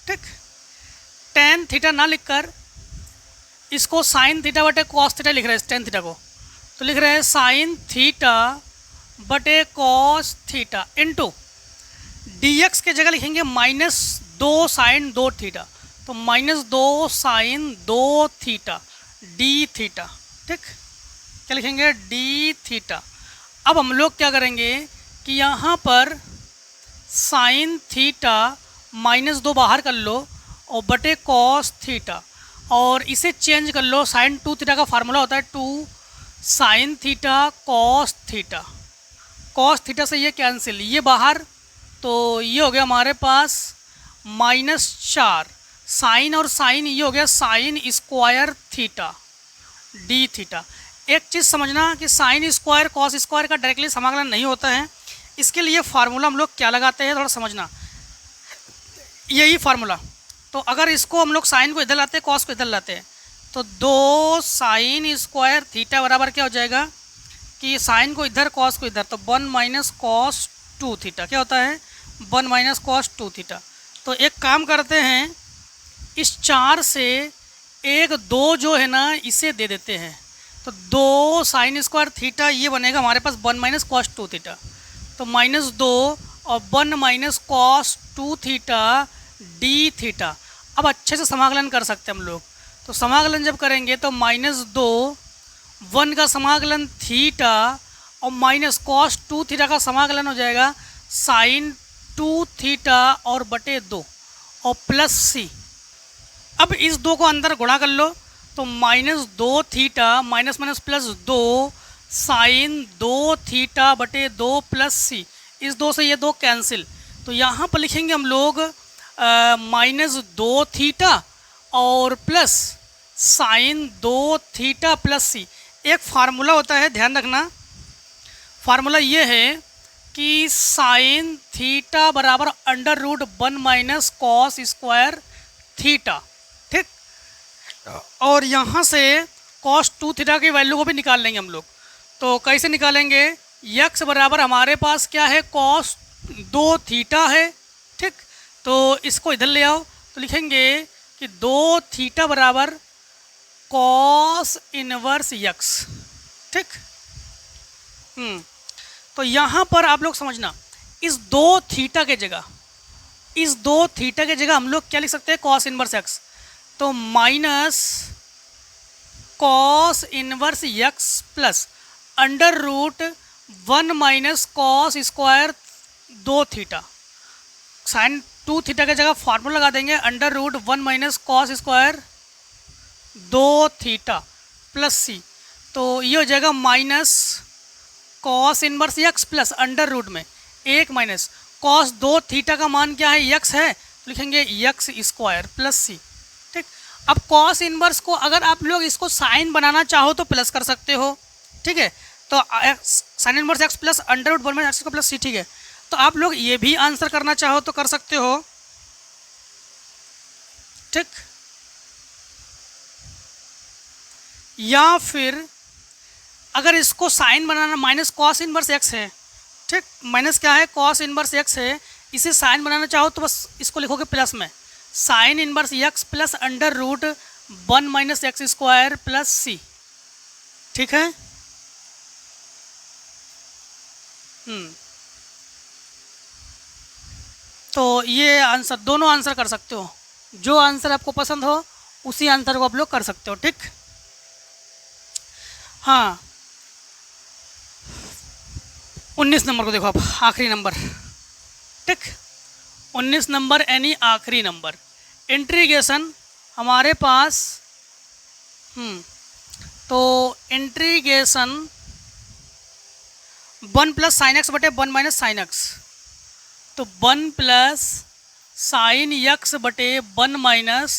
ठीक, टेन थीटा ना लिखकर इसको साइन थीटा बटे कॉस थीटा लिख रहे हैं, टेन थीटा को तो लिख रहे हैं साइन थीटा बटे cos theta into D x के जगह लिखेंगे -2 साइन 2 थीटा, तो -2 साइन 2 थीटा डी थीटा, ठीक, क्या लिखेंगे, डी थीटा। अब हम लोग क्या करेंगे कि यहाँ पर साइन थीटा -2 बाहर कर लो और बटे कॉस थीटा, और इसे चेंज कर लो, साइन 2 थीटा का फार्मूला होता है 2 sine theta cos theta, cos theta से ये कैंसिल, ये बाहर, तो ये हो गया हमारे पास -4 साइन और साइन, ये हो गया sine square theta D theta. एक चीज़ समझना कि साइन स्क्वायर कॉस स्क्वायर का डायरेक्टली समाकलन नहीं होता है, इसके लिए फार्मूला हम लोग क्या लगाते हैं, थोड़ा समझना, यही फार्मूला। तो अगर इसको हम लोग साइन को इधर लाते हैं, कॉस को इधर लाते हैं, तो 2 साइन स्क्वायर थीटा बराबर क्या हो जाएगा कि साइन को इधर कॉस को इधर, तो 1 - cos 2 थीटा, क्या होता है 1 - cos 2 थीटा। तो एक काम करते हैं, इस 4 से एक 2 जो है ना इसे दे देते हैं, तो 2 साइन स्क्वायर थीटा ये बनेगा हमारे पास 1 - cos 2 थीटा, तो -2 और 1 - cos 2 थीटा डी थीटा। अब अच्छे से समाकलन कर सकते हैं हम लोग, तो समाकलन जब करेंगे तो -2 1 का समाकलन थीटा और -cos 2 थीटा का समाकलन हो जाएगा साइन 2 थीटा और बटे 2 और प्लस सी। अब इस 2 को अंदर गुणा कर लो, तो -2 थीटा -+2 साइन 2 थीटा बटे 2 प्लस सी, इस 2 से ये 2 कैंसिल, तो यहाँ पर लिखेंगे हम लोग -2 थीटा और प्लस साइन 2 थीटा प्लस सी। एक फार्मूला होता है, ध्यान रखना, फार्मूला ये है कि साइन थीटा बराबर √1 - cos स्क्वायर थीटा, ठीक, और यहाँ से cos 2 थीटा की वैल्यू को भी निकाल लेंगे हम लोग। तो कैसे निकालेंगे, यक्स बराबर हमारे पास क्या है, cos 2 थीटा है, ठीक, तो इसको इधर ले आओ, तो लिखेंगे कि 2 थीटा बराबर कॉस इनवर्स यक्स, ठीक। तो यहाँ पर आप लोग समझना, इस 2 थीटा के जगह हम लोग क्या लिख सकते हैं, कॉस इनवर्स यक्स, तो minus cos inverse x plus √1 - cos square 2 theta, sine 2 theta की जगह फार्मूला लगा देंगे √1 - cos square 2 theta plus c, तो ये हो जाएगा minus cos inverse x plus under में 1 माइनस कॉस 2 थीटा का मान क्या है, यक्स है, तो लिखेंगे यक्स स्क्वायर प्लस सी, ठीक। अब कॉस इनवर्स को अगर आप लोग इसको साइन बनाना चाहो तो प्लस कर सकते हो, ठीक है, तो sign inverse x plus √1 - x को प्लस सी, ठीक है। तो आप लोग ये भी आंसर करना चाहो तो कर सकते हो, ठीक, या फिर अगर इसको साइन बनाना, माइनस कॉस इनवर्स एक्स है, ठीक, माइनस क्या है, कॉस इनवर्स एक्स है, इसे साइन बनाना चाहो तो बस इसको लिखोगे प्लस में, sine inverse x plus √1 - x square plus c, ठीक है। तो ये आंसर, दोनों आंसर कर सकते हो, जो आंसर आपको पसंद हो उसी आंसर को आप लोग कर सकते हो, ठीक। हाँ, 19 नंबर को देखो आप, आखिरी नंबर, ठीक। 19 नंबर यानी आखिरी नंबर। इंटीग्रेशन हमारे पास तो इंटीग्रेशन 1 प्लस साइन एक्स बटे 1 माइनस साइन एक्स, तो 1 प्लस साइन एक्स बटे 1 minus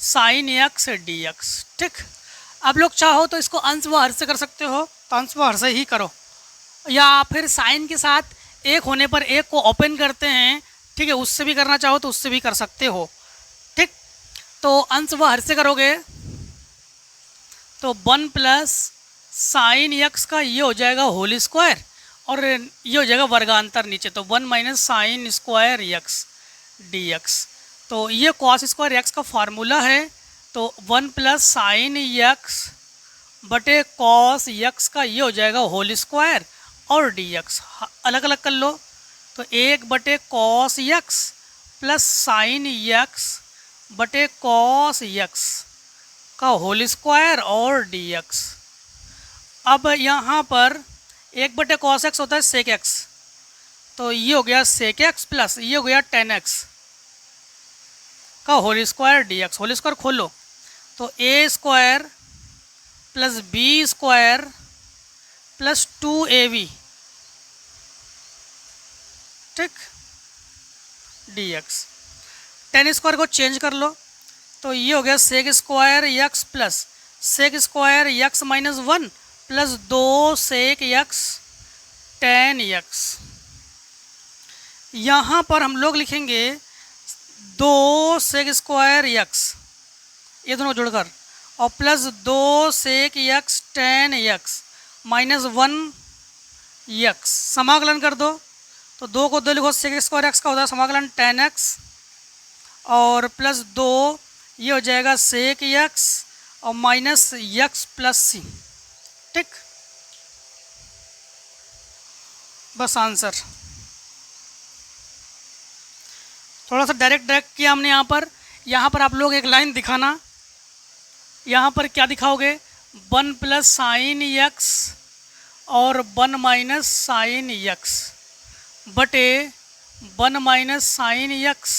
sine x d x, ठीक। आप लोग चाहो तो इसको अंश व हर से कर सकते हो, तो अंश व हर से ही करो, या फिर साइन के साथ एक होने पर एक को ओपन करते हैं, ठीक है, उससे भी करना चाहो तो उससे भी कर सकते हो, ठीक। तो अंश व हर से करोगे तो 1 प्लस साइन एक्स का ये हो जाएगा होल स्क्वायर, और ये हो जाएगा वर्गांतर नीचे, तो 1 minus sine square x d x. तो ये कॉस स्क्वायर एक्स का फार्मूला है, तो 1 प्लस साइन एक्स बटे कॉस एक्स का ये हो जाएगा होल स्क्वायर, और डी एक्स अलग अलग कर लो, तो 1 बटे cos x plus sign x बटे कॉस एक्स का होल स्क्वायर और डी एक्स। अब यहाँ पर 1 बटे कॉस एक्स होता है सेक एक्स, तो ये हो गया सेक एक्स प्लस ये हो गया टेन एक्स का whole square d x. Whole square खोलो तो a square plus B square plus 2ab, ठीक, डी एक्स। टेन स्क्वायर को चेंज कर लो तो ये हो गया sec square x plus sec square x minus 1 plus 2 sec x tan x. यहाँ पर हम लोग लिखेंगे 2 सेक स्क्वायर एक्स, ये दोनों जुड़कर, और plus 2 sec x tan x minus 1 x. समाकलन कर दो तो 2 को 2 लिखो, सेक स्क्वायर एक्स का होता है समाकलन टेन एक्स, और प्लस 2 ये हो जाएगा सेक एक्स और माइनस एक्स प्लस सी, ठीक। बस आंसर। थोड़ा सा डायरेक्ट किया हमने यहाँ पर आप लोग एक लाइन दिखाना, यहाँ पर क्या दिखाओगे, 1 प्लस साइन एक्स और 1 माइनस साइन एक्स बटे 1 माइनस साइन एक्स,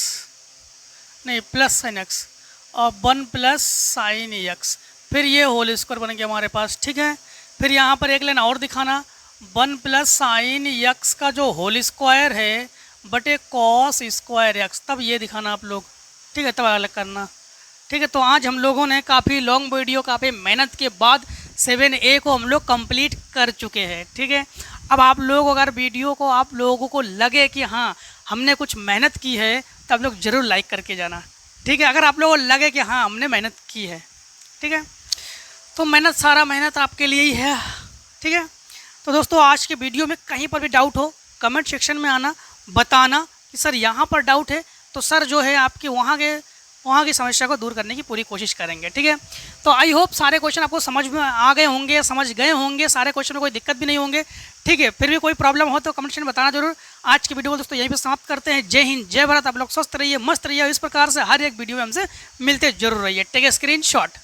नहीं प्लस साइन एक्स, और 1 प्लस साइन एक्स, फिर ये होल स्क्वायर बन गया हमारे पास, ठीक है। फिर यहाँ पर एक लाइन और दिखाना, 1 प्लस साइन एक्स का जो होल स्क्वायर है बटे कॉस स्क्वायर एक्स, तब ये दिखाना आप लोग, ठीक है, तब अलग करना, ठीक है। तो आज हम लोगों ने काफ़ी लॉन्ग वीडियो, काफ़ी मेहनत के बाद 7A को हम लोग कंप्लीट कर चुके हैं, ठीक है। अब आप लोग अगर वीडियो को आप लोगों को लगे कि हाँ हमने कुछ मेहनत की है, तो आप लोग ज़रूर लाइक करके जाना, ठीक है। अगर आप लोगों को लगे कि हाँ हमने मेहनत की है, ठीक है, तो सारा मेहनत आपके लिए ही है, ठीक है। तो दोस्तों आज के वीडियो में कहीं पर भी डाउट हो, कमेंट सेक्शन में आना, बताना कि सर यहाँ पर डाउट है, तो सर जो है आपकी वहाँ की समस्या को दूर करने की पूरी कोशिश करेंगे, ठीक है। तो आई होप सारे क्वेश्चन आपको समझ में आ गए होंगे, समझ गए होंगे, सारे क्वेश्चन में कोई दिक्कत भी नहीं होंगे, ठीक है। फिर भी कोई प्रॉब्लम हो तो कमेंट सेक्शन में बताना जरूर। आज की वीडियो को दोस्तों यहीं पे समाप्त करते हैं। जय हिंद, जय भारत। आप लोग स्वस्थ रहिए, मस्त रहिए, इस प्रकार से हर एक वीडियो में हमसे मिलते जरूर रहिए। Take a screenshot.